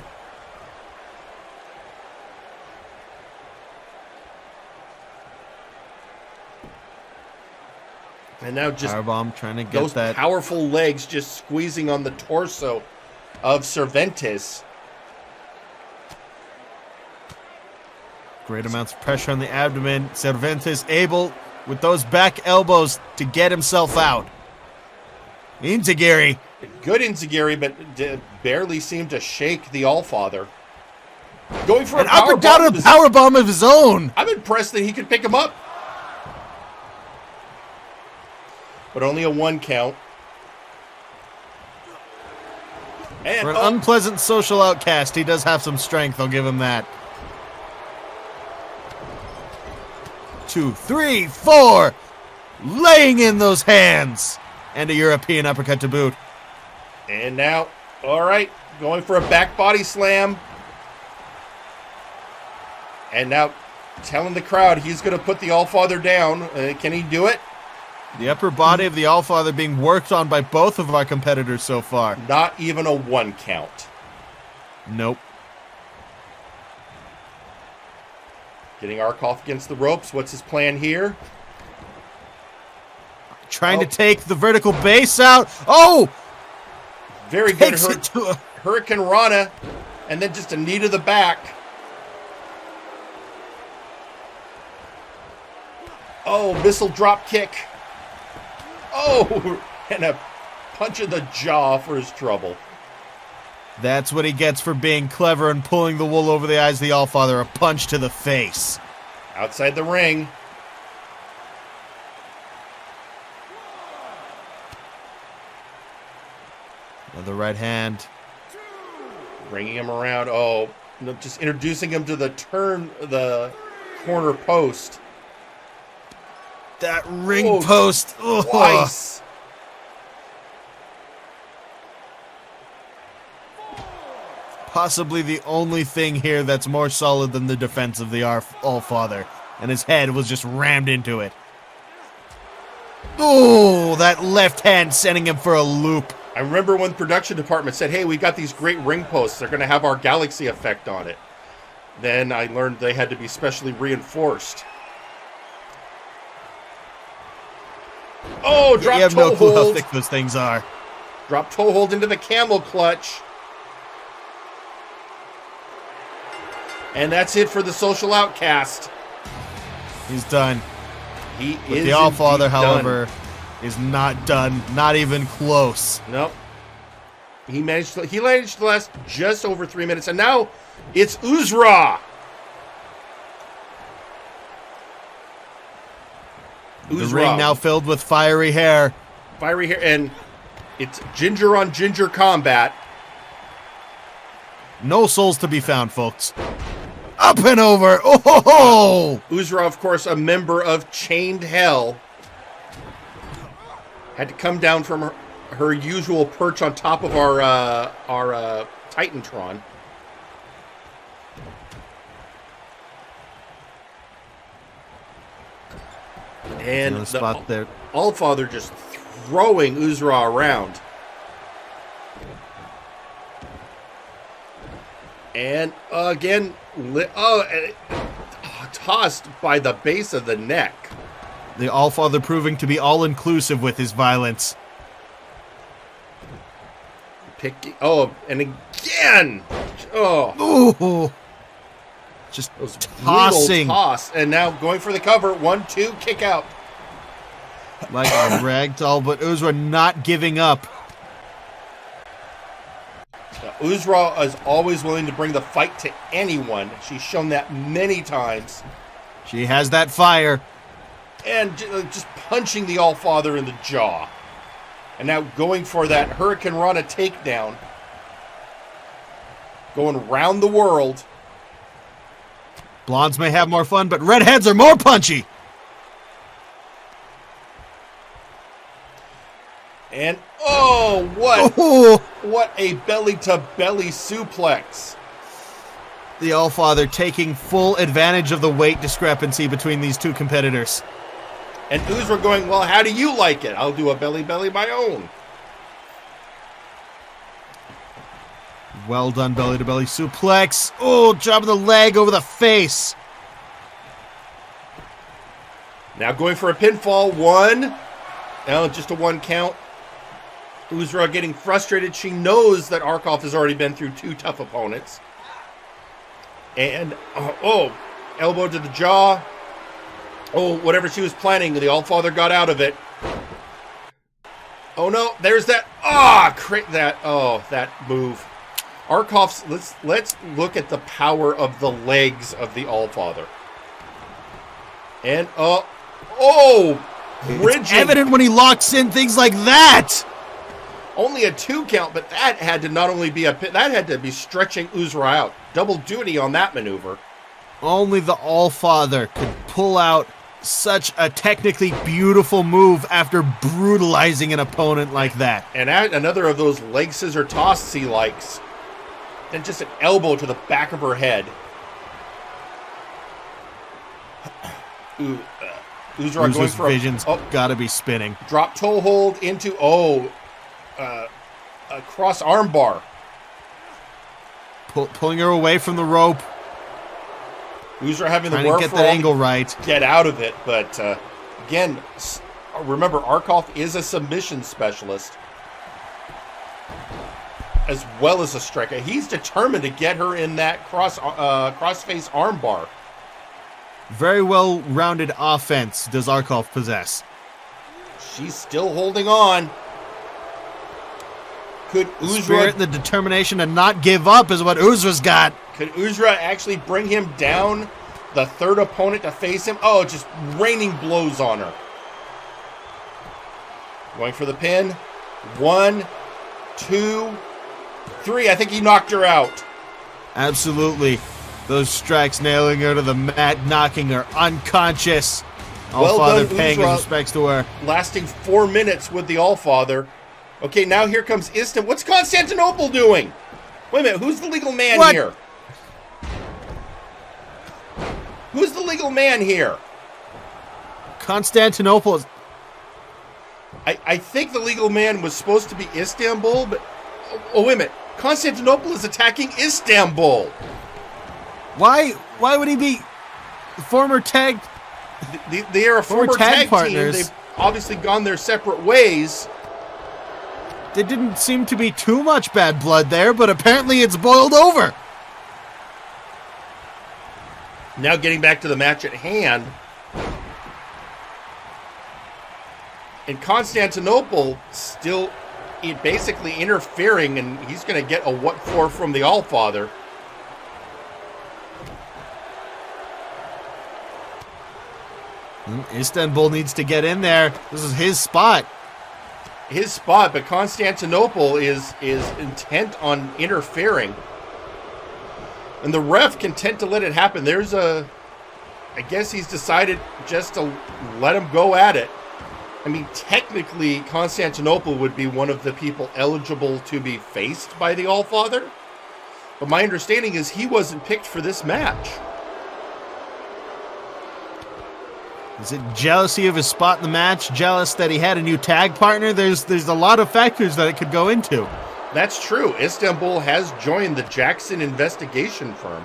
Speaker 3: And now just
Speaker 2: powerbomb, trying to get
Speaker 3: those
Speaker 2: that
Speaker 3: powerful legs just squeezing on the torso of Cervantes.
Speaker 2: Great amounts of pressure on the abdomen. Cervantes able, with those back elbows, to get himself out. Inzaguri.
Speaker 3: Good Inzaguri, but barely seemed to shake the Allfather. Going for
Speaker 2: an up and down a powerbomb of his own.
Speaker 3: I'm impressed that he could pick him up. but only a 1 count. And,
Speaker 2: For an unpleasant social outcast, he does have some strength, I'll give him that. 2, 3, 4! Laying in those hands! And a European uppercut to boot.
Speaker 3: And now, all right, going for a back body slam. And now telling the crowd he's going to put the Allfather down. Can he do it?
Speaker 2: The upper body of the Allfather being worked on by both of our competitors so far.
Speaker 3: Not even a 1 count.
Speaker 2: Nope.
Speaker 3: Getting Arcolf against the ropes. What's his plan here?
Speaker 2: Trying to take the vertical base out. Oh!
Speaker 3: Very good. Hurricane Rana. And then just a knee to the back. Oh, missile drop kick. Oh, and a punch in the jaw for his trouble.
Speaker 2: That's what he gets for being clever and pulling the wool over the eyes of the Allfather. A punch to the face.
Speaker 3: Outside the ring.
Speaker 2: Another right hand.
Speaker 3: Bringing him around. Oh, just introducing him to the corner post.
Speaker 2: That ring post.
Speaker 3: Twice.
Speaker 2: Possibly the only thing here that's more solid than the defense of the Allfather. And his head was just rammed into it. Oh, that left hand sending him for a loop.
Speaker 3: I remember when the production department said, hey, we got these great ring posts. They're going to have our galaxy effect on it. Then I learned they had to be specially reinforced. Oh, drop toe hold.
Speaker 2: You have no clue how thick those things are.
Speaker 3: Drop toe hold into the camel clutch. And that's it for the social outcast.
Speaker 2: He's done.
Speaker 3: He
Speaker 2: but
Speaker 3: is
Speaker 2: the Allfather, however,
Speaker 3: done.
Speaker 2: Is not done. Not even close.
Speaker 3: Nope. He managed to last just over 3 minutes. And now it's Uzra.
Speaker 2: The ring now filled with fiery hair.
Speaker 3: Fiery hair. And it's ginger on ginger combat.
Speaker 2: No souls to be found, folks. Up and over. Oh ho ho!
Speaker 3: Uzra, of course, a member of Chained Hell. Had to come down from her usual perch on top of our Titantron. And the
Speaker 2: spot there.
Speaker 3: Allfather just throwing Uzra around. And again, tossed by the base of the neck.
Speaker 2: The Allfather proving to be all-inclusive with his violence.
Speaker 3: And again!
Speaker 2: Ooh. Just tossing.
Speaker 3: Toss. And now going for the cover. 1-2, kick out.
Speaker 2: Like a ragdoll, but Uzra not giving up.
Speaker 3: Uzra is always willing to bring the fight to anyone. She's shown that many times.
Speaker 2: She has that fire.
Speaker 3: And just punching the Allfather in the jaw. And now going for that Hurricane Rana takedown. Going round the world.
Speaker 2: Blondes may have more fun, but redheads are more punchy.
Speaker 3: And what a belly-to-belly suplex.
Speaker 2: The Allfather taking full advantage of the weight discrepancy between these two competitors.
Speaker 3: And Uzra going, well, how do you like it? I'll do a belly-belly my own.
Speaker 2: Well done, belly-to-belly suplex. Oh, drop of the leg over the face.
Speaker 3: Now going for a pinfall. 1. Now just a 1 count. Uzra getting frustrated. She knows that Arcolf has already been through 2 tough opponents. And, elbow to the jaw. Oh, whatever she was planning, the Allfather got out of it. Oh no, there's that. That move. Arcolf's, let's look at the power of the legs of the Allfather. And It's
Speaker 2: evident when he locks in things like that.
Speaker 3: Only a 2 count, but that had to not only be that had to be stretching Uzra out. Double duty on that maneuver.
Speaker 2: Only the Allfather could pull out such a technically beautiful move after brutalizing an opponent like that.
Speaker 3: And another of those leg scissor tosses he likes. Then just an elbow to the back of her head. Uzra going for
Speaker 2: vision's gotta be spinning.
Speaker 3: Drop toe hold into a cross arm bar.
Speaker 2: Pulling her away from the rope.
Speaker 3: Uzra having the
Speaker 2: wherewithal to get that angle right.
Speaker 3: Get out of it, but again, remember Arcolf is a submission specialist as well as a striker. He's determined to get her in that cross-face arm bar.
Speaker 2: Very well-rounded offense does Arcolf possess.
Speaker 3: She's still holding on. Could Uzra...
Speaker 2: Spirit, the determination to not give up is what Uzra's got.
Speaker 3: Could Uzra actually bring him down, the third opponent to face him? Oh, just raining blows on her. Going for the pin. 1, 2, 3. I think he knocked her out.
Speaker 2: Absolutely. Those strikes nailing her to the mat, knocking her unconscious.
Speaker 3: Well
Speaker 2: Allfather
Speaker 3: done,
Speaker 2: paying
Speaker 3: Uzra.
Speaker 2: his respects to her.
Speaker 3: Lasting 4 minutes with the Allfather. Okay, now here comes Istanbul. What's Constantinople doing? Wait a minute, who's the legal man here? Who's the legal man here?
Speaker 2: Constantinople is...
Speaker 3: I think the legal man was supposed to be Istanbul, but... Oh, wait a minute. Constantinople is attacking Istanbul.
Speaker 2: Why would he be former tag...
Speaker 3: They are a former tag
Speaker 2: partners.
Speaker 3: Team. They've obviously gone their separate ways.
Speaker 2: There didn't seem to be too much bad blood there, but apparently it's boiled over.
Speaker 3: Now getting back to the match at hand. And Constantinople still basically interfering, and he's going to get a what for from the Allfather.
Speaker 2: Istanbul needs to get in there. This is his spot.
Speaker 3: His spot, but Constantinople is intent on interfering. And the ref content to let it happen. I guess he's decided just to let him go at it. I mean, technically, Constantinople would be one of the people eligible to be faced by the Allfather. But my understanding is he wasn't picked for this match.
Speaker 2: Is it jealousy of his spot in the match? Jealous that he had a new tag partner? There's a lot of factors that it could go into.
Speaker 3: That's true. Istanbul has joined the Jackson investigation firm.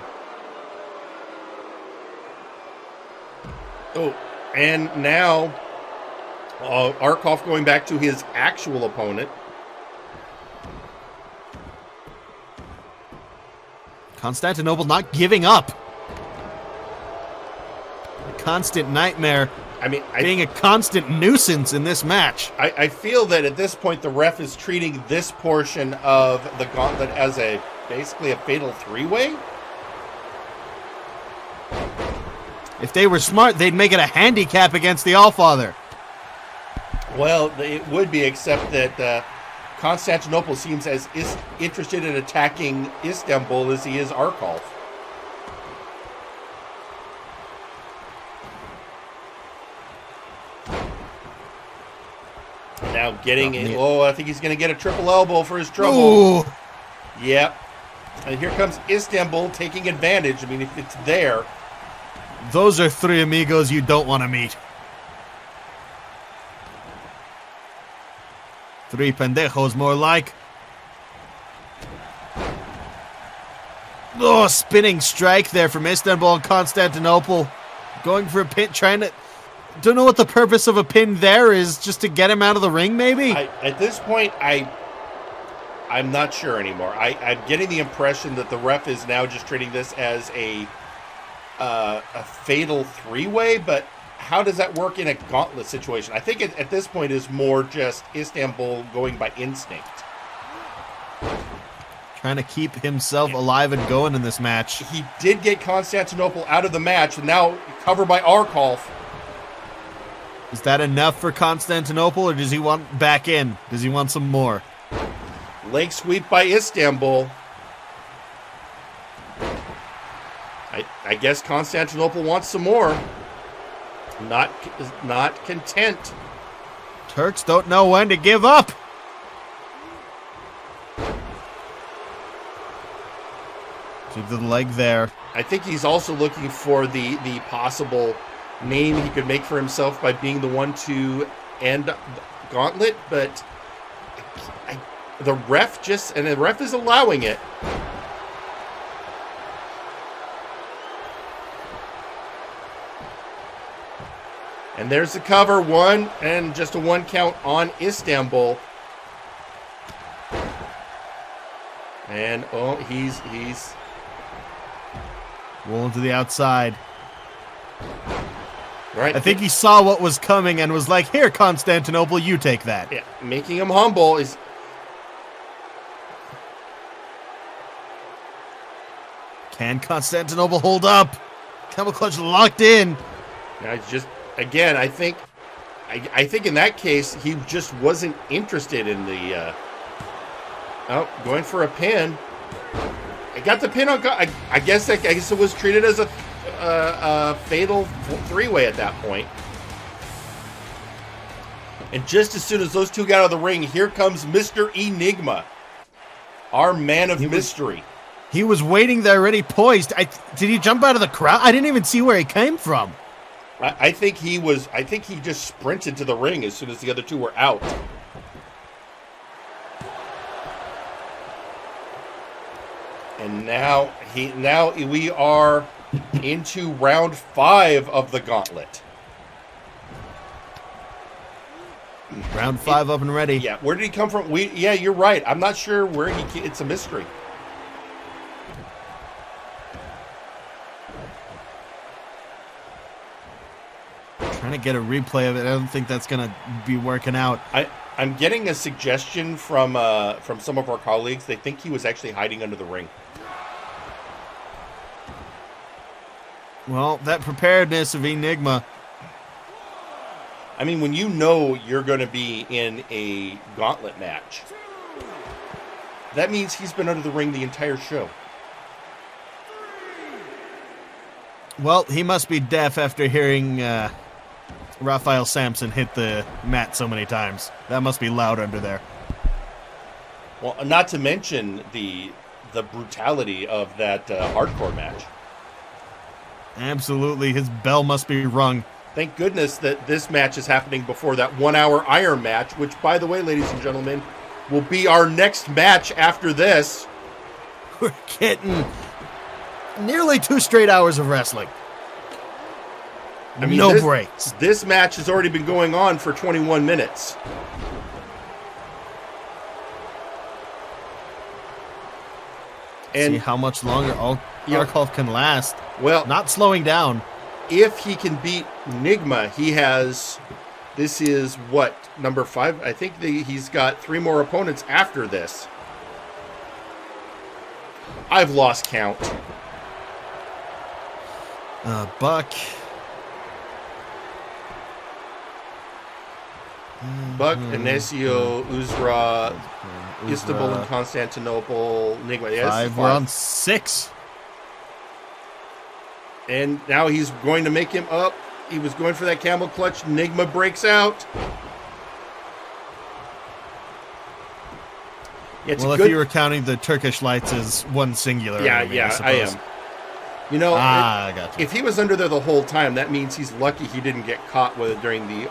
Speaker 3: Oh, and now Arcolf going back to his actual opponent.
Speaker 2: Constantinople not giving up. A constant nightmare.
Speaker 3: I mean,
Speaker 2: being a constant nuisance in this match.
Speaker 3: I feel that at this point the ref is treating this portion of the gauntlet as basically a fatal three-way.
Speaker 2: If they were smart, they'd make it a handicap against the Allfather.
Speaker 3: Well, it would be, except that Constantinople seems as interested in attacking Istanbul as he is Arcolf. Now getting I think he's going to get a triple elbow for his trouble.
Speaker 2: Ooh.
Speaker 3: Yep. And here comes Istanbul taking advantage. I mean, if it's there.
Speaker 2: Those are three amigos you don't want to meet. Three pendejos, more like. Oh, spinning strike there from Istanbul and Constantinople. Going for a pin, trying to... Don't know what the purpose of a pin there is, just to get him out of the ring, maybe?
Speaker 3: At this point, I'm not sure anymore. I'm getting the impression that the ref is now just treating this as a fatal three-way, but how does that work in a gauntlet situation? I think at this point is more just Istanbul going by instinct.
Speaker 2: Trying to keep himself alive and going in this match.
Speaker 3: He did get Constantinople out of the match, and now covered by Arcolf.
Speaker 2: Is that enough for Constantinople, or does he want back in? Does he want some more?
Speaker 3: Leg sweep by Istanbul. I guess Constantinople wants some more. Not content.
Speaker 2: Turks don't know when to give up. Keep the leg there.
Speaker 3: I think he's also looking for the possible name he could make for himself by being the one to end Gauntlet, but the ref is allowing it. And there's the cover, one, and just a 1 count on Istanbul. And he's
Speaker 2: rolling to the outside.
Speaker 3: Right.
Speaker 2: I think he saw what was coming and was like, "Here, Constantinople, you take that."
Speaker 3: Yeah, making him humble is.
Speaker 2: Can Constantinople hold up? Camel clutch locked in.
Speaker 3: Now just again, I think in that case he just wasn't interested in the. Going for a pin. I got the pin on. I guess it was treated as a fatal three-way at that point. And just as soon as those two got out of the ring, here comes Mr. Enigma, our man of mystery.
Speaker 2: He was waiting there, already poised. Did he jump out of the crowd? I didn't even see where he came from.
Speaker 3: I think he just sprinted to the ring as soon as the other two were out. And now we are into round 5 of the Gauntlet.
Speaker 2: Round 5 up and ready.
Speaker 3: Yeah, where did he come from? Yeah, you're right. I'm not sure where it's a mystery.
Speaker 2: Trying to get a replay of it. I don't think that's going to be working out.
Speaker 3: I'm getting a suggestion from some of our colleagues. They think he was actually hiding under the ring.
Speaker 2: Well, that preparedness of Enigma.
Speaker 3: I mean, when you know you're going to be in a Gauntlet match, that means he's been under the ring the entire show.
Speaker 2: Well, he must be deaf after hearing Raphael Samson hit the mat so many times. That must be loud under there.
Speaker 3: Well, not to mention the brutality of that hardcore match.
Speaker 2: Absolutely, his bell must be rung.
Speaker 3: Thank goodness that this match is happening before that 1-hour Iron match, which, by the way, ladies and gentlemen, will be our next match after this.
Speaker 2: We're getting nearly 2 straight hours of wrestling.
Speaker 3: I mean,
Speaker 2: no breaks.
Speaker 3: This match has already been going on for 21 minutes.
Speaker 2: And see how much longer Arcolf can last.
Speaker 3: Well,
Speaker 2: not slowing down.
Speaker 3: If he can beat Enigma, he has. This is what, number 5? I think he's got 3 more opponents after this. I've lost count.
Speaker 2: Buck,
Speaker 3: Inesio, Uzra, Istanbul and Constantinople, Enigma. Yes,
Speaker 2: 5. We're on 6.
Speaker 3: And now he's going to make him up. He was going for that camel clutch. Enigma breaks out.
Speaker 2: Yeah, well, if you were counting the Turkish lights as one singular.
Speaker 3: Yeah, I am. You know,
Speaker 2: I got you.
Speaker 3: If he was under there the whole time, that means he's lucky he didn't get caught with it during the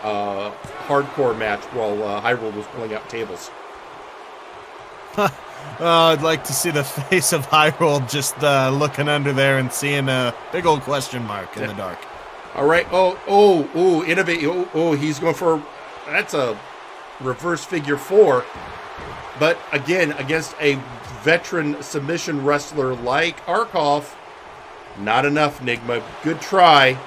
Speaker 3: hardcore match while Hireold was pulling out tables.
Speaker 2: I'd like to see the face of Hireold just looking under there and seeing a big old question mark in the dark.
Speaker 3: All right. Innovate. He's going for that's a reverse figure 4. But again, against a veteran submission wrestler like Arcolf, not enough, Enigma. Good try.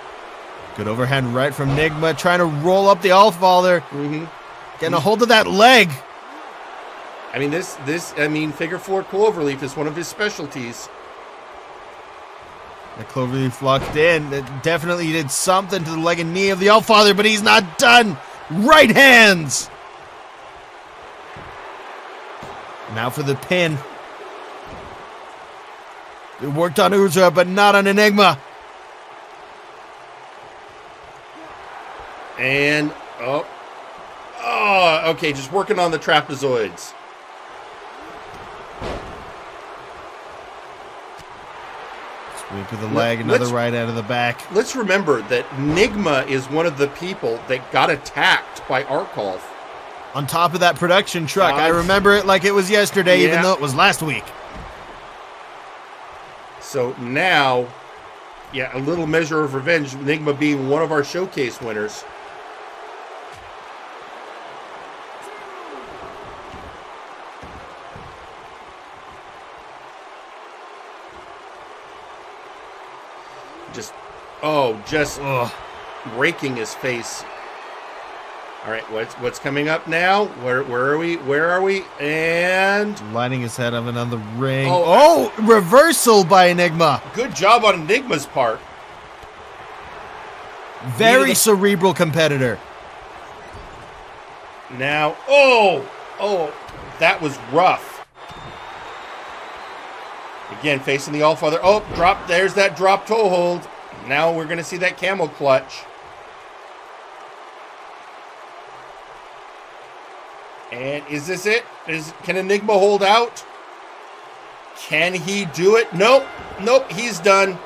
Speaker 2: Good overhand right from Enigma, trying to roll up the Allfather.
Speaker 3: Mm-hmm.
Speaker 2: Getting a hold of that leg.
Speaker 3: I mean, figure 4 cloverleaf is one of his specialties.
Speaker 2: The Cloverleaf locked in. That definitely did something to the leg and knee of the Allfather, but he's not done. Right hands. Now for the pin. It worked on Uzra, but not on Enigma.
Speaker 3: And, okay, just working on the trapezoids.
Speaker 2: Sweep to the leg, another right out of the back.
Speaker 3: Let's remember that Enigma is one of the people that got attacked by Arcolf.
Speaker 2: On top of that production truck. I remember it like it was yesterday, even though it was last week.
Speaker 3: So now, a little measure of revenge, Enigma being one of our showcase winners. Just raking his face. All right, what's coming up now? Where are we? Where are we? And
Speaker 2: lining his head up another ring. Reversal by Enigma.
Speaker 3: Good job on Enigma's part.
Speaker 2: Very cerebral competitor.
Speaker 3: Now, that was rough. Again, facing the Allfather. Drop. There's that drop toe hold. Now we're going to see that camel clutch. And is this it? Can Enigma hold out? Can he do it? Nope, he's done.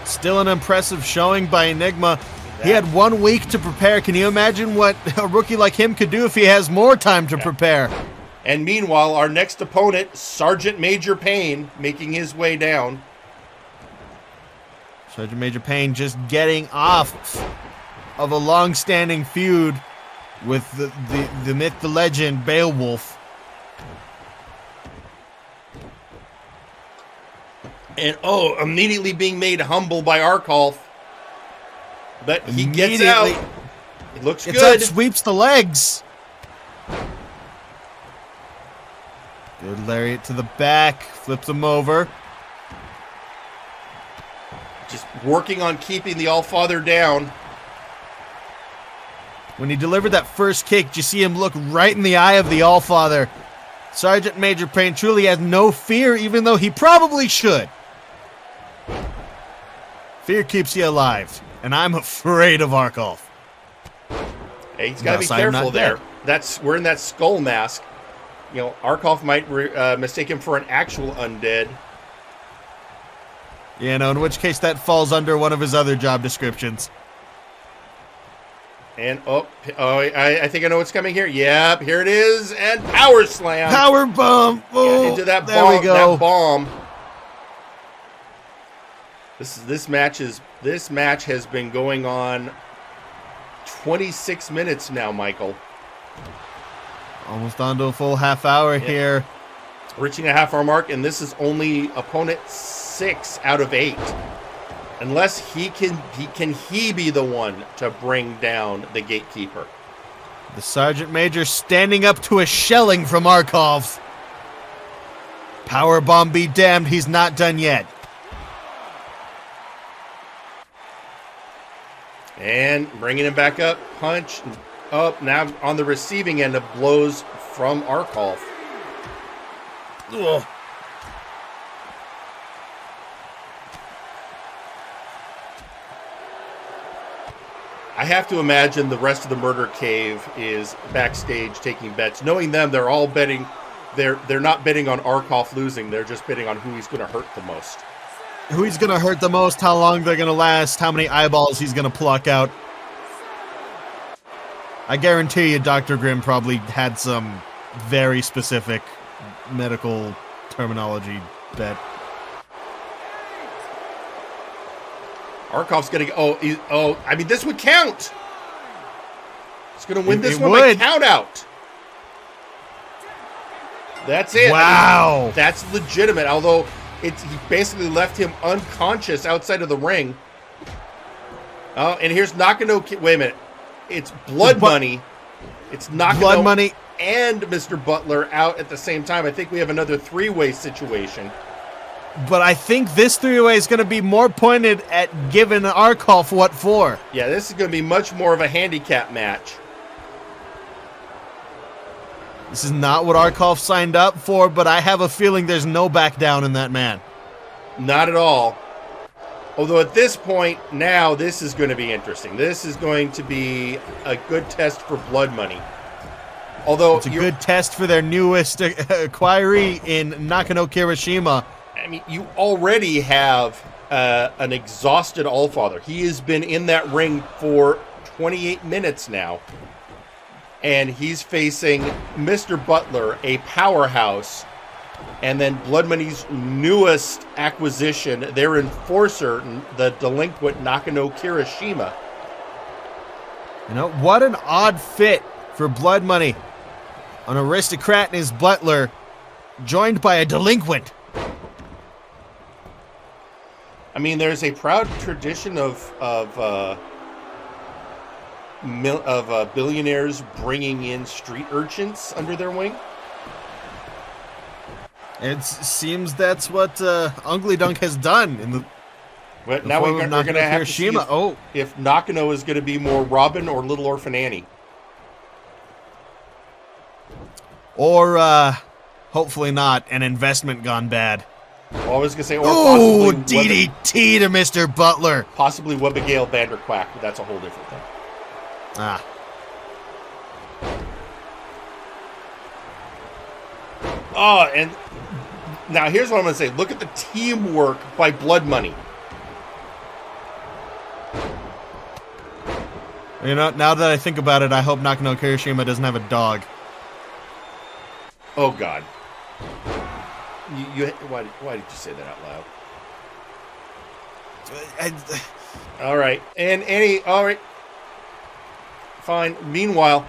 Speaker 2: Still an impressive showing by Enigma. He had 1 week to prepare. Can you imagine what a rookie like him could do if he has more time to prepare?
Speaker 3: And meanwhile, our next opponent, Sergeant Major Payne, making his way down.
Speaker 2: Sergeant Major Payne just getting off of a long-standing feud with the myth, the legend, Beowulf.
Speaker 3: And immediately being made humble by Arcolf. But he gets out. It looks good.
Speaker 2: Out, sweeps the legs. Good lariat to the back. Flips him over.
Speaker 3: Just working on keeping the Allfather down.
Speaker 2: When he delivered that first kick, did you see him look right in the eye of the Allfather? Sergeant Major Payne truly has no fear, even though he probably should. Fear keeps you alive, and I'm afraid of Arcolf.
Speaker 3: Hey, he's got to be careful there. We're in that skull mask. Arcolf might mistake him for an actual undead.
Speaker 2: In which case that falls under one of his other job descriptions.
Speaker 3: And I think I know what's coming here. Yep, here it is, and power slam.
Speaker 2: Power bomb.
Speaker 3: Into that
Speaker 2: there
Speaker 3: bomb.
Speaker 2: We go.
Speaker 3: That bomb. This match has been going on 26 minutes now, Michael.
Speaker 2: Almost on to a full half hour here.
Speaker 3: Reaching a half hour mark, and this is only opponent 6 out of 8. Unless he be the one to bring down the gatekeeper.
Speaker 2: The Sergeant Major standing up to a shelling from Arcolf. Powerbomb be damned, he's not done yet.
Speaker 3: And bringing him back up, punch, up, now on the receiving end of blows from Arcolf. Ugh. I have to imagine the rest of the Murder Cave is backstage taking bets. Knowing them, they're all betting. They're not betting on Arcolf losing. They're just betting on who he's going to hurt the most.
Speaker 2: Who he's going to hurt the most, how long they're going to last, how many eyeballs he's going to pluck out. I guarantee you Dr. Grimm probably had some very specific medical terminology bet.
Speaker 3: Arcolf's going to I mean, this would count. He's going to win this one by count out. That's it.
Speaker 2: Wow.
Speaker 3: I mean, that's legitimate, although he basically left him unconscious outside of the ring. Oh, and here's Nakano. Wait a minute. It's Blood Money. It's Nakano
Speaker 2: Blood Money
Speaker 3: and Mr. Butler out at the same time. I think we have another three-way situation.
Speaker 2: But I think this three-way is going to be more pointed at giving Arcolf what for.
Speaker 3: Yeah, this is going to be much more of a handicap match.
Speaker 2: This is not what Arcolf signed up for, but I have a feeling there's no back down in that man.
Speaker 3: Not at all. Although at this point, now this is going to be interesting. This is going to be a good test for blood money. Although
Speaker 2: it's a good test for their newest acquiree in Nakano Kirishima.
Speaker 3: I mean, you already have an exhausted Allfather. He has been in that ring for 28 minutes now. And he's facing Mr. Butler, a powerhouse, and then Blood Money's newest acquisition, their enforcer, the delinquent Nakano Kirishima.
Speaker 2: You know, what an odd fit for Blood Money. An aristocrat and his butler, joined by a delinquent.
Speaker 3: I mean, there's a proud tradition of billionaires bringing in street urchins under their wing.
Speaker 2: It seems that's what Ugly Dunk has done in the.
Speaker 3: But now we're going to have to see if Nakano is going to be more Robin or Little Orphan Annie.
Speaker 2: Or, hopefully not, an investment gone bad.
Speaker 3: Well, I was going to say, or
Speaker 2: possibly DDT to Mr. Butler.
Speaker 3: Possibly Webigail Vanderquack, but that's a whole different thing.
Speaker 2: Ah.
Speaker 3: Oh, and now here's what I'm going to say. Look at the teamwork by Blood Money.
Speaker 2: You know, now that I think about it, I hope Nakano Kirishima doesn't have a dog.
Speaker 3: Oh, God. Why did you say that out loud? All right. And Annie, all right. Fine. Meanwhile,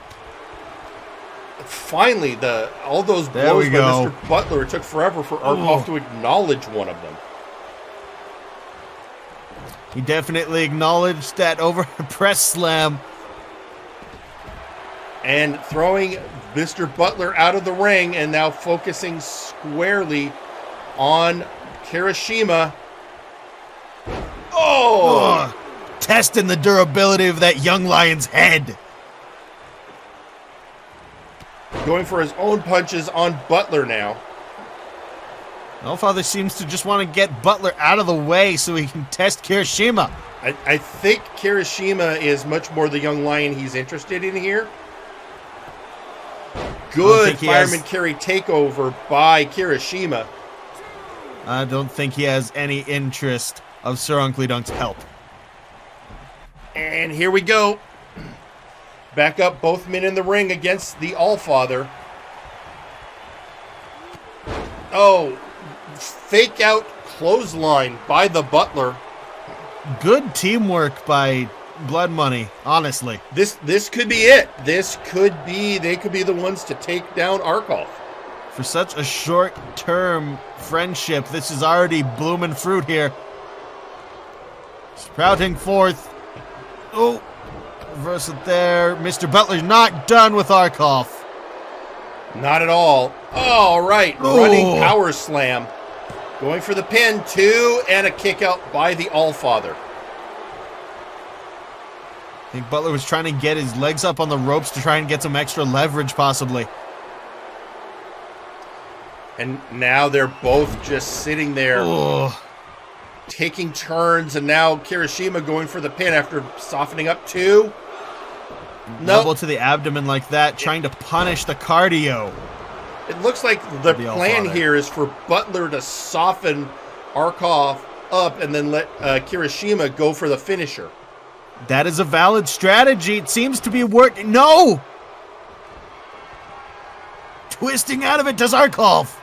Speaker 3: finally, all those blows by Mr. Butler, it took forever for Arcolf to acknowledge one of them.
Speaker 2: He definitely acknowledged that over press slam.
Speaker 3: And throwing Mr. Butler out of the ring and now focusing squarely on Kirishima. Oh!
Speaker 2: Testing the durability of that young lion's head.
Speaker 3: Going for his own punches on Butler now.
Speaker 2: Allfather seems to just want to get Butler out of the way so he can test Kirishima.
Speaker 3: I think Kirishima is much more the young lion he's interested in here. Good fireman carry takeover by Kirishima.
Speaker 2: I don't think he has any interest of Sir Uncle Dunk's help.
Speaker 3: And here we go. Back up, both men in the ring against the Allfather. Oh, fake out clothesline by the Butler.
Speaker 2: Good teamwork by Blood Money, honestly.
Speaker 3: This could be it. They could be the ones to take down Arcolf.
Speaker 2: For such a short-term friendship, this is already blooming fruit here. Sprouting forth. Oh, reverse it there. Mr. Butler's not done with Arcolf.
Speaker 3: Not at all. All right, running power slam. Going for the pin, 2, and a kick out by the Allfather.
Speaker 2: I think Butler was trying to get his legs up on the ropes to try and get some extra leverage, possibly.
Speaker 3: And now they're both just sitting there, taking turns, and now Kirishima going for the pin after softening up 2.
Speaker 2: Elbow to the abdomen like that, trying to punish the cardio.
Speaker 3: It looks like the plan here is for Butler to soften Arcolf up and then let Kirishima go for the finisher.
Speaker 2: That is a valid strategy. It seems to be working. No! Twisting out of it does Arcolf.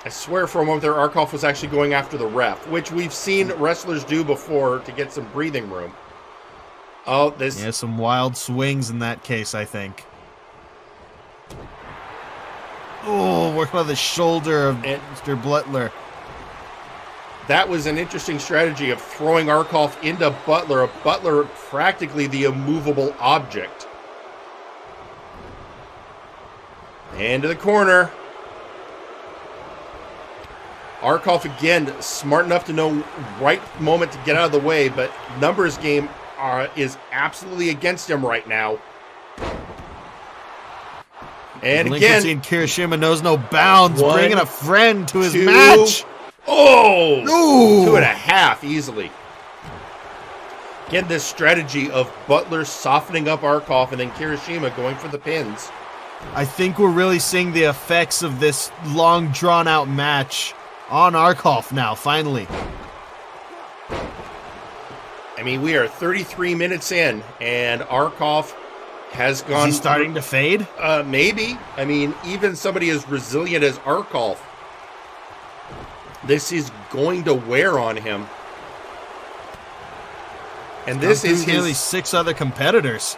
Speaker 3: I swear for a moment there Arcolf was actually going after the ref, which we've seen wrestlers do before to get some breathing room. Oh, this...
Speaker 2: Yeah, some wild swings in that case, I think. Oh, working on the shoulder of Mr. Butler.
Speaker 3: That was an interesting strategy of throwing Arcolf into Butler, a Butler practically the immovable object. Into the corner. Arcolf again, smart enough to know right moment to get out of the way, but numbers game is absolutely against him right now. And again,
Speaker 2: Kirishima knows no bounds,
Speaker 3: one,
Speaker 2: bringing a friend to his
Speaker 3: two,
Speaker 2: match.
Speaker 3: Oh!
Speaker 2: Ooh.
Speaker 3: 2.5 easily. Again, this strategy of Butler softening up Arcolf and then Kirishima going for the pins.
Speaker 2: I think we're really seeing the effects of this long, drawn-out match on Arcolf now, finally.
Speaker 3: I mean, we are 33 minutes in, and Arcolf has gone...
Speaker 2: Is he starting to fade?
Speaker 3: Maybe. I mean, even somebody as resilient as Arcolf, this is going to wear on him. And this is his...
Speaker 2: nearly 6 other competitors.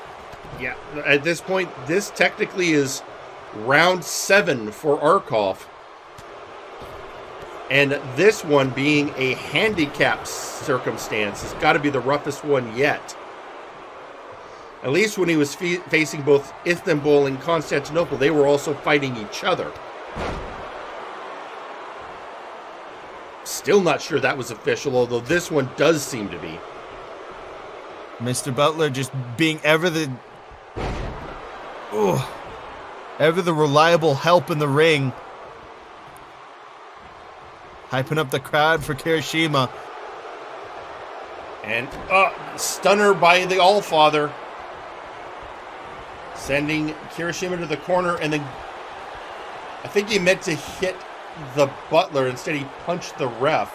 Speaker 3: Yeah, at this point, this technically is round 7 for Arcolf. And this one being a handicap circumstance has got to be the roughest one yet. At least when he was facing both Istanbul and Constantinople, they were also fighting each other. Still not sure that was official, although this one does seem to be.
Speaker 2: Mr. Butler just being ever the reliable help in the ring. Hyping up the crowd for Kirishima.
Speaker 3: And stunner by the Allfather. Sending Kirishima to the corner, and then I think he meant to hit the Butler. Instead, he punched the ref.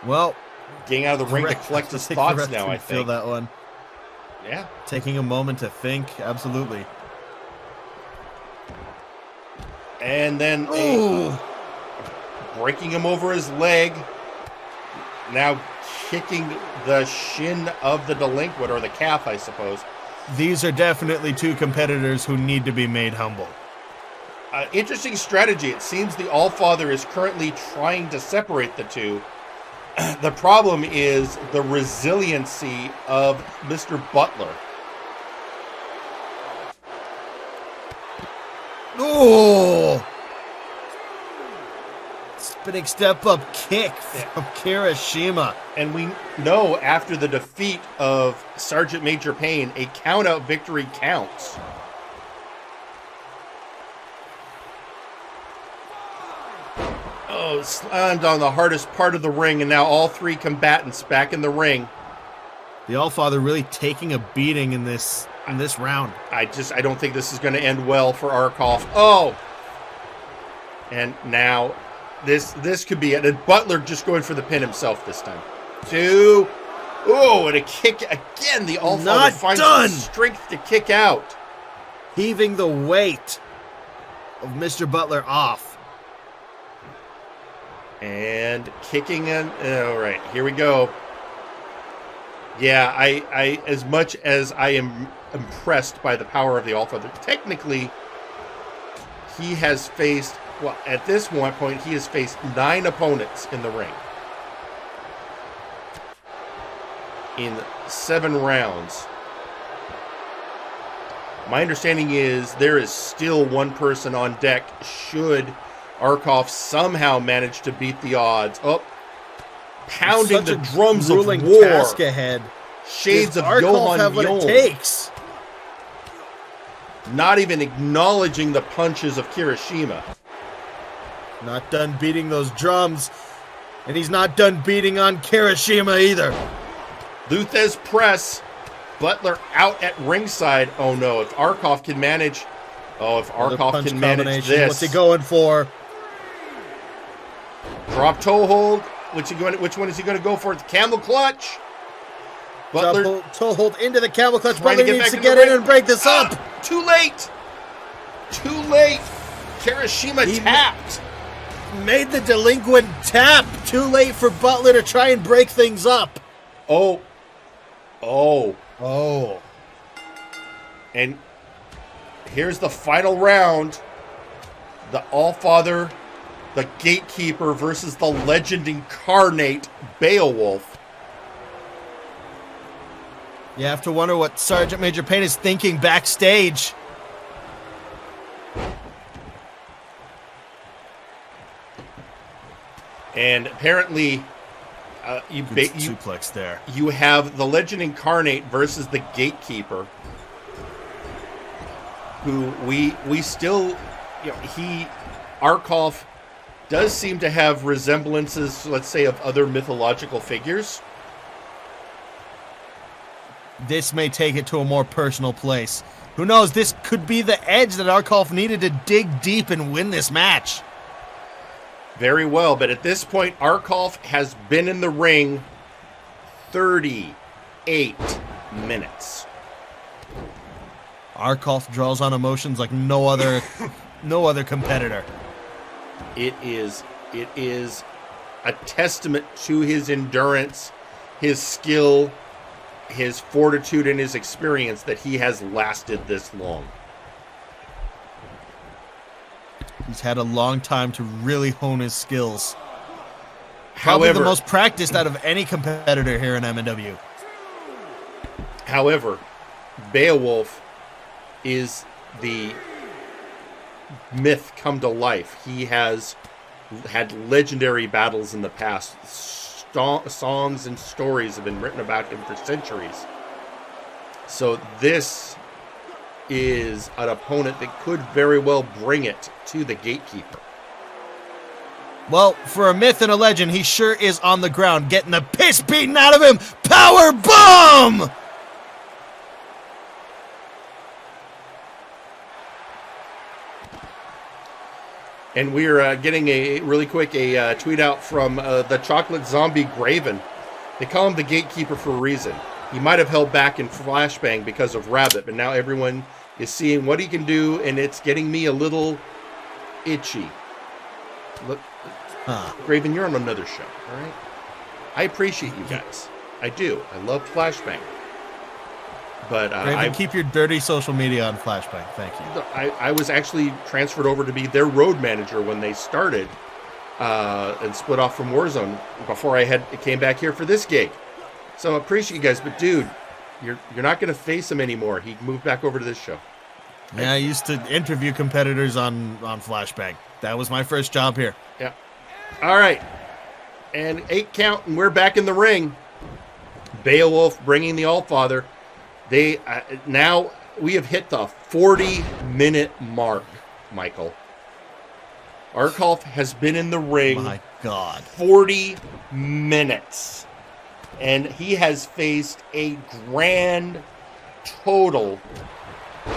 Speaker 2: Well,
Speaker 3: getting out of the ring to collect his thoughts now, I think.
Speaker 2: Feel that one.
Speaker 3: Yeah.
Speaker 2: Taking a moment to think, absolutely.
Speaker 3: And then breaking him over his leg. Now kicking the shin of the delinquent, or the calf, I suppose.
Speaker 2: These are definitely 2 competitors who need to be made humble.
Speaker 3: Interesting strategy. It seems the Allfather is currently trying to separate the two. The problem is the resiliency of Mr. Butler.
Speaker 2: Oh! Spinning step-up kick from Kirishima.
Speaker 3: And we know after the defeat of Sergeant Major Payne, a count-out victory counts. Oh, slammed on the hardest part of the ring, and now all 3 combatants back in the ring.
Speaker 2: The Allfather really taking a beating in this round.
Speaker 3: I don't think this is going to end well for Arcolf. Oh! And now this could be it. And Butler just going for the pin himself this time. 2. Oh, and a kick again. The Allfather finds the strength to kick out.
Speaker 2: Heaving the weight of Mr. Butler off.
Speaker 3: And kicking in. All right, here we go. Yeah, I as much as I am impressed by the power of the Allfather, technically he has faced, well, at this one point, he has faced 9 opponents in the ring. In 7 rounds. My understanding is there is still 1 person on deck should Arcolf somehow manage to beat the odds. Oh, pounding the drums of war.
Speaker 2: Task ahead.
Speaker 3: Shades of
Speaker 2: Arcolf
Speaker 3: Johan
Speaker 2: have what
Speaker 3: Yon.
Speaker 2: it takes.
Speaker 3: Not even acknowledging the punches of Kirishima.
Speaker 2: Not done beating those drums. And he's not done beating on Kirishima either.
Speaker 3: Luthez press. Butler out at ringside. Oh no, if Arcolf can manage... Oh, if Arcolf can manage this.
Speaker 2: What's he going for?
Speaker 3: Drop toe hold. Which one is he going to go for? The camel clutch. Butler
Speaker 2: toe hold into the camel clutch. Butler needs to get in and break this up.
Speaker 3: Too late. Too late. Kirishima tapped.
Speaker 2: Made the delinquent tap. Too late for Butler to try and break things up.
Speaker 3: Oh. And here's the final round. The Allfather, the Gatekeeper versus the Legend Incarnate, Beowulf.
Speaker 2: You have to wonder what Sergeant Major Payne is thinking backstage.
Speaker 3: And apparently, you
Speaker 2: suplex there.
Speaker 3: You have the Legend Incarnate versus the Gatekeeper, who we still, Arcolf does seem to have resemblances, let's say, of other mythological figures.
Speaker 2: This may take it to a more personal place. Who knows? This could be the edge that Arcolf needed to dig deep and win this match.
Speaker 3: Very well, but at this point, Arcolf has been in the ring 38 minutes.
Speaker 2: Arcolf draws on emotions like no other competitor.
Speaker 3: It is a testament to his endurance, his skill, his fortitude, and his experience that he has lasted this long.
Speaker 2: He's had a long time to really hone his skills. Probably the most practiced out of any competitor here in MNW.
Speaker 3: However, Beowulf is the myth come to life. He has had legendary battles in the past. Songs and stories have been written about him for centuries. So this is an opponent that could very well bring it to the Gatekeeper.
Speaker 2: Well, for a myth and a legend, he sure is on the ground, getting the piss beaten out of him. Power bomb!
Speaker 3: And we're getting a tweet out from the Chocolate Zombie Graven. They call him the Gatekeeper for a reason. He might have held back in Flashbang because of Rabbit, but now everyone is seeing what he can do, and it's getting me a little itchy. Look, Graven, you're on another show, all right? I appreciate you guys. I do. I love Flashbang. But
Speaker 2: Graven, keep your dirty social media on Flashbang. Thank you.
Speaker 3: I was actually transferred over to be their road manager when they started and split off from Warzone before I came back here for this gig. So I appreciate you guys, but dude, you're not going to face him anymore. He moved back over to this show.
Speaker 2: Yeah, I used to interview competitors on Flashbang. That was my first job here.
Speaker 3: Yeah. All right. And 8 count, and we're back in the ring. Beowulf bringing the Allfather. They now we have hit the 40-minute mark, Michael. Arcolf has been in the ring.
Speaker 2: My God.
Speaker 3: 40 minutes. And he has faced a grand total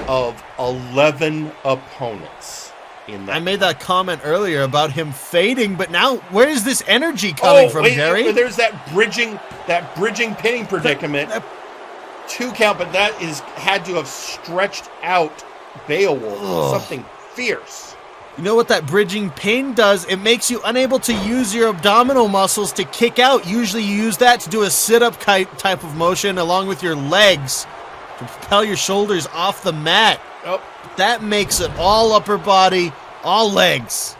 Speaker 3: of 11 opponents in that.
Speaker 2: I made that comment earlier about him fading, but now where is this energy coming from, Jerry?
Speaker 3: There's that bridging pinning predicament. 2 count, but that had to have stretched out Beowulf. Something fierce.
Speaker 2: You know what that bridging pin does? It makes you unable to use your abdominal muscles to kick out. Usually you use that to do a sit-up type of motion along with your legs to propel your shoulders off the mat.
Speaker 3: Oh.
Speaker 2: That makes it all upper body, all legs.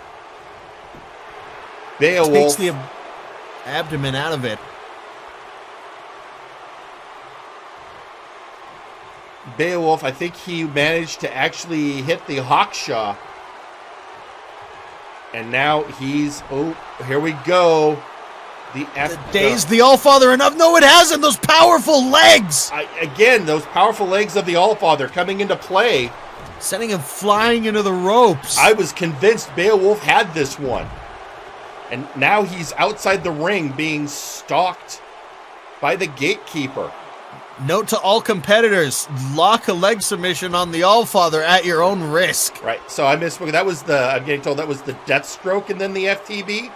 Speaker 3: Beowulf
Speaker 2: takes the abdomen out of it.
Speaker 3: Beowulf, I think he managed to actually hit the Hawkshaw. And now he's, here we go.
Speaker 2: Dazed the Allfather enough. No, it hasn't. Those powerful legs.
Speaker 3: Those powerful legs of the Allfather coming into play.
Speaker 2: Sending him flying into the ropes.
Speaker 3: I was convinced Beowulf had this one. And now he's outside the ring being stalked by the Gatekeeper.
Speaker 2: Note to all competitors, lock a leg submission on the Allfather at your own risk.
Speaker 3: Right, so I misspoke. I'm getting told that was the Deathstroke and then the FTB.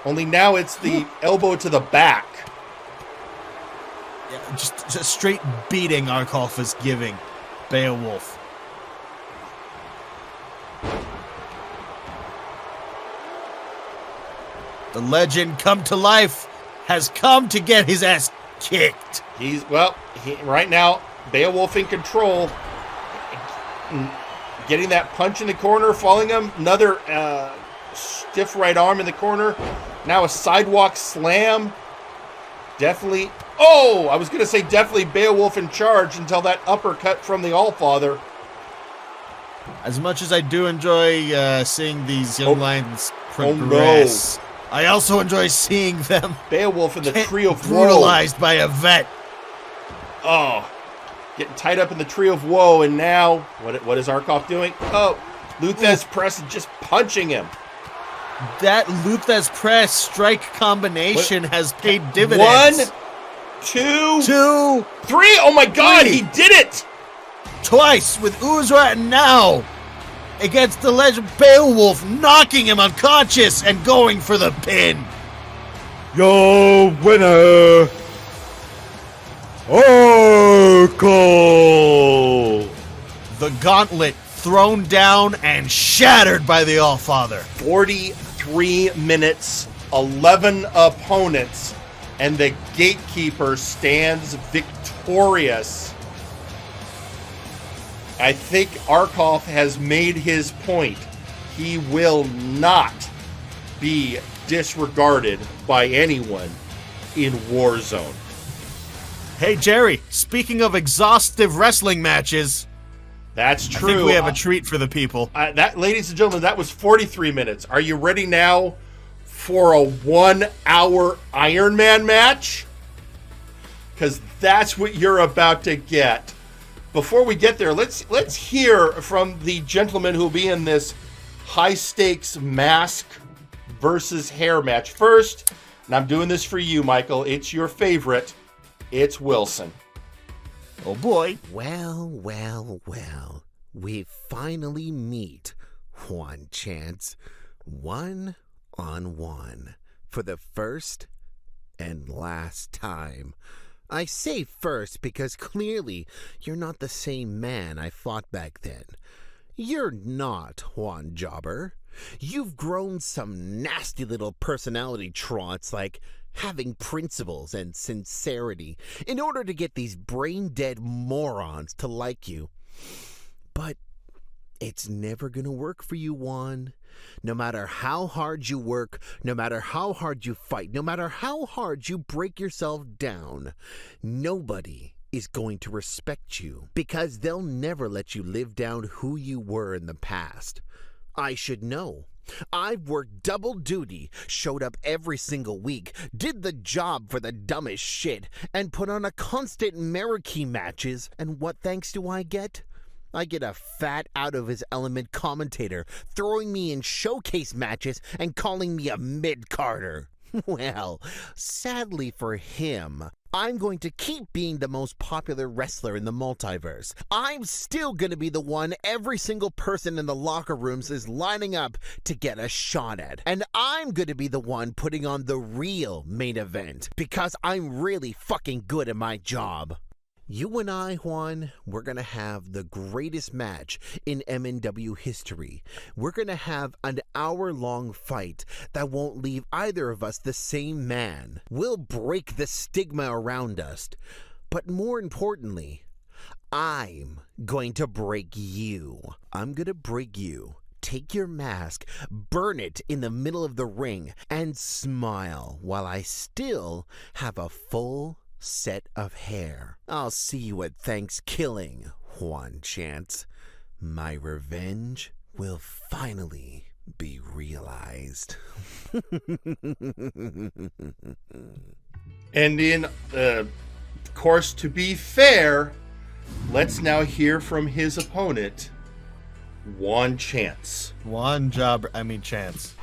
Speaker 3: Only now it's the elbow to the back.
Speaker 2: Yeah, just a straight beating Arcolf is giving Beowulf. The legend come to life has come to get his ass kicked.
Speaker 3: Right now, Beowulf in control. Getting that punch in the corner, falling him. Another stiff right arm in the corner. Now a sidewalk slam. Definitely. I was going to say definitely Beowulf in charge until that uppercut from the Allfather.
Speaker 2: As much as I do enjoy seeing these young lions progress, I also enjoy seeing them
Speaker 3: Beowulf and the Tree of Woe.
Speaker 2: Brutalized by a vet.
Speaker 3: Oh, getting tied up in the Tree of Woe, and now, what is Arcolf doing? Oh, Luthez Press just punching him.
Speaker 2: That Luthez Press strike combination has paid dividends.
Speaker 3: 1, 2, 3. Oh my god, he did it!
Speaker 2: Twice with Uzra, and now against the legend Beowulf, knocking him unconscious and going for the pin.
Speaker 4: Your winner, Arcolf!
Speaker 2: The Gauntlet thrown down and shattered by the Allfather.
Speaker 3: 43 minutes, 11 opponents, and the Gatekeeper stands victorious. I think Arcolf has made his point. He will not be disregarded by anyone in Warzone.
Speaker 2: Hey, Jerry, speaking of exhaustive wrestling matches...
Speaker 3: That's true.
Speaker 2: I think we have a treat for the people.
Speaker 3: That, ladies and gentlemen, that was 43 minutes. Are you ready now for a 1-hour Iron Man match? Because that's what you're about to get. Before we get there, let's hear from the gentleman who will be in this high-stakes mask versus hair match. First, and I'm doing this for you, Michael, it's your favorite, it's Wilson.
Speaker 2: Oh boy.
Speaker 13: Well, we finally meet Juan Chance 1-on-1 for the first and last time. I say first because clearly you're not the same man I fought back then. You're not, Juan Jobber. You've grown some nasty little personality trots like having principles and sincerity in order to get these brain-dead morons to like you. But it's never gonna work for you, Juan. No matter how hard you work, no matter how hard you fight, no matter how hard you break yourself down, nobody is going to respect you because they'll never let you live down who you were in the past. I should know. I've worked double duty, showed up every single week, did the job for the dumbest shit, and put on a constant marquee matches, and what thanks do I get? I get a fat, out-of-his-element commentator throwing me in showcase matches and calling me a mid-carder. Well, sadly for him, I'm going to keep being the most popular wrestler in the multiverse. I'm still going to be the one every single person in the locker rooms is lining up to get a shot at. And I'm going to be the one putting on the real main event because I'm really fucking good at my job. You and I, Juan, we're going to have the greatest match in MNW history. We're going to have an hour-long fight that won't leave either of us the same man. We'll break the stigma around us. But more importantly, I'm going to break you. I'm going to break you. Take your mask, burn it in the middle of the ring, and smile while I still have a full set of hair. I'll see you at Thankskilling, Juan Chance. My revenge will finally be realized.
Speaker 3: And in course, to be fair, let's now hear from his opponent, Juan Chance.
Speaker 2: Chance.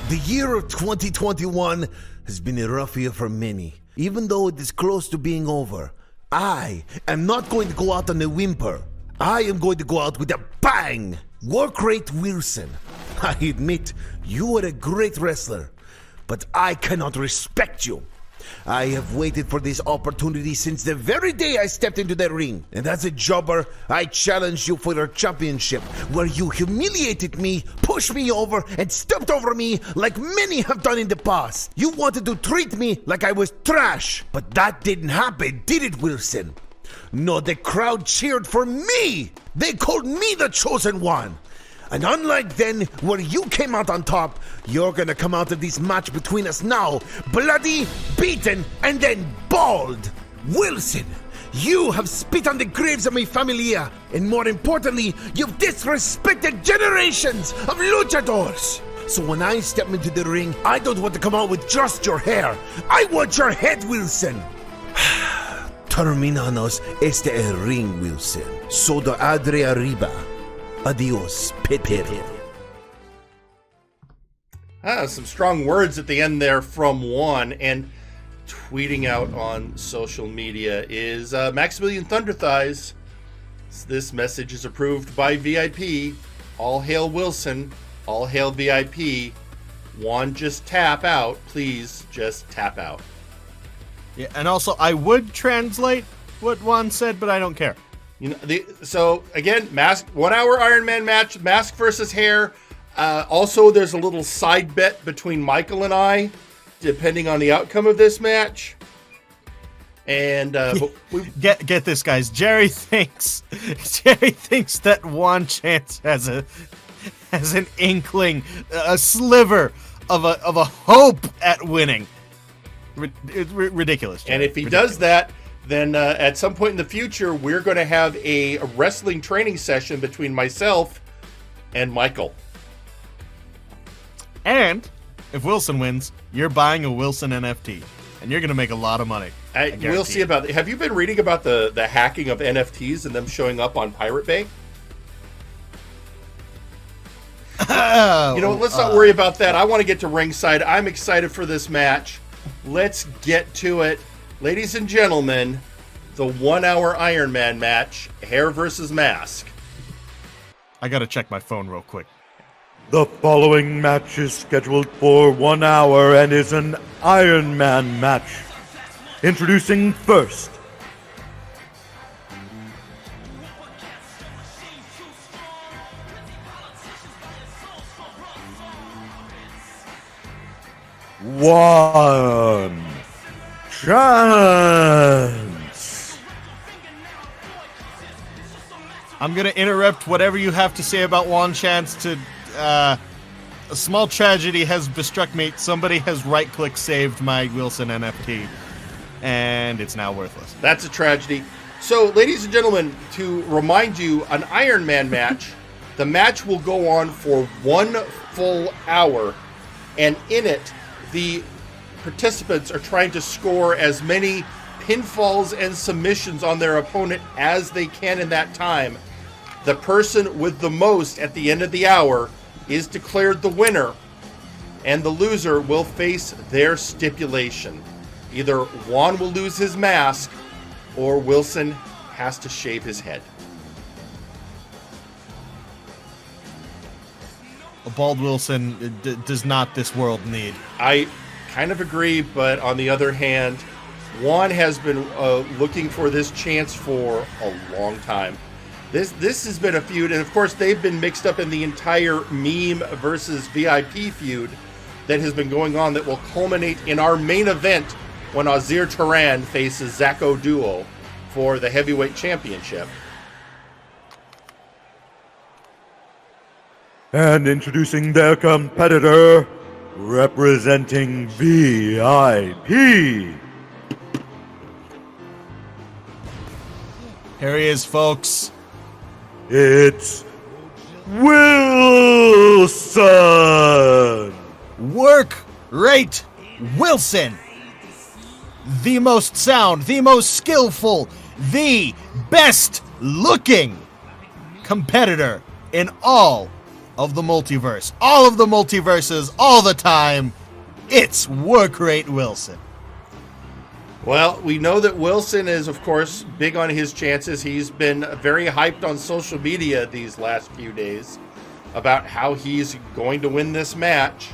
Speaker 13: The year of 2021 has been a rough year for many. Even though it is close to being over, I am not going to go out on a whimper. I am going to go out with a bang! Work rate Wilson. I admit, you are a great wrestler, but I cannot respect you. I have waited for this opportunity since the very day I stepped into the ring. And as a jobber, I challenged you for your championship, where you humiliated me, pushed me over, and stepped over me like many have done in the past. You wanted to treat me like I was trash, but that didn't happen, did it, Wilson? No, the crowd cheered for me. They called me the chosen one. And unlike then, where you came out on top, you're gonna come out of this match between us now, bloody, beaten, and then bald. Wilson, you have spit on the graves of my familia, and more importantly, you've disrespected generations of luchadors. So when I step into the ring, I don't want to come out with just your hair. I want your head, Wilson. Terminanos este el ring, Wilson. Sodo adre arriba. Adios, pit.
Speaker 3: Some strong words at the end there from Juan, and tweeting out on social media is Maximilian Thunderthighs. This message is approved by VIP. All hail Wilson. All hail VIP. Juan, just tap out. Please, just tap out.
Speaker 2: Yeah, and also, I would translate what Juan said, but I don't care.
Speaker 3: You know, so again, mask 1 hour Iron Man match, mask versus hair. Also, there's a little side bet between Michael and I, depending on the outcome of this match. And
Speaker 2: get this, guys. Jerry thinks that Juan Chance has an inkling, a sliver of a hope at winning. It's ridiculous. Jerry.
Speaker 3: And if he does that, then at some point in the future, we're going to have a wrestling training session between myself and Michael.
Speaker 2: And if Wilson wins, you're buying a Wilson NFT, and you're going to make a lot of money.
Speaker 3: We'll see about that. Have you been reading about the hacking of NFTs and them showing up on Pirate Bay? Let's not worry about that. I want to get to ringside. I'm excited for this match. Let's get to it. Ladies and gentlemen, the 1 hour Iron Man match, hair versus mask.
Speaker 2: I got to check my phone real quick.
Speaker 4: The following match is scheduled for 1 hour and is an Iron Man match. Introducing first, One Chance.
Speaker 2: I'm going to interrupt whatever you have to say about Juan Chance to... a small tragedy has bestruck me. Somebody has right-click saved my Wilson NFT, and it's now worthless.
Speaker 3: That's a tragedy. So, ladies and gentlemen, to remind you, an Iron Man match, the match will go on for 1 full hour, and in it, the participants are trying to score as many pinfalls and submissions on their opponent as they can in that time. The person with the most at the end of the hour is declared the winner, and the loser will face their stipulation. Either Juan will lose his mask, or Wilson has to shave his head.
Speaker 2: A bald Wilson does not this world need.
Speaker 3: I kind of agree, but on the other hand, Juan has been looking for this chance for a long time. This has been a feud, and of course they've been mixed up in the entire meme versus VIP feud that has been going on that will culminate in our main event when Ausir Taran faces Zako Duo for the heavyweight championship.
Speaker 4: And introducing their competitor, representing VIP.
Speaker 2: Here he is, folks.
Speaker 4: It's Wilson!
Speaker 2: Work rate Wilson! The most sound, the most skillful, the best looking competitor in all of the multiverse. All of the multiverses, all the time. It's Work Rate Wilson.
Speaker 3: Well, we know that Wilson is, of course, big on his chances. He's been very hyped on social media these last few days about how he's going to win this match.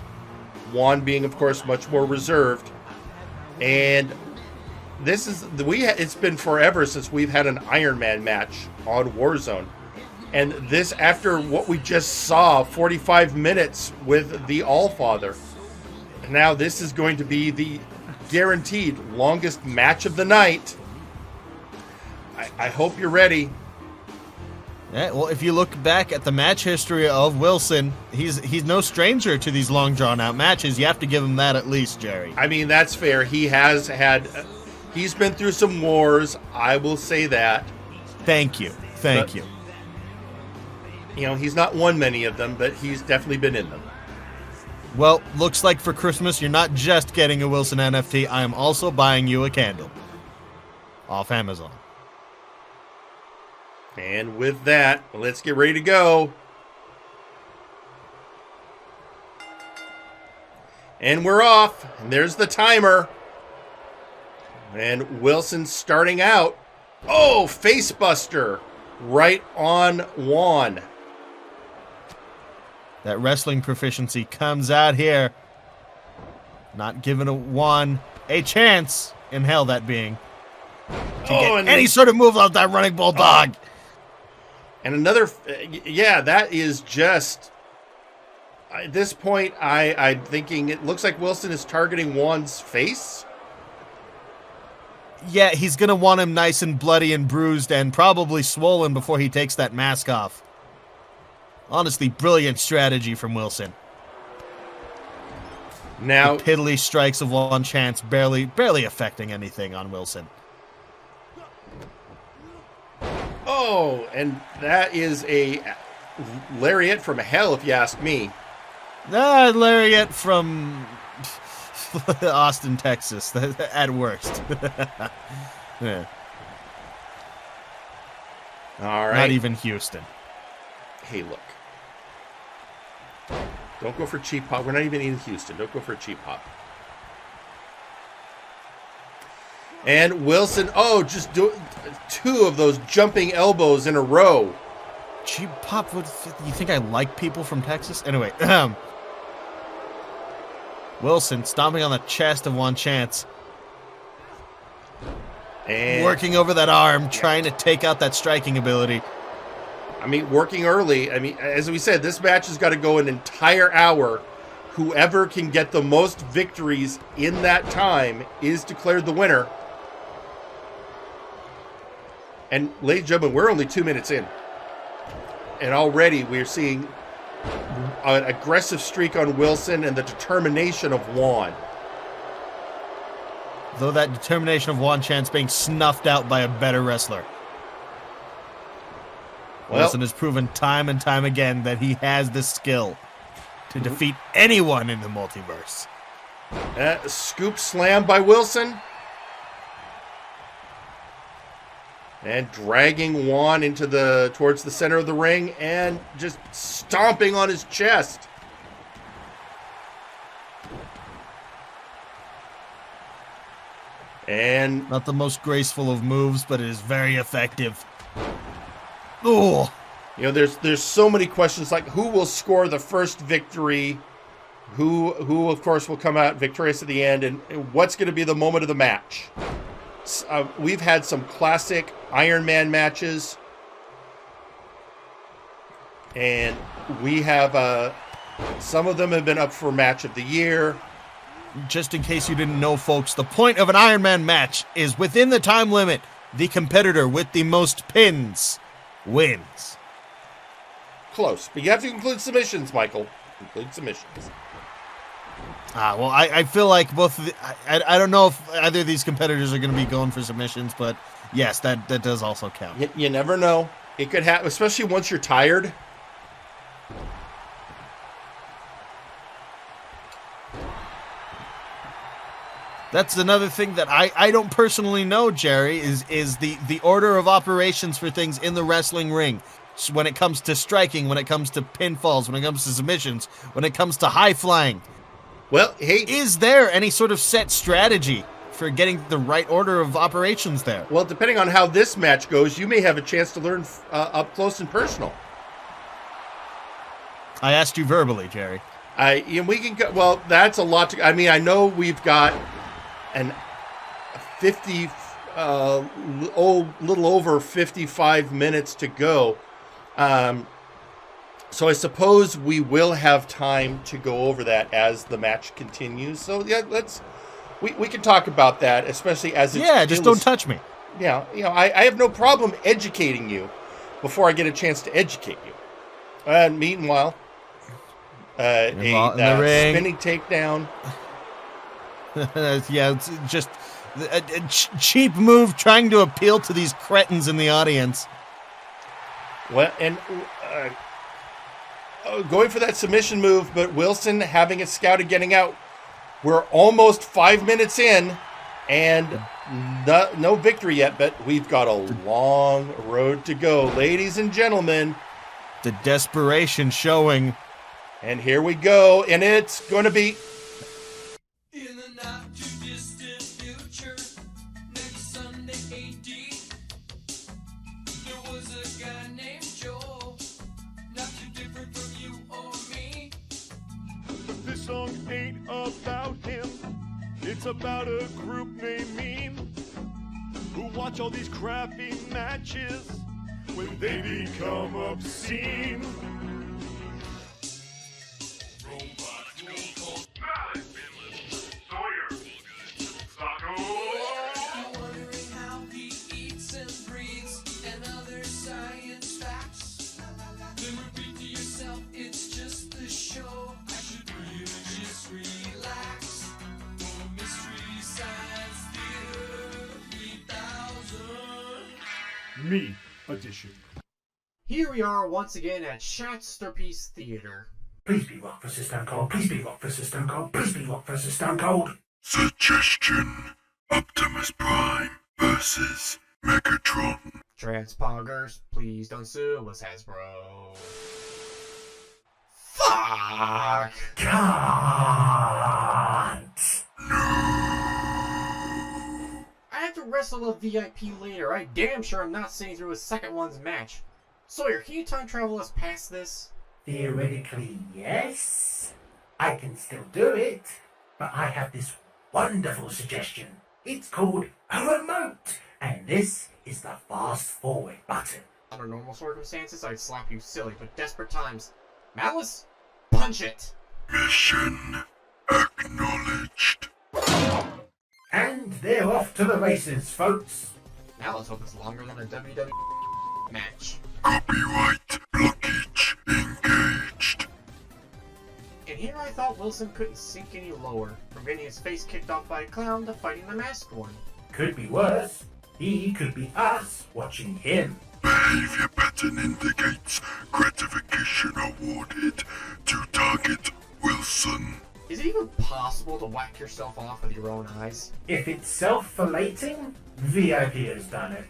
Speaker 3: Juan being, of course, much more reserved. And this is it's been forever since we've had an Iron Man match on Warzone. And this, after what we just saw, 45 minutes with the Allfather. Now this is going to be the guaranteed longest match of the night. I hope you're ready.
Speaker 2: Yeah, well, if you look back at the match history of Wilson, he's no stranger to these long drawn out matches. You have to give him that at least, Jerry.
Speaker 3: I mean, that's fair. He's been through some wars. I will say that.
Speaker 2: Thank you. Thank you.
Speaker 3: You know, he's not won many of them, but he's definitely been in them.
Speaker 2: Well, looks like for Christmas you're not just getting a Wilson NFT, I am also buying you a candle. Off Amazon.
Speaker 3: And with that, let's get ready to go. And we're off. And there's the timer. And Wilson starting out. Oh, Facebuster. Right on Juan.
Speaker 2: That wrestling proficiency comes out here. Not giving Juan a chance, in hell that being, to get any sort of move out that running bulldog.
Speaker 3: And another, yeah, that is just, at this point, I'm thinking it looks like Wilson is targeting Juan's face.
Speaker 2: Yeah, he's going to want him nice and bloody and bruised and probably swollen before he takes that mask off. Honestly, brilliant strategy from Wilson.
Speaker 3: Now,
Speaker 2: the piddly strikes of one chance, barely affecting anything on Wilson.
Speaker 3: Oh, and that is a lariat from hell, if you ask me.
Speaker 2: Lariat from Austin, Texas, at worst. Yeah.
Speaker 3: All right.
Speaker 2: Not even Houston.
Speaker 3: Hey, look. Don't go for cheap pop. We're not even in Houston. Don't go for a cheap pop. And Wilson, just do 2 of those jumping elbows in a row.
Speaker 2: Cheap pop? You think I like people from Texas? Anyway, Wilson stomping on the chest of one chance.
Speaker 3: And
Speaker 2: working over that arm, trying to take out that striking ability.
Speaker 3: I mean, working early. I mean, as we said, this match has got to go an entire hour. Whoever can get the most victories in that time is declared the winner. And, ladies and gentlemen, we're only 2 minutes in. And already we're seeing an aggressive streak on Wilson and the determination of Juan.
Speaker 2: Though that determination of Juan Chance being snuffed out by a better wrestler. Wilson has proven time and time again that he has the skill to defeat anyone in the multiverse.
Speaker 3: Scoop slam by Wilson. And dragging Juan towards the center of the ring and just stomping on his chest. And
Speaker 2: not the most graceful of moves, but it is very effective. Oh,
Speaker 3: you know, there's so many questions like who will score the first victory, who of course will come out victorious at the end, and what's going to be the moment of the match. We've had some classic Iron Man matches, and we have some of them have been up for match of the year.
Speaker 2: Just in case you didn't know, folks, the point of an Iron Man match is within the time limit, the competitor with the most pins wins.
Speaker 3: Close, but you have to include submissions, Michael. Include submissions.
Speaker 2: Well, I feel like both of I don't know if either of these competitors are going to be going for submissions, but yes, that does also count.
Speaker 3: You never know. It could happen, especially once you're tired.
Speaker 2: That's another thing that I don't personally know, Jerry, is the order of operations for things in the wrestling ring. So when it comes to striking, when it comes to pinfalls, when it comes to submissions, when it comes to high flying.
Speaker 3: Well, hey,
Speaker 2: is there any sort of set strategy for getting the right order of operations there?
Speaker 3: Well, depending on how this match goes, you may have a chance to learn up close and personal.
Speaker 2: I asked you verbally, Jerry.
Speaker 3: And we can go, well, that's a lot to, I mean, I know we've got an 50, little over 55 minutes to go. So I suppose we will have time to go over that as the match continues. So yeah, we can talk about that, especially as it's...
Speaker 2: Yeah, just don't touch me.
Speaker 3: Yeah, you know, I have no problem educating you before I get a chance to educate you. And meanwhile, a spinning takedown.
Speaker 2: Yeah, it's just a cheap move trying to appeal to these cretins in the audience.
Speaker 3: Well, and going for that submission move, but Wilson having it scouted, getting out. We're almost 5 minutes in, and no victory yet, but we've got a long road to go. Ladies and gentlemen.
Speaker 2: The desperation showing.
Speaker 3: And here we go, and it's going to be...
Speaker 19: In the not too distant future, next Sunday AD, there was a guy named Joel, not too different from you or me.
Speaker 21: This song ain't about him, it's about a group named Meme, who watch all these crappy matches when they become obscene.
Speaker 19: Wondering how he eats and breathes and other science facts. Then repeat to yourself, it's just the show. I should really just relax. For Mystery Science Theater 3000.
Speaker 21: Me Edition.
Speaker 22: Here we are once again at Shatsterpiece Theater.
Speaker 23: Please be Rock vs. Stone Cold. Please be Rock vs. Stone Cold. Please be Rock vs. Stone Cold.
Speaker 8: Suggestion: Optimus Prime versus Megatron.
Speaker 22: Transpoggers, please don't sue us, Hasbro. Fuck!
Speaker 23: Can't.
Speaker 22: I have to wrestle a VIP later. I damn sure I'm not sitting through a second one's match. Sawyer, can you time travel us past this?
Speaker 23: Theoretically, yes. I can still do it, but I have this wonderful suggestion. It's called a remote, and this is the fast forward button.
Speaker 22: Under normal circumstances, I'd slap you silly, but desperate times. Malice, punch it!
Speaker 8: Mission acknowledged.
Speaker 23: And they're off to the races, folks.
Speaker 22: Now let's hope it's longer than a WWE match.
Speaker 8: Copyright blockage engaged.
Speaker 22: And here I thought Wilson couldn't sink any lower, from getting his face kicked off by a clown to fighting the masked one.
Speaker 23: Could be worse. He could be us watching him.
Speaker 8: Behavior pattern indicates gratification awarded to target Wilson.
Speaker 22: Is it even possible to whack yourself off with your own eyes?
Speaker 23: If it's self-filleting, VIP has done it.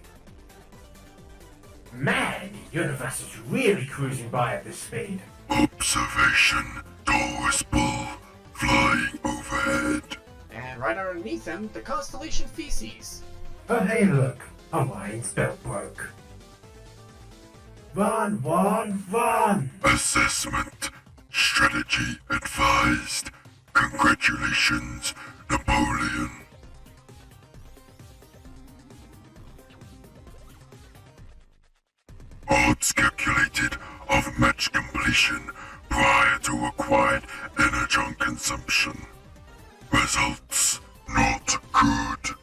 Speaker 23: Man, the universe is really cruising by at this speed.
Speaker 8: Observation, Taurus Bull flying overhead.
Speaker 22: And right underneath him, the constellation Feces.
Speaker 23: Oh hey look, a line's belt broke. Run, Juan, run!
Speaker 8: Assessment, strategy advised. Congratulations, Napoleon. Odds calculated of match completion prior to required energon consumption. Results not good.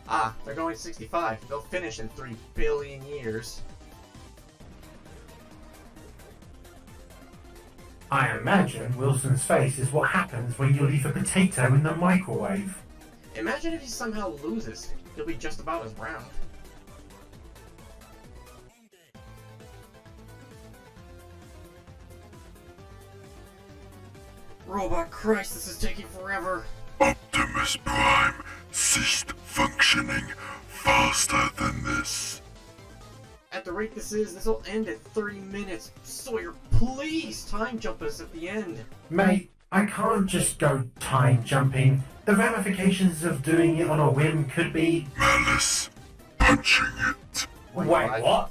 Speaker 22: Ah, they're going 65. They'll finish in 3 billion years.
Speaker 23: I imagine Wilson's face is what happens when you leave a potato in the microwave.
Speaker 22: Imagine if he somehow loses. He'll be just about as round. Robot Christ, this is taking forever.
Speaker 8: Optimus Prime ceased functioning faster than this.
Speaker 22: At the rate this is, this will end in 30 minutes. Sawyer, please time jump us at the end.
Speaker 23: Mate, I can't just go time jumping. The ramifications of doing it on a whim could be...
Speaker 8: Malice punching it.
Speaker 23: Wait, what?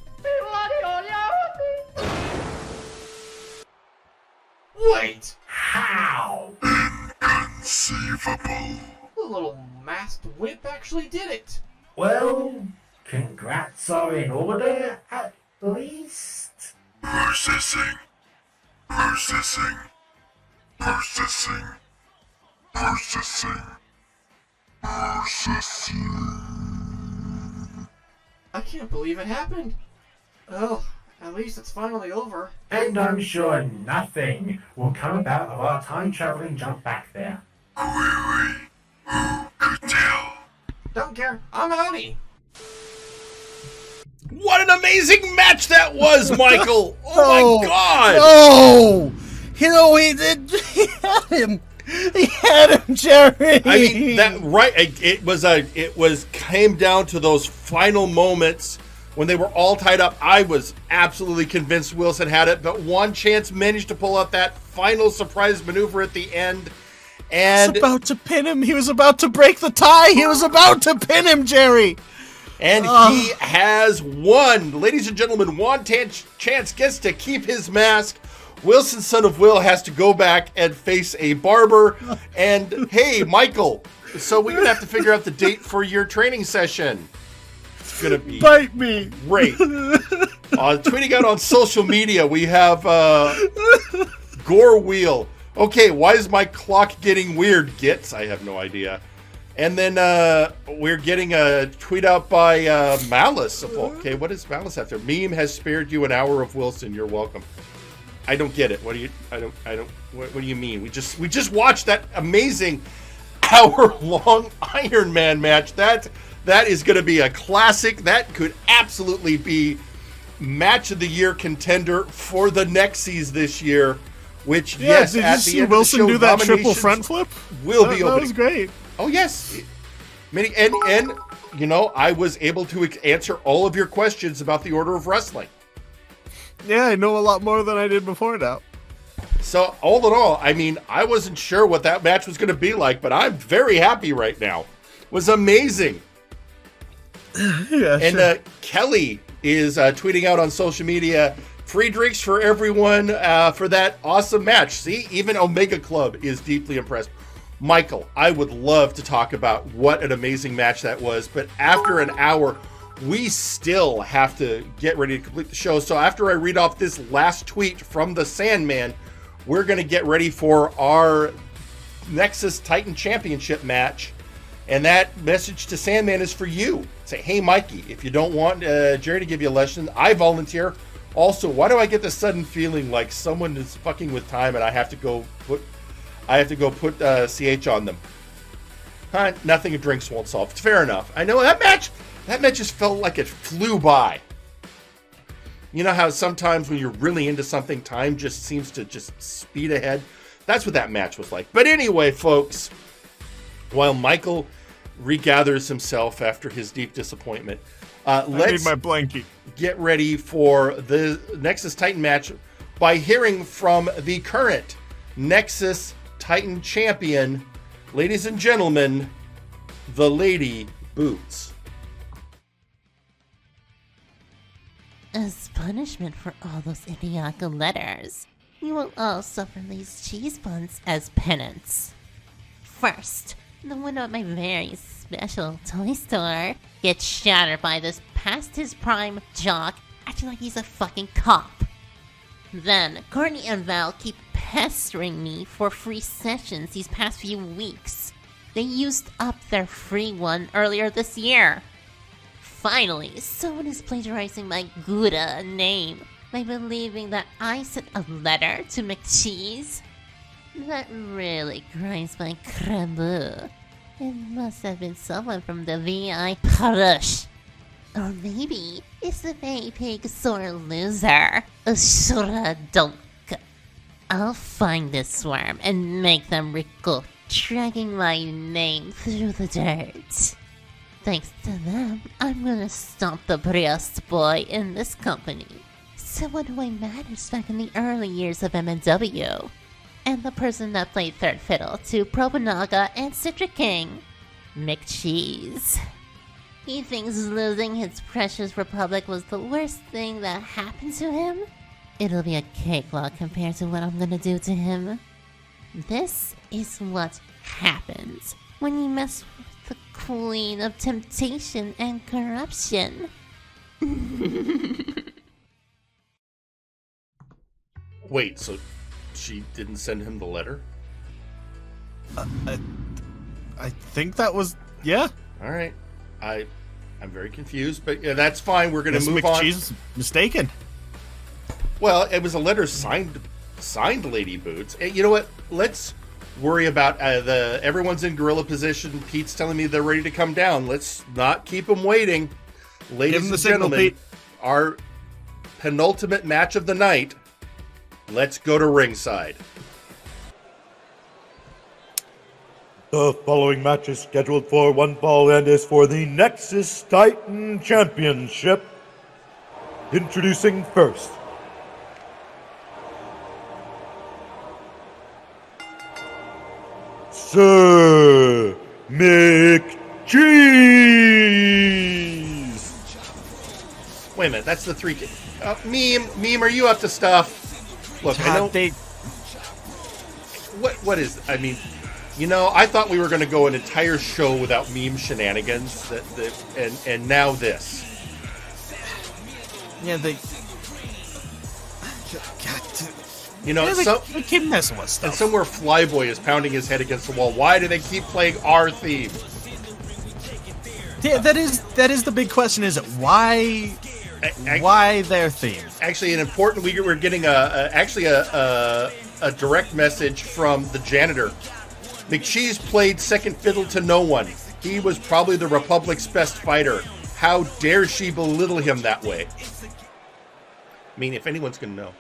Speaker 22: Wait!
Speaker 23: How?
Speaker 8: Inconceivable.
Speaker 22: The little masked wimp actually did it.
Speaker 23: Well, congrats are in order, at least.
Speaker 8: Processing. Processing. Processing. Processing. Processing.
Speaker 22: I can't believe it happened. Oh, at least it's finally over.
Speaker 23: And I'm sure nothing will come about of our time-traveling jump back there.
Speaker 8: Query. Who could tell?
Speaker 22: Don't care. I'm outie.
Speaker 3: What an amazing match that was, Michael! Oh my god!
Speaker 2: Oh! You know, he had him. He had him, Jerry.
Speaker 3: I mean, it came down to those final moments when they were all tied up. I was absolutely convinced Wilson had it, but One Chance managed to pull out that final surprise maneuver at the end. And
Speaker 2: he was about to pin him. He was about to break the tie. He was about to pin him, Jerry.
Speaker 3: And he has won. Ladies and gentlemen, Juan Chance gets to keep his mask. Wilson, son of Will, has to go back and face a barber. And hey, Michael, so we're going to have to figure out the date for your training session. It's going to be
Speaker 2: bite me.
Speaker 3: Great. Tweeting out on social media, we have Gore Wheel. Okay, why is my clock getting weird? Gits? I have no idea. And then we're getting a tweet out by Malice. Okay, what does Malice have there? Meme has spared you an hour of Wilson. You're welcome. I don't get it. What do you? What do you mean? We just watched that amazing hour-long Iron Man match. That is going to be a classic. That could absolutely be match of the year contender for the Nexus this year. Which yes,
Speaker 2: did
Speaker 3: at
Speaker 2: you
Speaker 3: the
Speaker 2: see
Speaker 3: end
Speaker 2: Wilson
Speaker 3: of the show,
Speaker 2: do that triple front flip?
Speaker 3: Will be opening.
Speaker 2: That was great.
Speaker 3: Oh yes, and you know, I was able to answer all of your questions about the Order of Wrestling.
Speaker 2: Yeah, I know a lot more than I did before now.
Speaker 3: So all in all, I mean, I wasn't sure what that match was going to be like, but I'm very happy right now. It was amazing.
Speaker 2: Yeah,
Speaker 3: and
Speaker 2: sure.
Speaker 3: Kelly is tweeting out on social media, free drinks for everyone for that awesome match. See, even Omega Club is deeply impressed. Michael, I would love to talk about what an amazing match that was, but after an hour, we still have to get ready to complete the show. So after I read off this last tweet from the Sandman, we're going to get ready for our Nexus Titan Championship match. And that message to Sandman is for you. Say, hey, Mikey, if you don't want Jerry to give you a lesson, I volunteer. Also, why do I get this sudden feeling like someone is fucking with time and I have to go put CH on them? Huh? Nothing a drinks won't solve. It's fair enough. I know that match just felt like it flew by. You know how sometimes when you're really into something, time just seems to just speed ahead? That's what that match was like. But anyway, folks, while Michael regathers himself after his deep disappointment, let's
Speaker 2: need my blankie.
Speaker 3: Get ready for the Nexus Titan match by hearing from the current Nexus Titan champion, ladies and gentlemen, the Lady Boots.
Speaker 5: As punishment for all those idiotic letters, you will all suffer these cheese buns as penance. First, the window at my very special toy store gets shattered by this past his prime jock acting like he's a fucking cop. Then, Courtney and Val keep pestering me for free sessions these past few weeks. They used up their free one earlier this year. Finally, someone is plagiarizing my Gouda name by believing that I sent a letter to McCheese. That really grinds my crème. It must have been someone from the VI Parush. Or maybe it's the very pig sore loser, Ashura Dunk. I'll find this worm and make them recall dragging my name through the dirt. Thanks to them, I'm gonna stomp the Briost boy in this company. Someone who I managed back in the early years of MNW. And the person that played third fiddle to Probanaga and Citric King, McCheese. He thinks losing his precious republic was the worst thing that happened to him? It'll be a cakewalk compared to what I'm gonna do to him. This is what happens when you mess with the queen of temptation and corruption.
Speaker 3: Wait, so she didn't send him the letter?
Speaker 2: I think that was, yeah.
Speaker 3: All right. I'm very confused, but yeah, that's fine. We're going to move on.
Speaker 2: McCheese mistaken.
Speaker 3: Well, it was a letter signed Lady Boots. Hey, you know what? Let's worry about everyone's in gorilla position. Pete's telling me they're ready to come down. Let's not keep them waiting. Ladies and gentlemen, our penultimate match of the night. let's go to ringside.
Speaker 4: The following match is scheduled for one fall and is for the Nexus Titan Championship. Introducing first, Sir McCheese.
Speaker 3: Wait a minute, that's the three. Meme, are you up to stuff? Look, I know. What is? I mean, you know, I thought we were going to go an entire show without meme shenanigans, and now this.
Speaker 2: Yeah, they.
Speaker 3: You know,
Speaker 2: they keep messing with stuff.
Speaker 3: And somewhere Flyboy is pounding his head against the wall. Why do they keep playing our theme?
Speaker 2: Yeah, that is the big question. Is why their theme?
Speaker 3: Actually, an important. We're getting a direct message from the Janitor. McCheese played second fiddle to no one. He was probably the Republic's best fighter. How dare she belittle him that way? I mean, if anyone's going to know.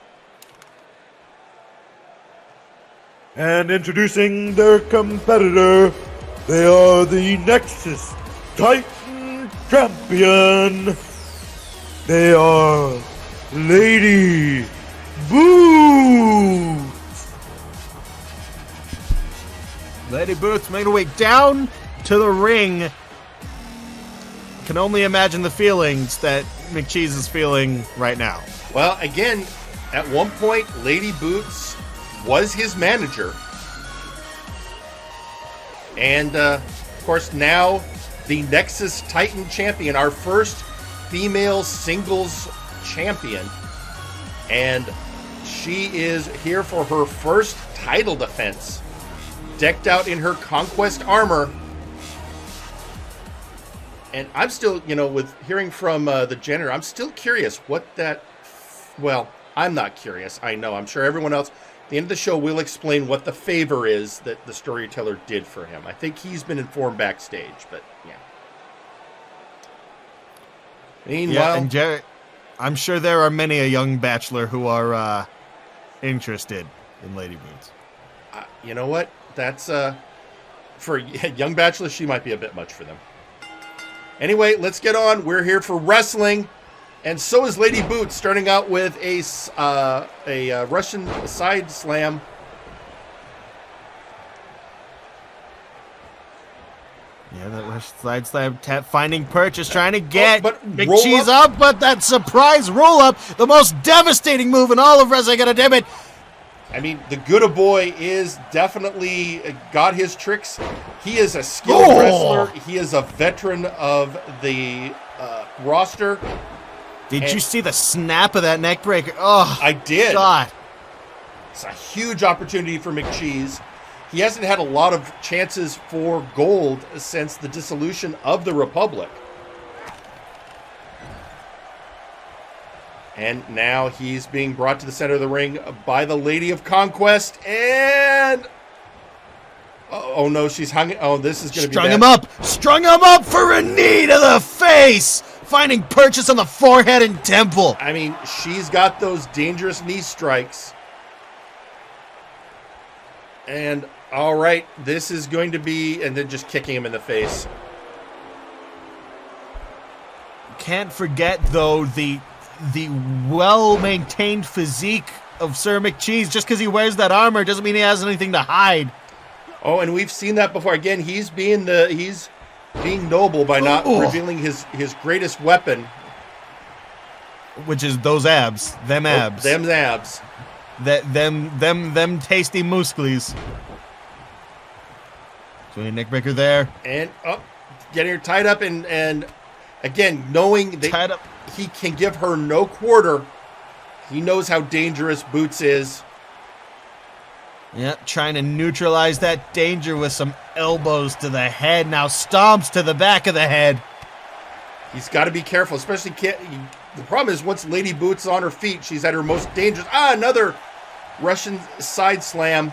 Speaker 4: And introducing their competitor, they are the Nexus Titan Champion. They are Lady Boots.
Speaker 2: Lady Boots made her way down to the ring. Can only imagine the feelings that McCheese is feeling right now.
Speaker 3: Well, again, at one point, Lady Boots was his manager. And, of course, now the Nexus Titan Champion, our first female singles champion. And she is here for her first title defense. Decked out in her Conquest armor. And I'm still, you know, with hearing from the Janitor, I'm still curious what that... Well, I'm not curious. I know. I'm sure everyone else... At the end of the show, we'll explain what the favor is that the Storyteller did for him. I think he's been informed backstage, but yeah. Meanwhile...
Speaker 2: Yeah, and Jerry, I'm sure there are many a young bachelor who are interested in Lady Boots.
Speaker 3: You know what? That's... for young bachelors, she might be a bit much for them. Anyway, let's get on. We're here for wrestling. And so is Lady Boots, starting out with a Russian side slam.
Speaker 2: Yeah, that Russian side slam, finding purchase, trying to get
Speaker 3: McCheese
Speaker 2: up, but that surprise roll up, the most devastating move in all of wrestling, gonna damn it.
Speaker 3: I mean, the good boy is definitely got his tricks. He is a skilled wrestler. He is a veteran of the roster.
Speaker 2: Did you see the snap of that neck breaker? Oh,
Speaker 3: I did.
Speaker 2: God.
Speaker 3: It's a huge opportunity for McCheese. He hasn't had a lot of chances for gold since the dissolution of the Republic. And now he's being brought to the center of the ring by the Lady of Conquest. And... Oh, no, she's hung... Oh, this is going to be bad.
Speaker 2: Strung him up for a knee to the face. Finding purchase on the forehead and temple.
Speaker 3: I mean, she's got those dangerous knee strikes. And, all right, this is going to be... And then just kicking him in the face.
Speaker 2: Can't forget, though, the well-maintained physique of Sir McCheese. Just because he wears that armor doesn't mean he has anything to hide.
Speaker 3: Oh, and we've seen that before. Again, he's being noble by not revealing his greatest weapon,
Speaker 2: which is those abs, them abs,
Speaker 3: them abs,
Speaker 2: them tasty muscles. So a neckbreaker there,
Speaker 3: and getting her tied up, and again knowing that he can give her no quarter. He knows how dangerous Boots is.
Speaker 2: Yep, trying to neutralize that danger with some elbows to the head. Now stomps to the back of the head.
Speaker 3: He's got to be careful, especially the problem is once Lady Boots is on her feet, she's at her most dangerous. Another Russian side slam.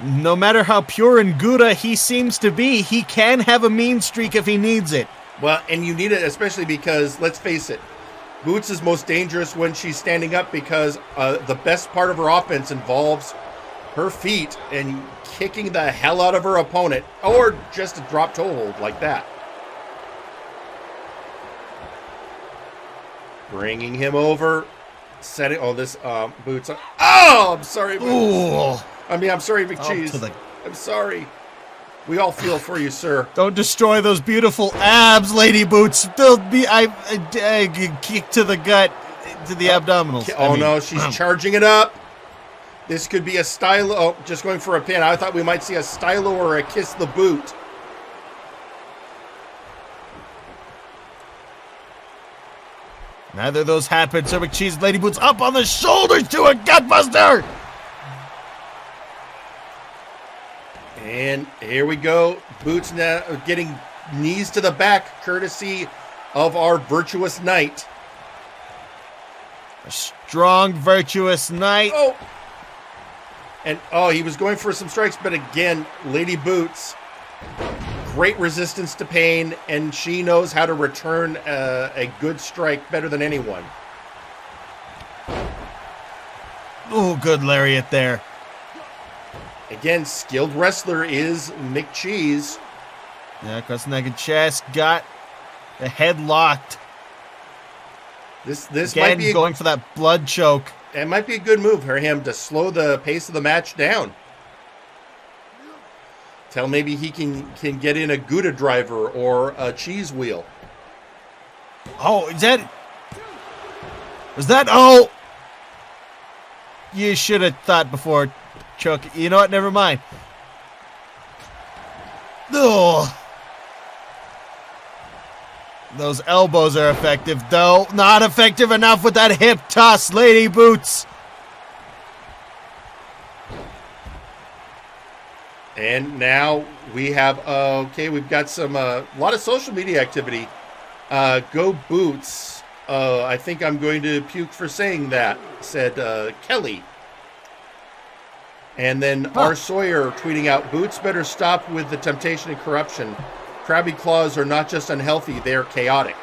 Speaker 2: No matter how pure and Gouda he seems to be, he can have a mean streak if he needs it.
Speaker 3: Well, and you need it especially because, let's face it, Boots is most dangerous when she's standing up because the best part of her offense involves her feet and kicking the hell out of her opponent, or just a drop toe hold like that. Bringing him over, setting. Oh, this Boots. Oh, I'm sorry, Boots. I'm sorry, McCheese. I'm sorry. We all feel for you, sir.
Speaker 2: Don't destroy those beautiful abs, Lady Boots. They'll be kick to the gut, to the abdominals.
Speaker 3: Oh, no, she's charging it up. This could be a stylo. Oh, just going for a pin. I thought we might see a stylo or a kiss the boot.
Speaker 2: Neither of those happened, so McCheese, Lady Boots up on the shoulders to a gutbuster.
Speaker 3: And here we go. Boots now getting knees to the back, courtesy of our virtuous knight.
Speaker 2: A strong, virtuous knight.
Speaker 3: Oh! And, he was going for some strikes, but again, Lady Boots, great resistance to pain, and she knows how to return a good strike better than anyone.
Speaker 2: Oh, good lariat there.
Speaker 3: Again, skilled wrestler is McCheese.
Speaker 2: Yeah, across the neck and chest, got the head locked.
Speaker 3: This
Speaker 2: again,
Speaker 3: might be
Speaker 2: going for that blood choke.
Speaker 3: It might be a good move for him to slow the pace of the match down. Till maybe he can get in a Gouda driver or a cheese wheel.
Speaker 2: Oh, is that? Oh! You should have thought before, Chuck. You know what? Never mind. Oh. Those elbows are effective, though. Not effective enough with that hip toss, Lady Boots.
Speaker 3: And now we have, we've got some, a lot of social media activity. Go Boots. I think I'm going to puke for saying that, said Kelly. And then R. Sawyer tweeting out, Boots better stop with the temptation and corruption. Crabby claws are not just unhealthy, they are chaotic.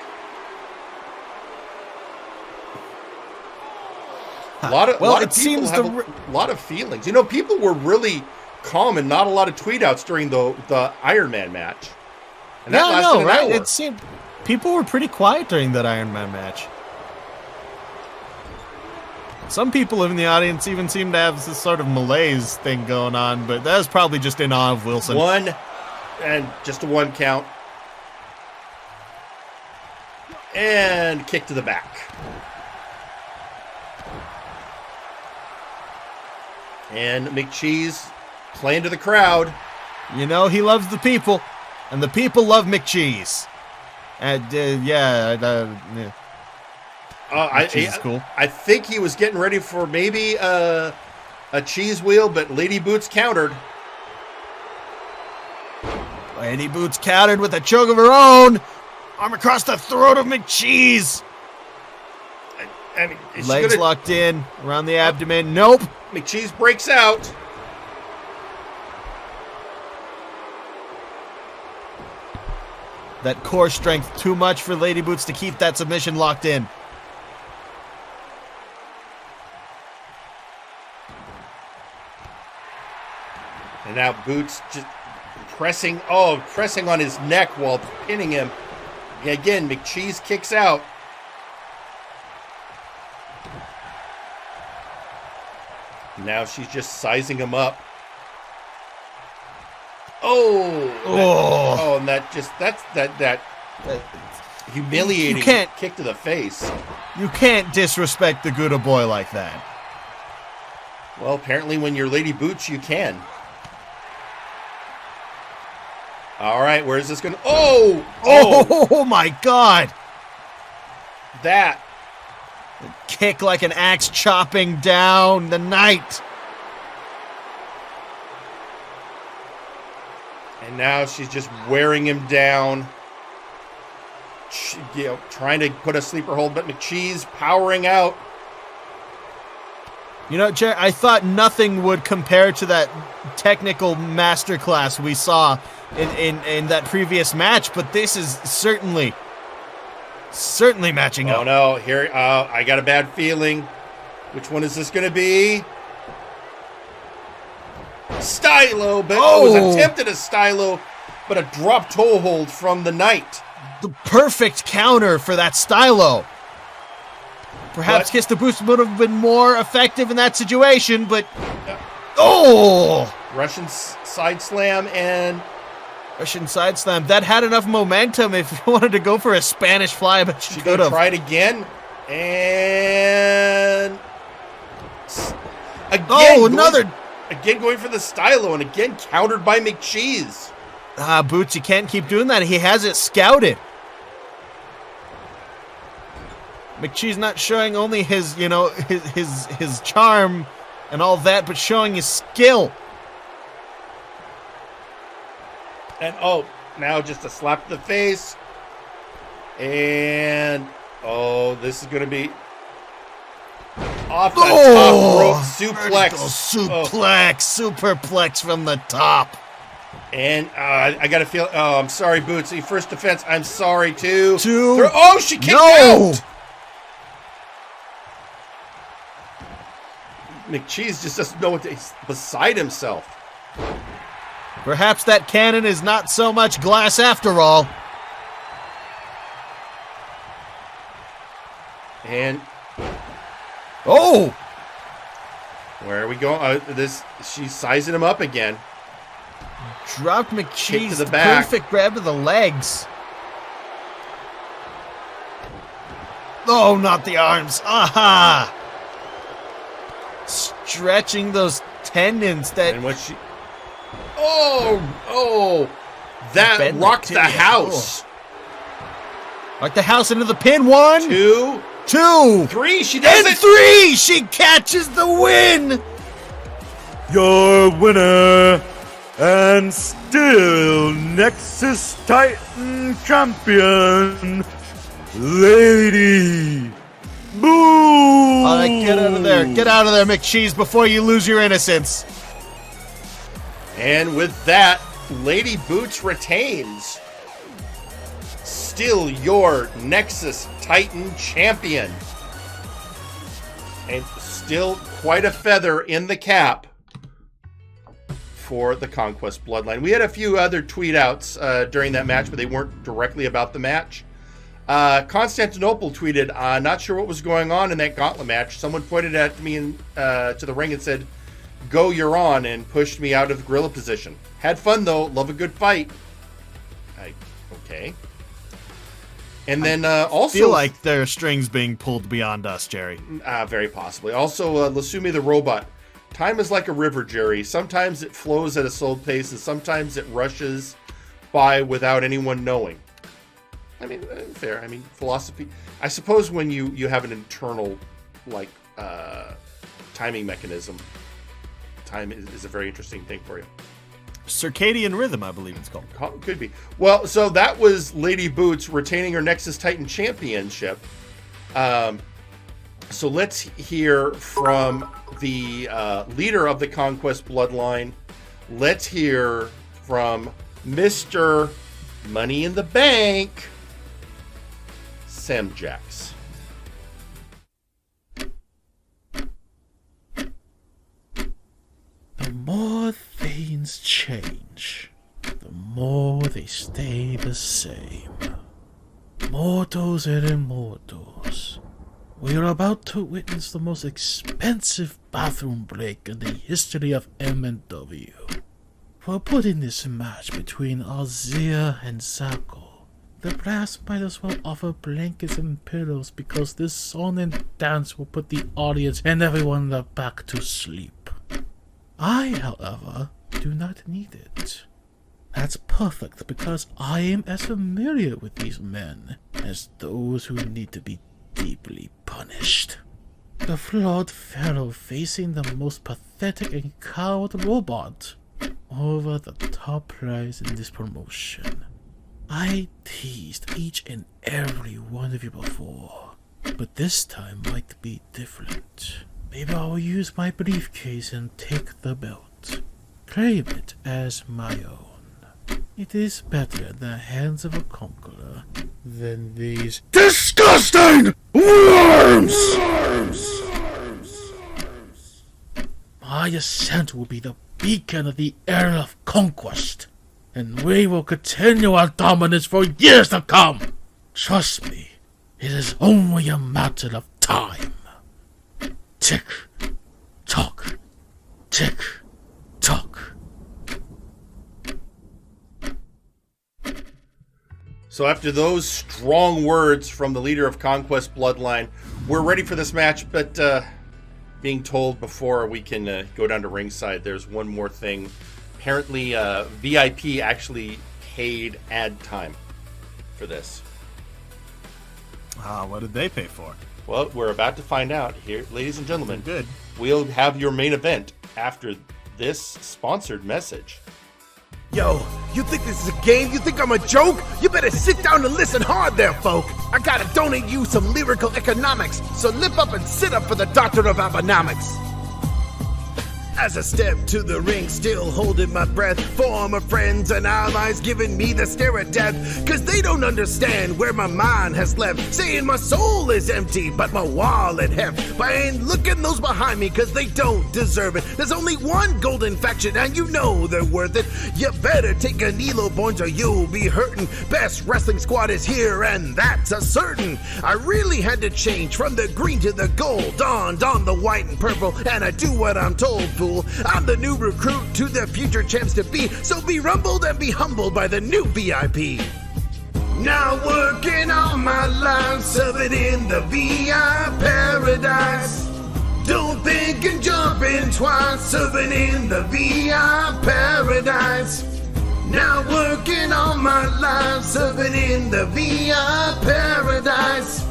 Speaker 3: A lot of people have a lot of feelings. You know, people were really calm and not a lot of tweet outs during the Iron Man match. And that lasted an hour.
Speaker 2: It seemed people were pretty quiet during that Iron Man match. Some people in the audience even seem to have this sort of malaise thing going on, but that was probably just in awe of Wilson.
Speaker 3: Just a one count. And kick to the back. And McCheese playing to the crowd.
Speaker 2: You know, he loves the people, and the people love McCheese. And, McCheese is cool.
Speaker 3: I think he was getting ready for maybe a cheese wheel, but Lady Boots countered.
Speaker 2: Lady Boots countered with a choke of her own. Arm across the throat of McCheese. Legs locked in around the abdomen. Nope.
Speaker 3: McCheese breaks out.
Speaker 2: That core strength too much for Lady Boots to keep that submission locked in.
Speaker 3: And now Boots just pressing on his neck while pinning him. Again, McCheese kicks out. Now she's just sizing him up. And that humiliating kick to the face.
Speaker 2: You can't disrespect the Gouda boy like that.
Speaker 3: Well, apparently when you're Lady Boots, you can. All right, where is this going to... Oh,
Speaker 2: my God.
Speaker 3: That.
Speaker 2: Kick like an axe chopping down the knight.
Speaker 3: And now she's just wearing him down. Trying to put a sleeper hold, but McCheese powering out.
Speaker 2: You know, Jerry, I thought nothing would compare to that technical masterclass we saw in that previous match, but this is certainly certainly matching up.
Speaker 3: Oh no, here, I got a bad feeling. Which one is this going to be? Stylo, but it was attempted as Stylo, but a drop toe hold from the Knight.
Speaker 2: The perfect counter for that Stylo. Perhaps Kiss the Boost would have been more effective in that situation, but...
Speaker 3: Russian side slam and...
Speaker 2: Russian side slam. That had enough momentum if you wanted to go for a Spanish fly, but she could have.
Speaker 3: Tried again. And... Again going for the Stylo, and again countered by McCheese.
Speaker 2: Boots, you can't keep doing that. He has it scouted. McCheese not showing only his, his charm and all that, but showing his skill.
Speaker 3: And now just a slap to the face. And this is going to be off the top rope suplex.
Speaker 2: Superplex from the top.
Speaker 3: And I got to feel. Oh, I'm sorry, Bootsy. First defense. I'm sorry too. She kicked out. McCheese just doesn't know what he's beside himself.
Speaker 2: Perhaps that cannon is not so much glass after all.
Speaker 3: And where are we going? She's sizing him up again.
Speaker 2: Dropped McCheese
Speaker 3: to the back.
Speaker 2: Perfect grab to the legs. Oh, not the arms. Aha! Stretching those tendons that...
Speaker 3: And what she... That rocked the house.
Speaker 2: Rocked the house into the pin. 1,
Speaker 3: 2, 3. She does it.
Speaker 2: 3. She catches the win.
Speaker 4: Your winner and still Nexus Titan champion, Lady Boo.
Speaker 2: All right, get out of there. Get out of there, McCheese, before you lose your innocence.
Speaker 3: And with that, Lady Boots retains. Still your Nexus Titan champion. And still quite a feather in the cap for the Conquest Bloodline. We had a few other tweet outs during that match, but they weren't directly about the match. Constantinople tweeted, not sure what was going on in that Gauntlet match. Someone pointed at me to the ring and said, "Go, you're on," and pushed me out of the gorilla position. Had fun though, love a good fight. Okay. And then also...
Speaker 2: feel like there are strings being pulled beyond us, Jerry.
Speaker 3: Very possibly. Also, Lasumi the Robot. Time is like a river, Jerry. Sometimes it flows at a slow pace, and sometimes it rushes by without anyone knowing. I mean, fair. I mean, philosophy. I suppose when you have an internal, like, timing mechanism, time is a very interesting thing for you.
Speaker 2: Circadian rhythm, I believe it's called.
Speaker 3: Could be. Well, so that was Lady Boots retaining her Nexus Titan Championship. So let's hear from the leader of the Conquest Bloodline. Let's hear from Mr. Money in the Bank, Sam Jax.
Speaker 6: The more things change, the more they stay the same. Mortals and immortals, we are about to witness the most expensive bathroom break in the history of MNW. For putting this match between Ausir and Zako, the brass might as well offer blankets and pillows, because this song and dance will put the audience and everyone in the back to sleep. I, however, do not need it. That's perfect, because I am as familiar with these men as those who need to be deeply punished. The flawed pharaoh facing the most pathetic and coward robot over the top prize in this promotion. I teased each and every one of you before, but this time might be different. Maybe I'll use my briefcase and take the belt. Claim it as my own. It is better in the hands of a conqueror than these disgusting worms! My ascent will be the beacon of the era of conquest, and we will continue our dominance for years to come. Trust me, it is only a matter of time. Tick, tock, tick, tock.
Speaker 3: So after those strong words from the leader of Conquest Bloodline, we're ready for this match, but being told before we can go down to ringside, there's one more thing. Apparently, VIP actually paid ad time for this.
Speaker 2: What did they pay for?
Speaker 3: Well, we're about to find out here, ladies and gentlemen.
Speaker 2: Good.
Speaker 3: We'll have your main event after this sponsored message.
Speaker 1: Yo, you think this is a game? You think I'm a joke? You better sit down and listen hard there, folk. I gotta donate you some lyrical economics, so lip up and sit up for the Doctor of Abonomics. As I step to the ring, still holding my breath, former friends and allies giving me the stare of death, cause they don't understand where my mind has left, saying my soul is empty, but my wallet heft. But I ain't looking those behind me, cause they don't deserve it. There's only one golden faction, and you know they're worth it. You better take an Elo Bones or you'll be hurting. Best wrestling squad is here, and that's a certain. I really had to change from the green to the gold, donned on the white and purple, and I do what I'm told, fool. I'm the new recruit to the future champs to be, so be rumbled and be humbled by the new VIP. Now working all my life, serving in the VI paradise. Don't think and jumping twice, serving in the VI paradise. Now working all my life, serving in the VI paradise.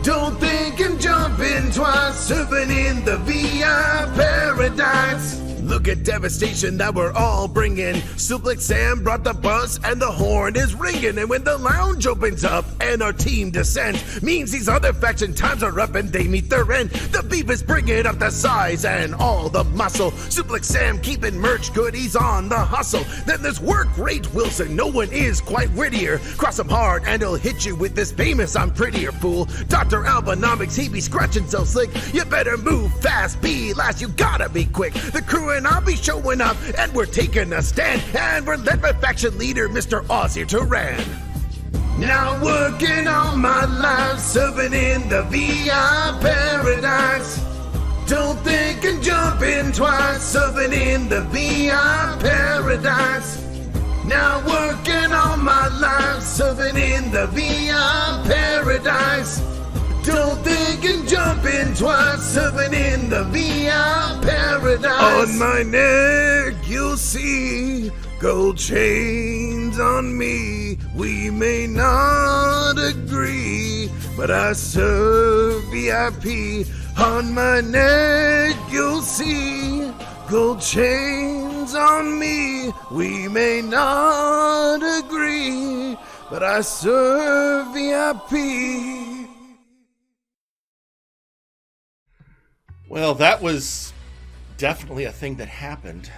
Speaker 1: Don't think I'm jumping twice, serving in the VI paradise. Look at devastation that we're all bringing. Suplex Sam brought the buzz and the horn is ringing. And when the lounge opens up and our team descends, means these other faction times are up and they meet their end. The beef is bringing up the size and all the muscle. Suplex Sam keeping merch good, he's on the hustle. Then there's Work Rate Wilson, no one is quite wittier. Cross him hard and he'll hit you with this famous I'm prettier fool. Dr. Albonomics, he be scratching so slick. You better move fast, be last, you gotta be quick. The crew and I'll be showing up, and we're taking a stand, and we're led by faction leader Mr. Ausir Taran. Now working all my life, serving in the VI paradise. Don't think and jumping twice, serving in the VI paradise. Now working all my life, serving in the VI paradise. Don't think and jumping twice, serving in the VI paradise. On my neck you'll see gold chains on me. We may not agree, but I serve VIP. On my neck you'll see gold chains on me. We may not agree, but I serve VIP.
Speaker 3: Well, that was definitely a thing that happened.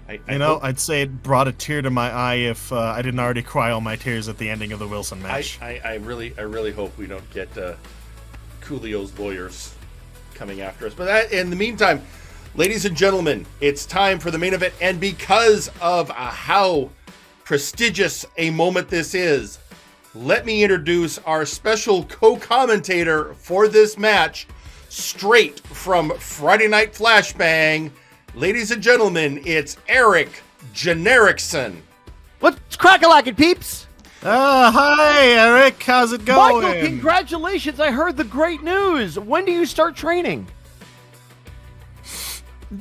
Speaker 2: I'd say it brought a tear to my eye if I didn't already cry all my tears at the ending of the Wilson match.
Speaker 3: I really hope we don't get Coolio's lawyers coming after us. But in the meantime, ladies and gentlemen, it's time for the main event. And because of how prestigious a moment this is, let me introduce our special co-commentator for this match, straight from Friday Night Flashbang. Ladies and gentlemen, it's Eric Genericson.
Speaker 7: What's crack-a-lackin', peeps?
Speaker 2: Hi, Eric. How's it going?
Speaker 7: Michael, congratulations. I heard the great news. When do you start training?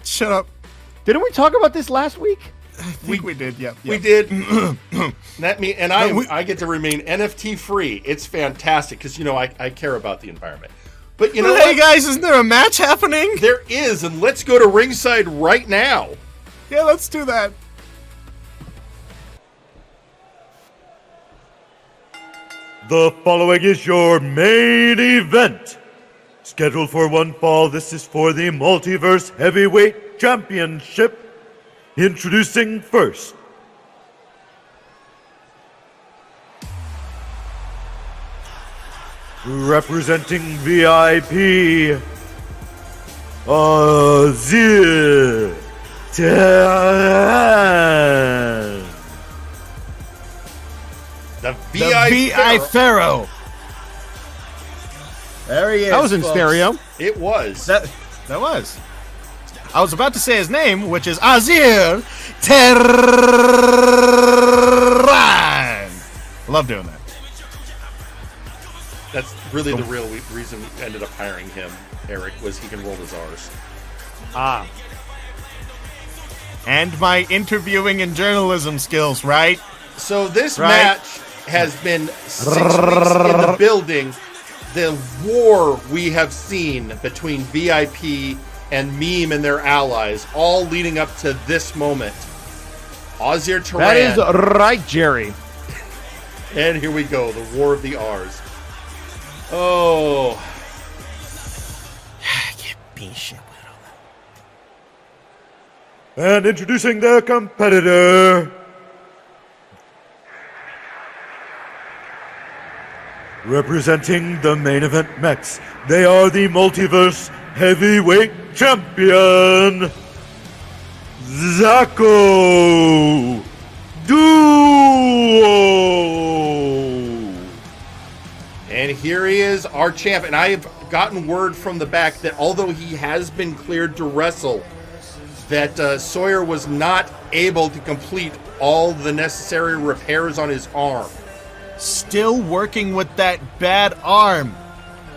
Speaker 2: Shut up.
Speaker 7: Didn't we talk about this last week?
Speaker 2: I think we did, yep.
Speaker 3: We did. I get to remain NFT free. It's fantastic because, I care about the environment. But
Speaker 2: hey, what? Guys, isn't there a match happening?
Speaker 3: There is, and let's go to ringside right now.
Speaker 2: Yeah, let's do that.
Speaker 4: The following is your main event. Scheduled for one fall, this is for the Multiverse Heavyweight Championship. Introducing first, representing VIP, Ausir Taran.
Speaker 3: The
Speaker 2: VI Pharaoh. There he is.
Speaker 7: That was in
Speaker 2: folks.
Speaker 7: stereo.
Speaker 3: It was.
Speaker 2: That was. I was about to say his name, which is Ausir Taran. Love doing that.
Speaker 3: That's really the real reason we ended up hiring him, Eric, was he can roll his R's.
Speaker 2: Ah. And my interviewing and journalism skills, right?
Speaker 3: So this match has been 6 weeks in the building. The war we have seen between VIP and Meme and their allies, all leading up to this moment. Ausir Taran.
Speaker 7: That is right, Jerry.
Speaker 3: And here we go, the war of the R's. Oh.
Speaker 4: And introducing their competitor, representing the main event mechs, they are the Multiverse Heavyweight Champion, Zako Duo.
Speaker 3: And here he is, our champ. And I have gotten word from the back that although he has been cleared to wrestle, that Sawyer was not able to complete all the necessary repairs on his arm.
Speaker 2: Still working with that bad arm.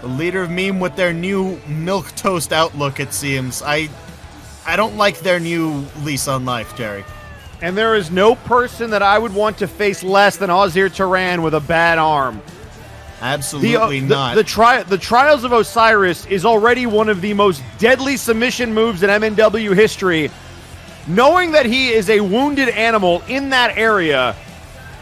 Speaker 2: The leader of Meme with their new milquetoast outlook, it seems. I don't like their new lease on life, Jerry.
Speaker 7: And there is no person that I would want to face less than Ausir Taran with a bad arm.
Speaker 2: Absolutely not.
Speaker 7: The Trials of Osiris is already one of the most deadly submission moves in MNW history. Knowing that he is a wounded animal in that area,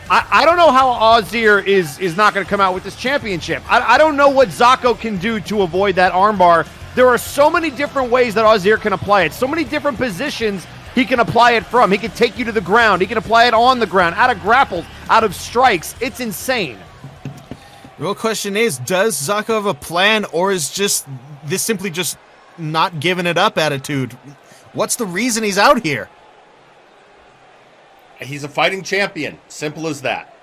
Speaker 7: I don't know how Ausir is not going to come out with this championship. I don't know what Zako can do to avoid that armbar. There are so many different ways that Ausir can apply it. So many different positions he can apply it from. He can take you to the ground. He can apply it on the ground, out of grapples, out of strikes. It's insane.
Speaker 2: The real question is, does Zako have a plan, or is this simply just not giving it up attitude? What's the reason he's out here?
Speaker 3: He's a fighting champion. Simple as that.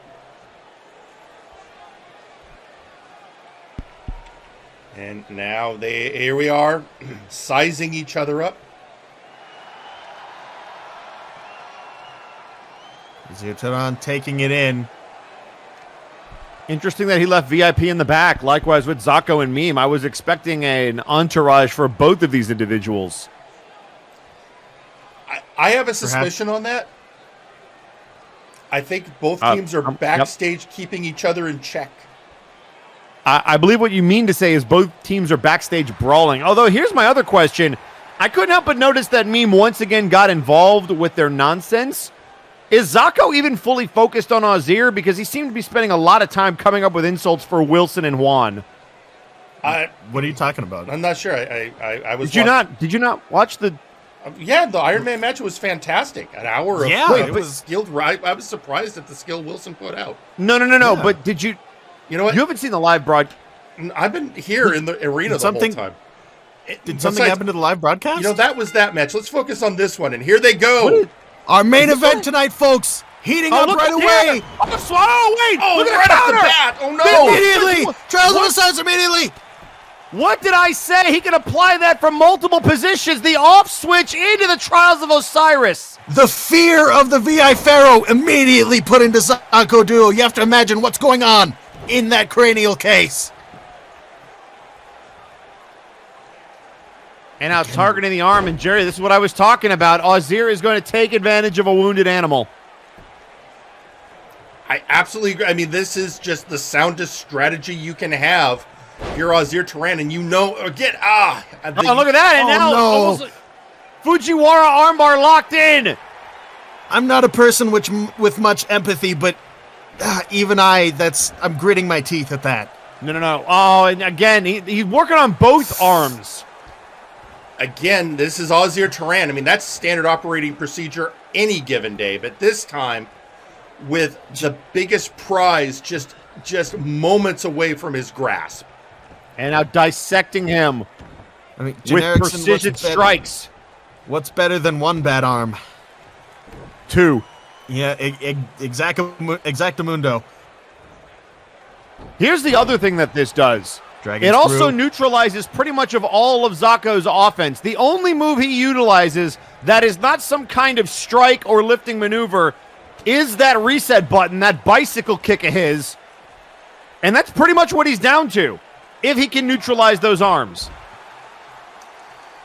Speaker 3: And now here we are, sizing each other up.
Speaker 2: Taran taking it in.
Speaker 7: Interesting that he left VIP in the back. Likewise with Zako and Meme. I was expecting an entourage for both of these individuals.
Speaker 3: I have a suspicion on that. I think both teams are backstage keeping each other in check.
Speaker 7: I believe what you mean to say is both teams are backstage brawling. Although here's my other question. I couldn't help but notice that Meme once again got involved with their nonsense. Is Zako even fully focused on Ausir? Because he seemed to be spending a lot of time coming up with insults for Wilson and Juan.
Speaker 2: What are you talking about?
Speaker 3: I'm not sure. I was.
Speaker 7: Did you not watch the?
Speaker 3: Yeah, the Iron Man match was fantastic. An hour of
Speaker 2: it
Speaker 3: was skilled. I was surprised at the skill Wilson put out.
Speaker 7: No. Yeah. But did you?
Speaker 3: You know what?
Speaker 7: You haven't seen the live broadcast.
Speaker 3: I've been here in the arena the whole time.
Speaker 2: Did something happen to the live broadcast?
Speaker 3: You know, that was that match. Let's focus on this one. And here they go.
Speaker 2: Our main event tonight, folks. Heating up right away.
Speaker 7: Wait! Look at
Speaker 3: right off the bat. Oh, no.
Speaker 2: Immediately. Trials of Osiris immediately.
Speaker 7: What did I say? He can apply that from multiple positions. The off switch into the Trials of Osiris.
Speaker 2: The fear of the VI Pharaoh immediately put into Zako Duo. You have to imagine what's going on in that cranial case.
Speaker 7: And now targeting the arm. And Jerry, this is what I was talking about. Ausir is going to take advantage of a wounded animal.
Speaker 3: I absolutely agree. I mean, this is just the soundest strategy you can have. You're Ausir Taran, and you know, again, look at
Speaker 7: that. And now almost Fujiwara armbar locked in.
Speaker 2: I'm not a person with much empathy, but even I'm gritting my teeth at that.
Speaker 7: No. Oh, and again, he's working on both arms.
Speaker 3: Again, this is Ausir Taran. I mean, that's standard operating procedure any given day. But this time, with the biggest prize just moments away from his grasp.
Speaker 7: And now dissecting him with
Speaker 2: Genericson,
Speaker 7: precision strikes.
Speaker 2: What's better than one bad arm?
Speaker 7: 2.
Speaker 2: Yeah, exactamundo.
Speaker 7: Here's the other thing that this does.
Speaker 2: Dragon's
Speaker 7: It also
Speaker 2: Brew.
Speaker 7: neutralizes pretty much of all of Zako's offense. The only move he utilizes that is not some kind of strike or lifting maneuver is that reset button, that bicycle kick of his. And that's pretty much what he's down to, if he can neutralize those arms.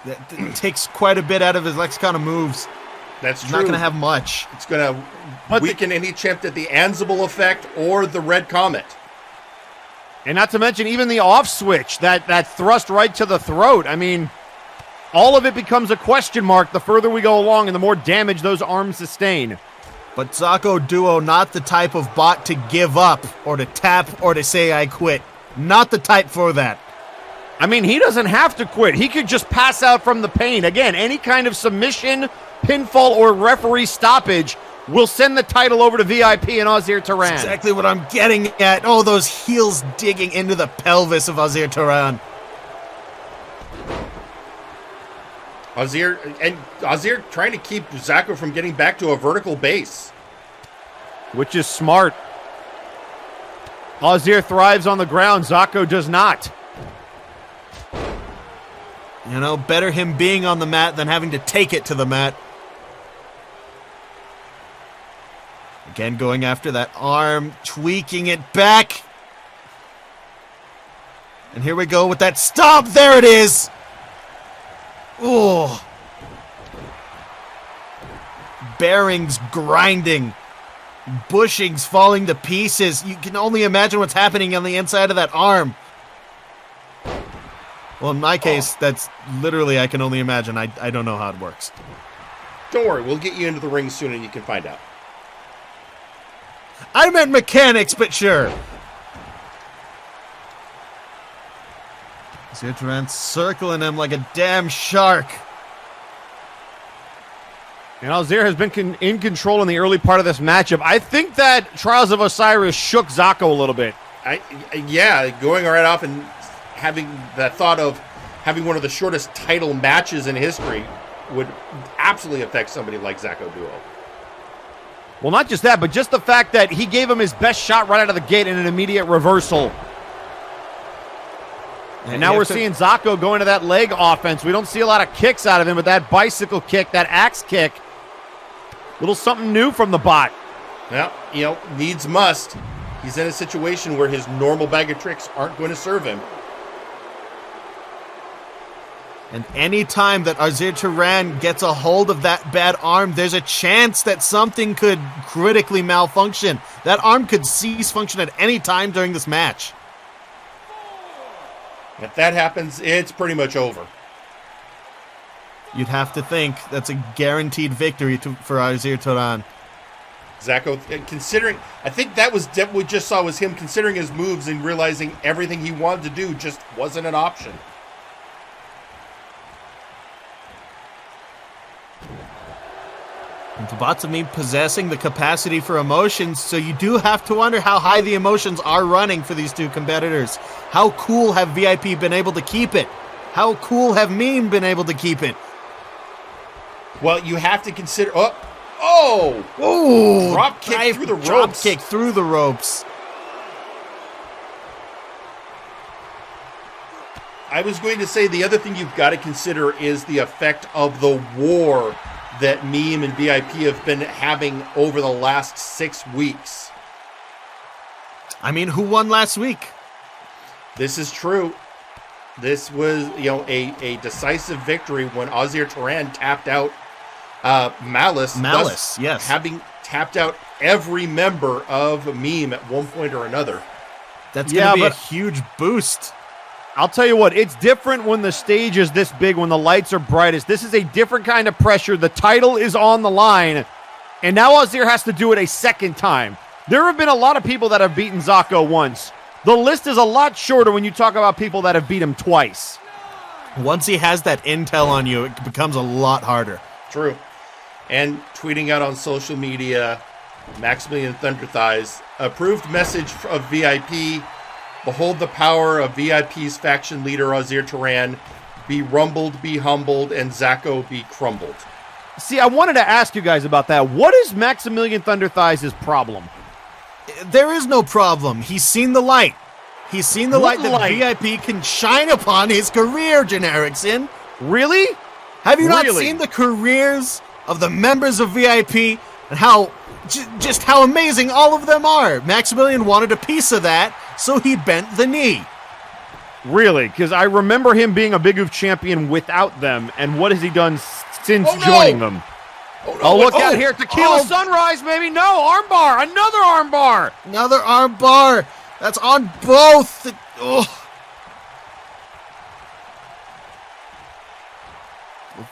Speaker 2: That takes quite a bit out of his lexicon of moves.
Speaker 3: That's
Speaker 2: He's
Speaker 3: true.
Speaker 2: not going to have much.
Speaker 3: It's going to weaken any attempt at the Ansible effect or the Red Comet.
Speaker 7: And not to mention even the off switch, that thrust right to the throat. I mean, all of it becomes a question mark the further we go along and the more damage those arms sustain.
Speaker 2: But Zako Duo, not the type of bot to give up or to tap or to say I quit. Not the type for that.
Speaker 7: I mean, he doesn't have to quit. He could just pass out from the pain. Again, any kind of submission, pinfall, or referee stoppage will send the title over to VIP and Ausir Taran.
Speaker 2: That's exactly what I'm getting at. Oh, those heels digging into the pelvis of Ausir Taran.
Speaker 3: Ausir trying to keep Zako from getting back to a vertical base.
Speaker 7: Which is smart. Ausir thrives on the ground. Zako does not.
Speaker 2: You know, better him being on the mat than having to take it to the mat. Again, going after that arm, tweaking it back. And here we go with that stomp. There it is. Oh. Bearings grinding. Bushings falling to pieces. You can only imagine what's happening on the inside of that arm. Well, in my case, that's literally, I can only imagine. I don't know how it works.
Speaker 3: Don't worry, we'll get you into the ring soon and you can find out.
Speaker 2: I meant mechanics, but sure. Taran circling him like a damn shark.
Speaker 7: And Ausir has been in control in the early part of this matchup. I think that Trials of Osiris shook Zako a little bit.
Speaker 3: Yeah, going right off and having that thought of having one of the shortest title matches in history would absolutely affect somebody like Zako Duo.
Speaker 7: Well, not just that, but just the fact that he gave him his best shot right out of the gate in an immediate reversal. And now we're seeing Zako go into that leg offense. We don't see a lot of kicks out of him, but that bicycle kick, that axe kick, little something new from the bot.
Speaker 3: Well, you know, needs must. He's in a situation where his normal bag of tricks aren't going to serve him.
Speaker 2: And any time that Ausir Taran gets a hold of that bad arm, there's a chance that something could critically malfunction. That arm could cease function at any time during this match.
Speaker 3: If that happens, it's pretty much over.
Speaker 2: You'd have to think that's a guaranteed victory for Ausir Taran.
Speaker 3: Zako, considering, I think that was what we just saw was him considering his moves and realizing everything he wanted to do just wasn't an option.
Speaker 2: And lots of me possessing the capacity for emotions, so you do have to wonder how high the emotions are running for these two competitors. How cool have VIP been able to keep it? How cool have Meme been able to keep it?
Speaker 3: Well, you have to consider... Drop kick through the ropes.
Speaker 2: Drop kick through the ropes.
Speaker 3: I was going to say the other thing you've got to consider is the effect of the war that Meme and VIP have been having over the last 6 weeks.
Speaker 2: I mean, who won last week?
Speaker 3: This is true. This was, a decisive victory when Ausir Taran tapped out Malice.
Speaker 2: Malice, yes.
Speaker 3: Having tapped out every member of Meme at one point or another.
Speaker 2: That's going to be a huge boost.
Speaker 7: I'll tell you what, it's different when the stage is this big, when the lights are brightest. This is a different kind of pressure. The title is on the line, and now Ausir has to do it a second time. There have been a lot of people that have beaten Zako once. The list is a lot shorter when you talk about people that have beat him twice.
Speaker 2: Once he has that intel on you, it becomes a lot harder.
Speaker 3: True. And tweeting out on social media, Maximilian Thunderthighs, approved message of VIP, behold the power of VIP's faction leader Ausir Taran, be rumbled, be humbled, and Zako be crumbled.
Speaker 7: See, I wanted to ask you guys about that. What is Maximilian Thunderthighs' problem?
Speaker 2: There is no problem. He's seen the light. He's seen the
Speaker 7: What
Speaker 2: light that VIP can shine upon his career, Genericson.
Speaker 7: Really?
Speaker 2: Have you not seen the careers of the members of VIP and how just how amazing all of them are? Maximilian wanted a piece of that, so he bent the knee.
Speaker 7: Really? Because I remember him being a Big Oof champion without them, and what has he done since joining them? Oh, look out here. Tequila Sunrise, maybe. No, armbar. Another armbar.
Speaker 2: Another armbar. That's on both.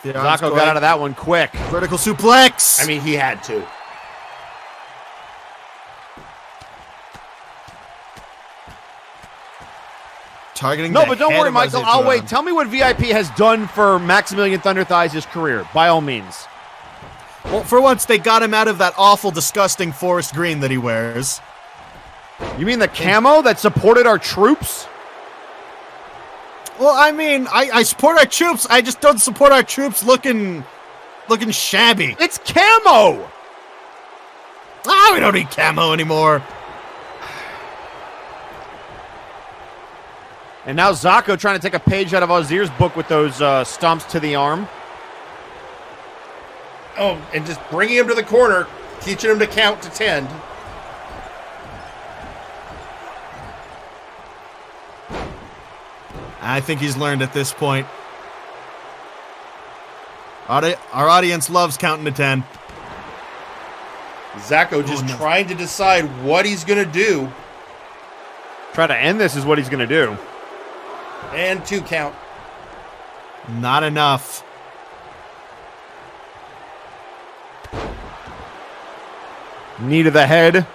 Speaker 7: Zako got out of that one quick.
Speaker 2: Vertical suplex.
Speaker 3: I mean, he had to.
Speaker 2: Targeting
Speaker 7: no,
Speaker 2: the
Speaker 7: but don't
Speaker 2: head
Speaker 7: worry,
Speaker 2: of
Speaker 7: Michael.
Speaker 2: Ausir
Speaker 7: I'll
Speaker 2: Taran.
Speaker 7: wait. Tell me what VIP has done for Maximilian Thunderthighs' career, by all means.
Speaker 2: Well, for once, they got him out of that awful, disgusting forest green that he wears.
Speaker 7: You mean the camo that supported our troops?
Speaker 2: Well, I mean, I support our troops. I just don't support our troops looking shabby.
Speaker 7: It's camo!
Speaker 2: We don't need camo anymore.
Speaker 7: And now Zako trying to take a page out of Ausir's book with those stomps to the arm.
Speaker 3: Oh, and just bringing him to the corner, teaching him to count to 10.
Speaker 2: I think he's learned at this point. Our audience loves counting to 10.
Speaker 3: Zako just trying to decide what he's going to do.
Speaker 7: Try to end this is what he's going to do.
Speaker 3: And 2 count.
Speaker 2: Not enough.
Speaker 7: Knee to the head.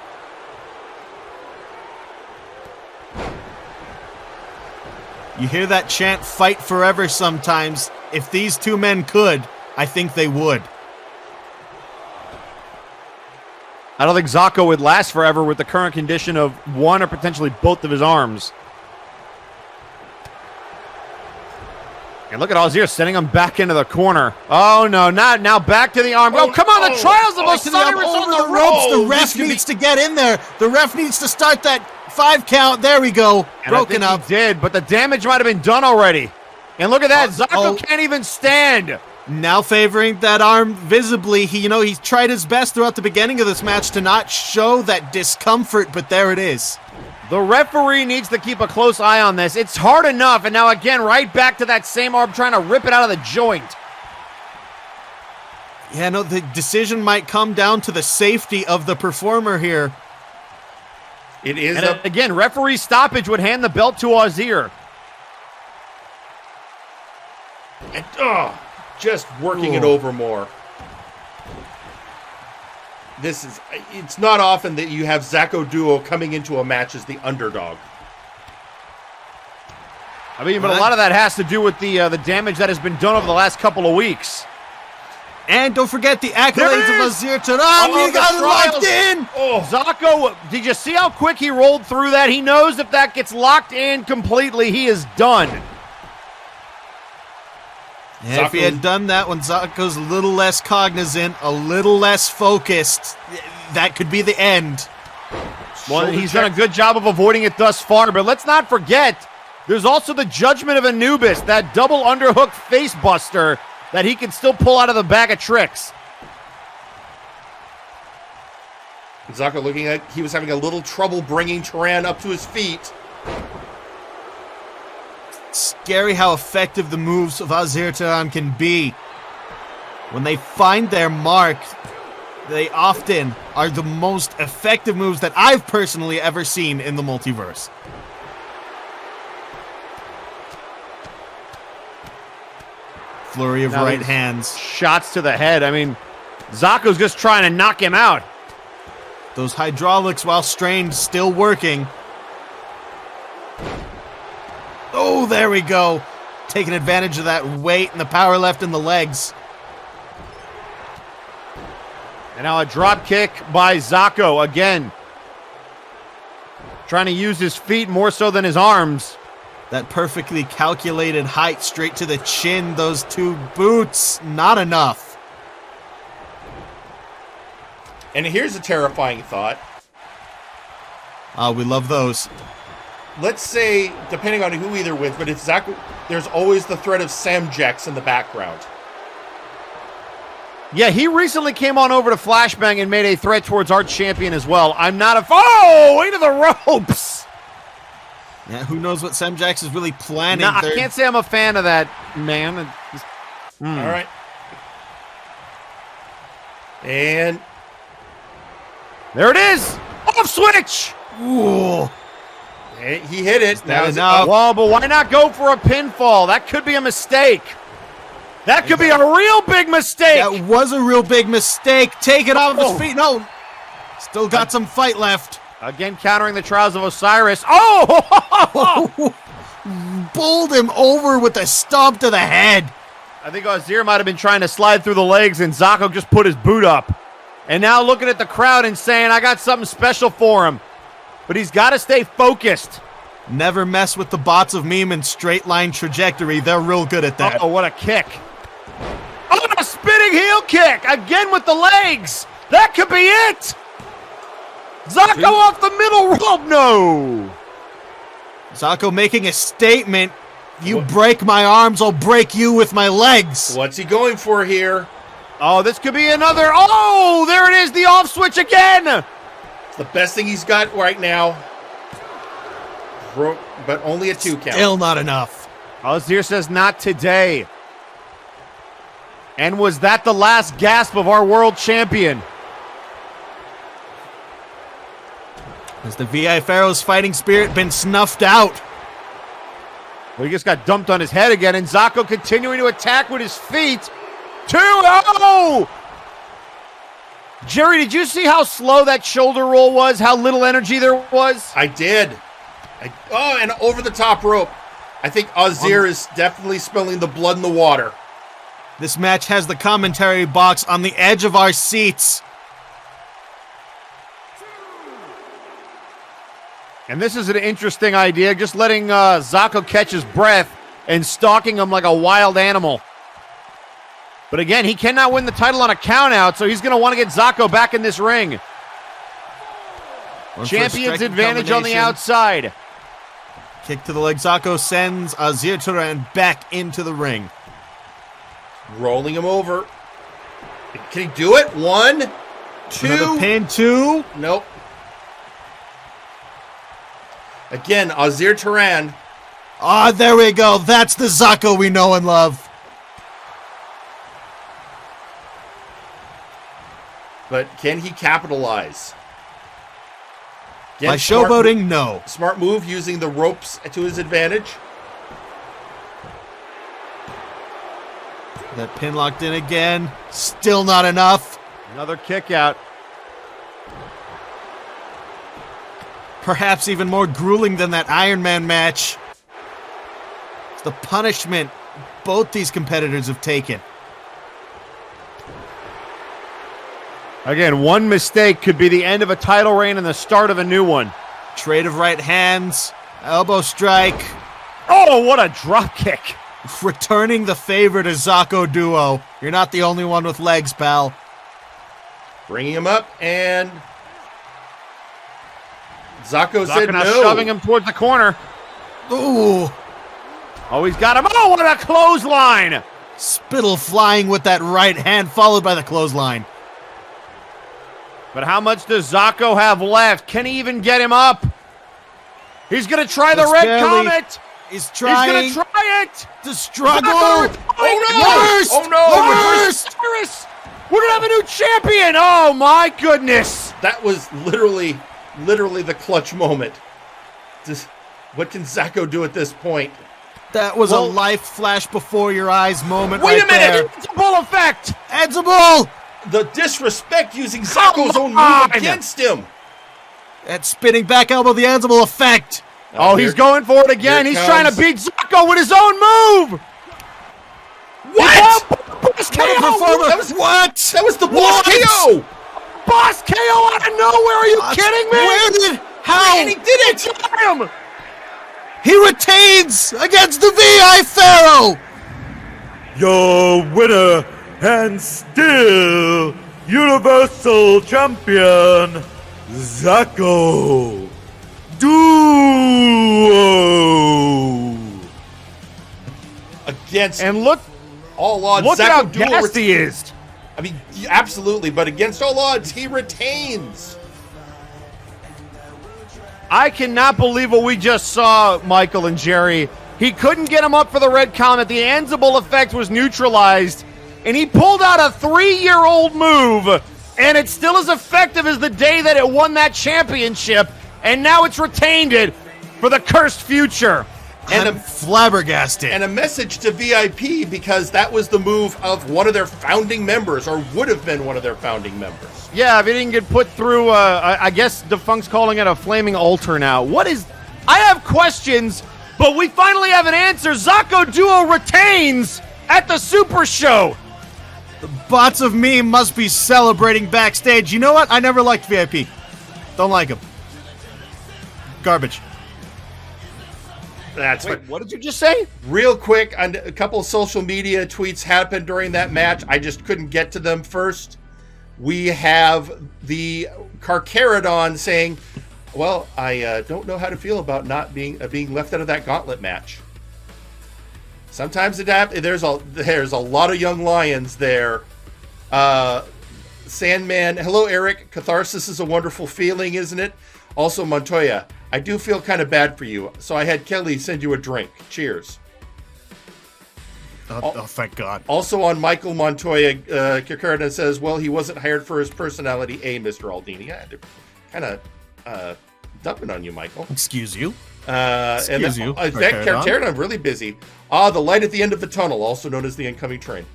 Speaker 2: You hear that chant, fight forever sometimes. If these two men could, I think they would.
Speaker 7: I don't think Zako would last forever with the current condition of one or potentially both of his arms. And look at Ausir sending him back into the corner. Oh, no, not now. Back to the arm. Oh, come on, the trials of Osiris on the ropes.
Speaker 2: The ref needs to get in there. The ref needs to start that 5 count. There we go. Broken up.
Speaker 7: He did, but the damage might have been done already. And look at that. Zako can't even stand.
Speaker 2: Now favoring that arm visibly. He tried his best throughout the beginning of this match to not show that discomfort, but there it is.
Speaker 7: The referee needs to keep a close eye on this. It's hard enough, and now again, right back to that same arm trying to rip it out of the joint.
Speaker 2: Yeah, no, the decision might come down to the safety of the performer here.
Speaker 3: It is.
Speaker 7: And again, referee stoppage would hand the belt to Ausir.
Speaker 3: And, just working it over more. It's not often that you have Zako Duo coming into a match as the underdog.
Speaker 7: I mean, but a lot of that has to do with the damage that has been done over the last couple of weeks.
Speaker 2: And don't forget the accolades of Ausir Taran. He got it locked in.
Speaker 7: Zako, did you see how quick he rolled through that? He knows if that gets locked in completely, he is done.
Speaker 2: Yeah, if he had done that when Zako's a little less cognizant, a little less focused, that could be the end.
Speaker 7: Well, he's done a good job of avoiding it thus far, but let's not forget, there's also the judgment of Anubis, that double underhook face buster that he can still pull out of the bag of tricks.
Speaker 3: Zako looking like he was having a little trouble bringing Taran up to his feet.
Speaker 2: Scary how effective the moves of Ausir Taran can be. When they find their mark, they often are the most effective moves that I've personally ever seen in the multiverse. Flurry of right hands.
Speaker 7: Shots to the head. I mean, Zako's just trying to knock him out.
Speaker 2: Those hydraulics, while strained, still working. Oh, there we go. taking advantage of that weight and the power left in the legs.
Speaker 7: And now a drop kick by Zako again. Trying to use his feet more so than his arms.
Speaker 2: That perfectly calculated height straight to the chin. Those two boots, not enough.
Speaker 3: And here's a terrifying thought.
Speaker 2: We love those.
Speaker 3: Let's say, depending on who either wins, but if Zako, there's always the threat of Samjax in the background.
Speaker 7: Yeah, he recently came on over to Flashbang and made a threat towards our champion as well. I'm not a... Oh, into the ropes!
Speaker 2: Yeah, who knows what Samjax is really planning.
Speaker 7: Nah, I can't say I'm a fan of that, man.
Speaker 3: All right. And...
Speaker 7: there it is! Off switch!
Speaker 2: Ooh.
Speaker 3: He hit it.
Speaker 2: Now enough.
Speaker 7: Well, but why not go for a pinfall? That could be a mistake. That could be a real big mistake.
Speaker 2: That was a real big mistake. Take it off his feet. No. Still got some fight left.
Speaker 7: Again, countering the trials of Osiris. Oh!
Speaker 2: Bowled him over with a stomp to the head.
Speaker 7: I think Ausir might have been trying to slide through the legs, and Zako just put his boot up. And now looking at the crowd and saying, I got something special for him. But he's got to stay focused.
Speaker 2: Never mess with the bots of meme and straight line trajectory. They're real good at that.
Speaker 7: Oh, what a kick. Oh, a spinning heel kick. Again with the legs. That could be it. Zako off the middle rope. No.
Speaker 2: Zako making a statement. You break my arms, I'll break you with my legs.
Speaker 3: What's he going for here?
Speaker 7: Oh, this could be another. Oh, there it is. The off switch again.
Speaker 3: It's the best thing he's got right now. But only a 2 count.
Speaker 2: Still not enough.
Speaker 7: Ausir says not today. And was that the last gasp of our world champion?
Speaker 2: Has the VI Pharaoh's fighting spirit been snuffed out?
Speaker 7: Well, he just got dumped on his head again, and Zako continuing to attack with his feet. 2-0! Jerry, did you see how slow that shoulder roll was? How little energy there was?
Speaker 3: I did. And over the top rope. I think Ausir is definitely spilling the blood in the water.
Speaker 2: This match has the commentary box on the edge of our seats.
Speaker 7: And this is an interesting idea, just letting Zako catch his breath and stalking him like a wild animal. But again, he cannot win the title on a countout, so he's going to want to get Zako back in this ring. Champion's advantage on the outside.
Speaker 2: Kick to the leg. Zako sends Taran back into the ring.
Speaker 3: Rolling him over. Can he do it? 1, 2.
Speaker 2: Another pin, 2.
Speaker 3: Nope. Again, Taran.
Speaker 2: There we go. That's the Zako we know and love.
Speaker 3: But can he capitalize? Again,
Speaker 2: By showboating, no.
Speaker 3: Smart move using the ropes to his advantage.
Speaker 2: That pin locked in again. Still not enough.
Speaker 7: Another kick out.
Speaker 2: Perhaps even more grueling than that Iron Man match. It's the punishment both these competitors have taken.
Speaker 7: Again, one mistake could be the end of a title reign and the start of a new one.
Speaker 2: Trade of right hands, elbow strike.
Speaker 7: Oh, what a drop kick.
Speaker 2: Returning the favor to Zako duo. You're not the only one with legs, pal.
Speaker 3: Bringing him up, and Zako said
Speaker 7: now
Speaker 3: no.
Speaker 7: Shoving him towards the corner.
Speaker 2: Ooh.
Speaker 7: Oh, he's got him. Oh, what a clothesline.
Speaker 2: Spittle flying with that right hand, followed by the clothesline.
Speaker 7: But how much does Zako have left? Can he even get him up? He's going to try the Red Comet.
Speaker 2: He's trying.
Speaker 7: He's going to try it.
Speaker 2: The struggle.
Speaker 3: Oh, no.
Speaker 2: Worst.
Speaker 3: Oh, no.
Speaker 2: Worst.
Speaker 7: We're going to have a new champion. Oh, my goodness.
Speaker 3: That was literally the clutch moment. What can Zako do at this point?
Speaker 2: That was a life flash before your eyes moment.
Speaker 3: Wait a minute.
Speaker 7: It's a bull effect.
Speaker 2: It's a bull.
Speaker 3: The disrespect using Zako's own move against him.
Speaker 2: That spinning back elbow, the Ansible effect.
Speaker 7: Oh, he's going for it again. He's trying to beat Zako with his own move.
Speaker 3: What?
Speaker 2: That was what?
Speaker 3: That was the boss KO.
Speaker 7: Boss KO out of nowhere. Are you kidding me?
Speaker 2: Where did? How?
Speaker 3: And he did it.
Speaker 7: Him.
Speaker 2: He retains against the VI Pharaoh.
Speaker 4: Your winner and still Universal Champion, Zako. Duo.
Speaker 3: Against
Speaker 7: and look,
Speaker 3: all odds.
Speaker 7: Look
Speaker 3: Zako
Speaker 7: how
Speaker 3: duo
Speaker 7: gassed he is.
Speaker 3: I mean, absolutely, but against all odds, he retains.
Speaker 7: I cannot believe what we just saw, Michael and Jerry. He couldn't get him up for the red comet. The Ansible effect was neutralized, and he pulled out a 3-year-old move, and it's still as effective as the day that it won that championship, and now it's retained it for the cursed future.
Speaker 3: And
Speaker 2: I'm flabbergasted.
Speaker 3: And a message to VIP, because that was the move of one of their founding members, or would have been one of their founding members.
Speaker 7: Yeah, if it didn't get put through, I guess Defunct's calling it a flaming altar now. What is... I have questions, but we finally have an answer. Zako Duo retains at the Super Show.
Speaker 2: The bots of me must be celebrating backstage. You know what? I never liked VIP. Don't like him. Garbage.
Speaker 3: That's
Speaker 7: Wait, what did you just say?
Speaker 3: Real quick, a couple of social media tweets happened during that match. I just couldn't get to them first. We have the Carcharodon saying, well, I don't know how to feel about not being left out of that Gauntlet match. Sometimes there's a lot of young lions there. Sandman, hello, Eric. Catharsis is a wonderful feeling, isn't it? Also, Montoya, I do feel kind of bad for you, so I had Kelly send you a drink. Cheers.
Speaker 2: Oh, thank God.
Speaker 3: Also on Michael Montoya, Carcharodon says, well, he wasn't hired for his personality, Mr. Aldini. I had to kind of dumping on you, Michael.
Speaker 2: Excuse you.
Speaker 3: Excuse you. In fact, Carcharodon, really busy. The light at the end of the tunnel, also known as the incoming train.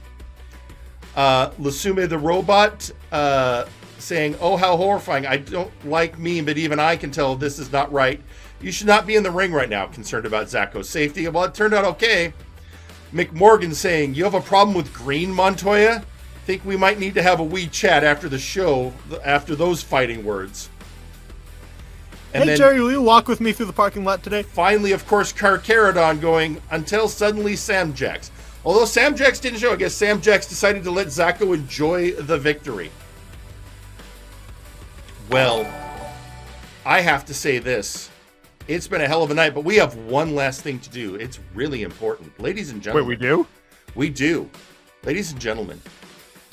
Speaker 3: Lasume the robot saying, oh, how horrifying. I don't like me, but even I can tell this is not right. You should not be in the ring right now, concerned about Zako's safety. Well, it turned out okay. McMorgan saying, you have a problem with green, Montoya? Think we might need to have a wee chat after the show, after those fighting words.
Speaker 2: And hey, Jerry, will you walk with me through the parking lot today?
Speaker 3: Finally, of course, Carcharodon going, until suddenly Samjax. Although Samjax didn't show, I guess Samjax decided to let Zako enjoy the victory. Well, I have to say this. It's been a hell of a night, but we have one last thing to do. It's really important. Ladies and gentlemen.
Speaker 7: Wait, we do?
Speaker 3: We do. Ladies and gentlemen,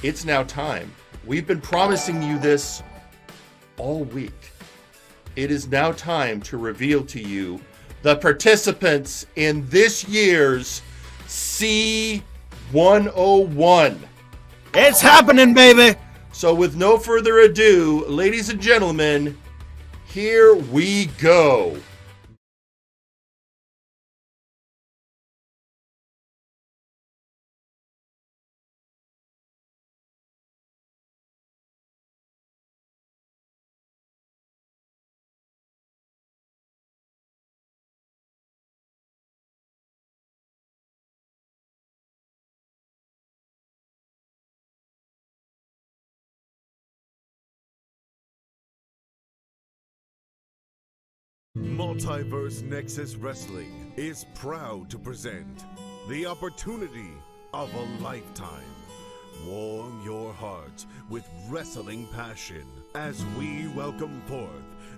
Speaker 3: it's now time. We've been promising you this all week. It is now time to reveal to you the participants in this year's C101.
Speaker 2: It's happening, baby!
Speaker 3: So with no further ado, ladies and gentlemen, here we go.
Speaker 9: Multiverse Nexus Wrestling is proud to present the opportunity of a lifetime. Warm your hearts with wrestling passion as we welcome forth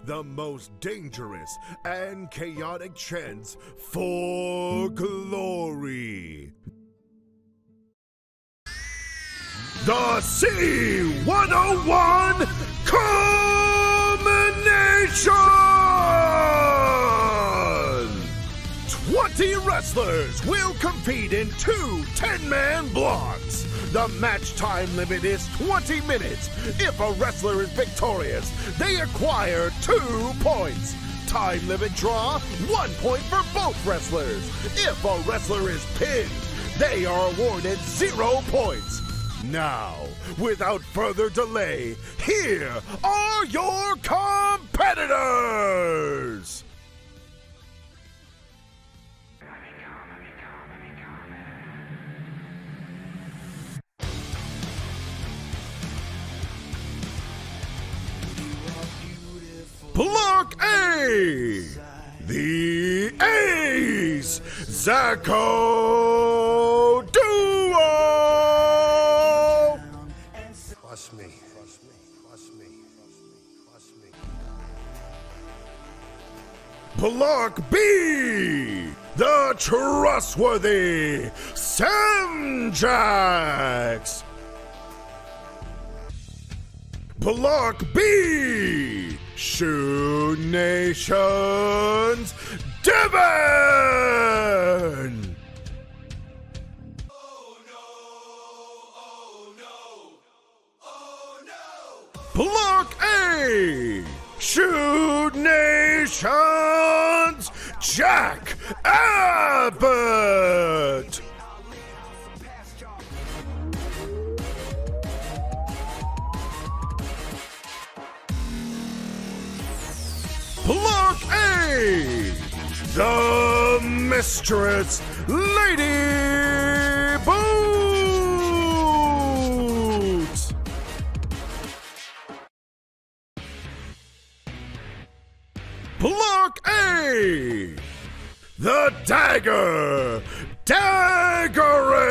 Speaker 9: the most dangerous and chaotic chants for glory.
Speaker 1: The C101 Culmination! 20 wrestlers will compete in 2 10-man blocks. The match time limit is 20 minutes. If a wrestler is victorious, they acquire 2 points. Time limit draw, 1 point for both wrestlers. If a wrestler is pinned, they are awarded 0 points. Now, without further delay, here are your competitors! Block A, the Ace Zako Duo.
Speaker 10: Trust me. Trust me. Trust me. Trust me.
Speaker 1: Block B, the trustworthy Samjax. Block B, Shoe Nations Devon. Block A, Shoot Nations Jack Abbott. Block A, the Mistress Lady Boots. Block A, the Dagger Dagrik.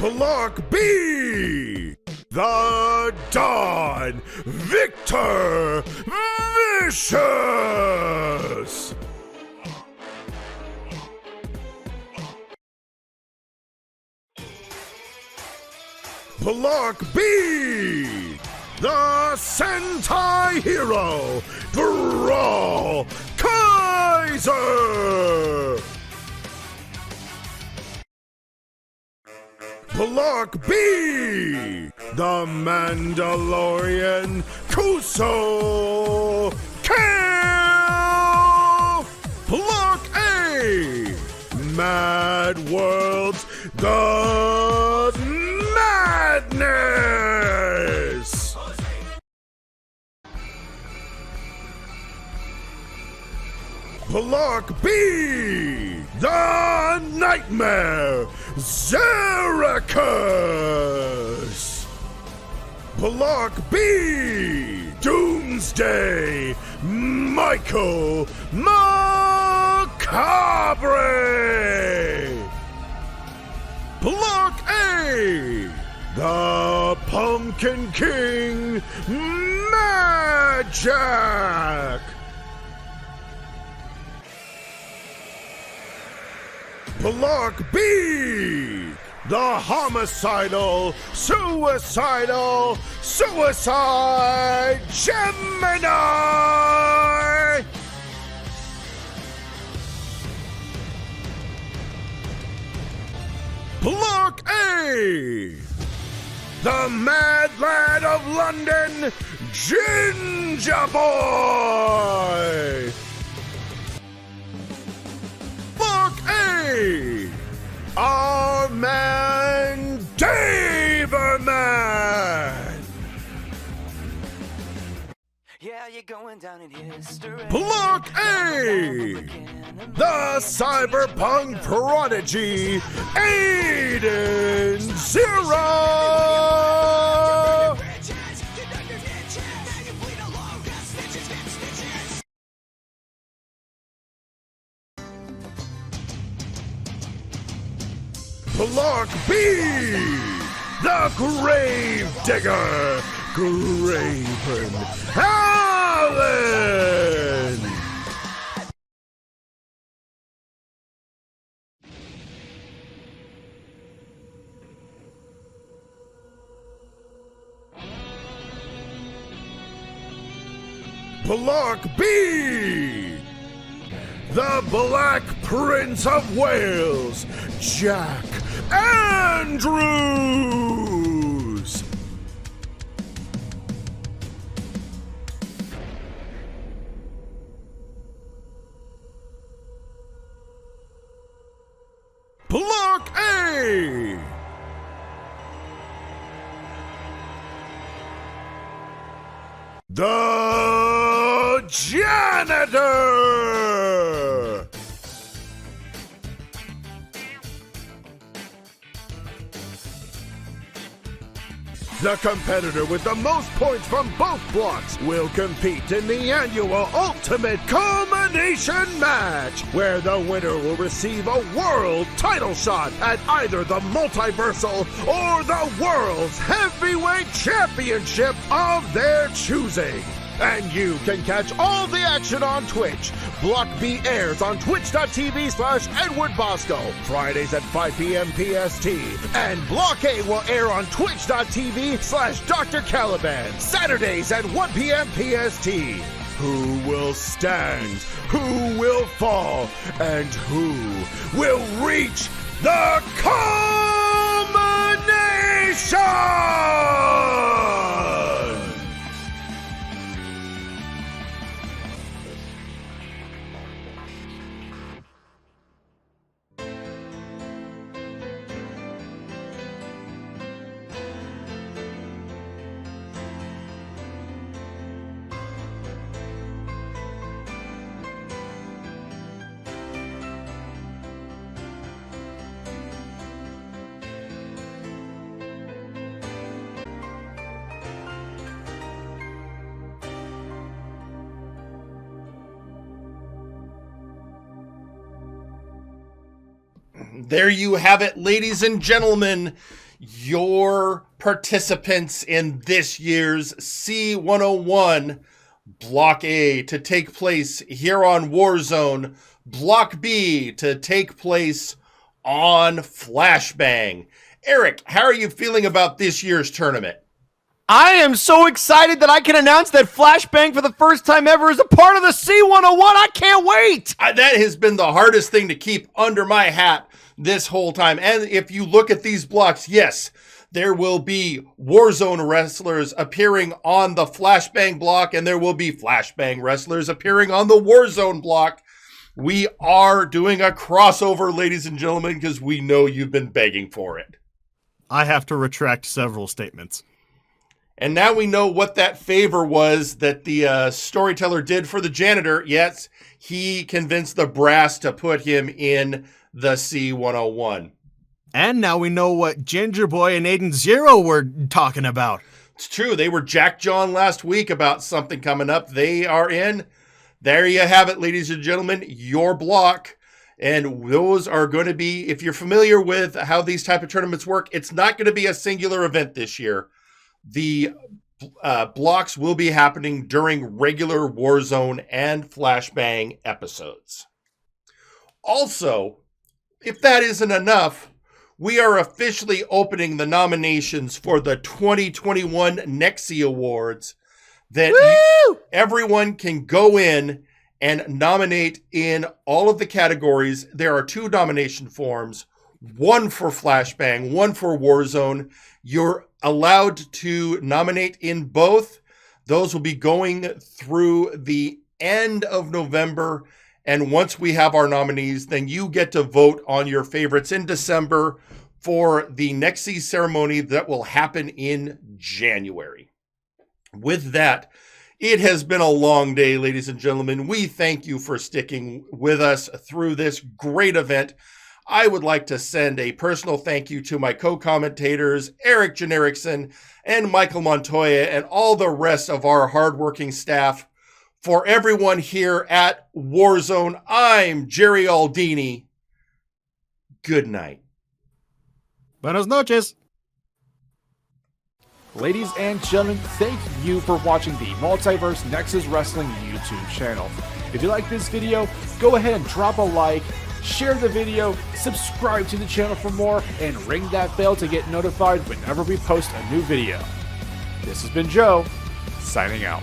Speaker 1: Block B, the Dawn Victor Vicious. Block B, the Sentai Hero Brawl Kaiser. Block B, the Mandalorian Kuso Kill. Block A, Mad World's The Madness. Block B, the Nightmare Zeracus. Block B, Doomsday Michael Macabre. Block A, the Pumpkin King Magic. Block B, the Homicidal Suicidal Suicide Gemini. Block A, the Mad Lad of London Ginger Boy. Block A, our man Daverman.
Speaker 19: Yeah, you're going down in history.
Speaker 1: Block A, the cyberpunk prodigy Aiden Zero. Block B, the Grave Digger Graven Allen. Block B, the Black Prince of Wales, Jack Andrews. Block A, The Janitor! The competitor with the most points from both blocks will compete in the annual Ultimate Culmination Match, where the winner will receive a world title shot at either the Multiversal or the World's Heavyweight Championship of their choosing. And you can catch all the action on Twitch. Block B airs on twitch.tv/Edward Bosco, Fridays at 5 p.m. PST. And Block A will air on twitch.tv/Dr. Caliban, Saturdays at 1 p.m. PST. Who will stand? Who will fall? And who will reach the culmination?
Speaker 3: There you have it, ladies and gentlemen, your participants in this year's C101 Block A to take place here on Warzone, Block B to take place on Flashbang. Eric, how are you feeling about this year's tournament?
Speaker 7: I am so excited that I can announce that Flashbang for the first time ever is a part of the C101. I can't wait.
Speaker 3: That has been the hardest thing to keep under my hat this whole time. And if you look at these blocks, yes, there will be Warzone wrestlers appearing on the Flashbang block, and there will be Flashbang wrestlers appearing on the Warzone block. We are doing a crossover, ladies and gentlemen, because we know you've been begging for it.
Speaker 2: I have to retract several statements.
Speaker 3: And now we know what that favor was that the Storyteller did for the Janitor. Yes, he convinced the brass to put him in the C101.
Speaker 2: And now we know what Ginger Boy and Aiden Zero were talking about.
Speaker 3: It's true. They were Jack John last week about something coming up. They are in. There you have it, ladies and gentlemen, your block. And those are going to be, if you're familiar with how these type of tournaments work, it's not going to be a singular event this year. The blocks will be happening during regular Warzone and Flashbang episodes. Also, if that isn't enough, we are officially opening the nominations for the 2021 Nexi Awards that everyone can go in and nominate in all of the categories. There are 2 nomination forms, one for Flashbang, one for Warzone. You're allowed to nominate in both. Those will be going through the end of November. And once we have our nominees, then you get to vote on your favorites in December for the Nexi ceremony that will happen in January. With that, it has been a long day, ladies and gentlemen. We thank you for sticking with us through this great event. I would like to send a personal thank you to my co-commentators, Eric Genericson and Michael Montoya, and all the rest of our hardworking staff. For everyone here at Warzone, I'm Jerry Aldini. Good night.
Speaker 2: Buenas noches.
Speaker 11: Ladies and gentlemen, thank you for watching the Multiverse Nexus Wrestling YouTube channel. If you like this video, go ahead and drop a like, share the video, subscribe to the channel for more, and ring that bell to get notified whenever we post a new video. This has been Joe, signing out.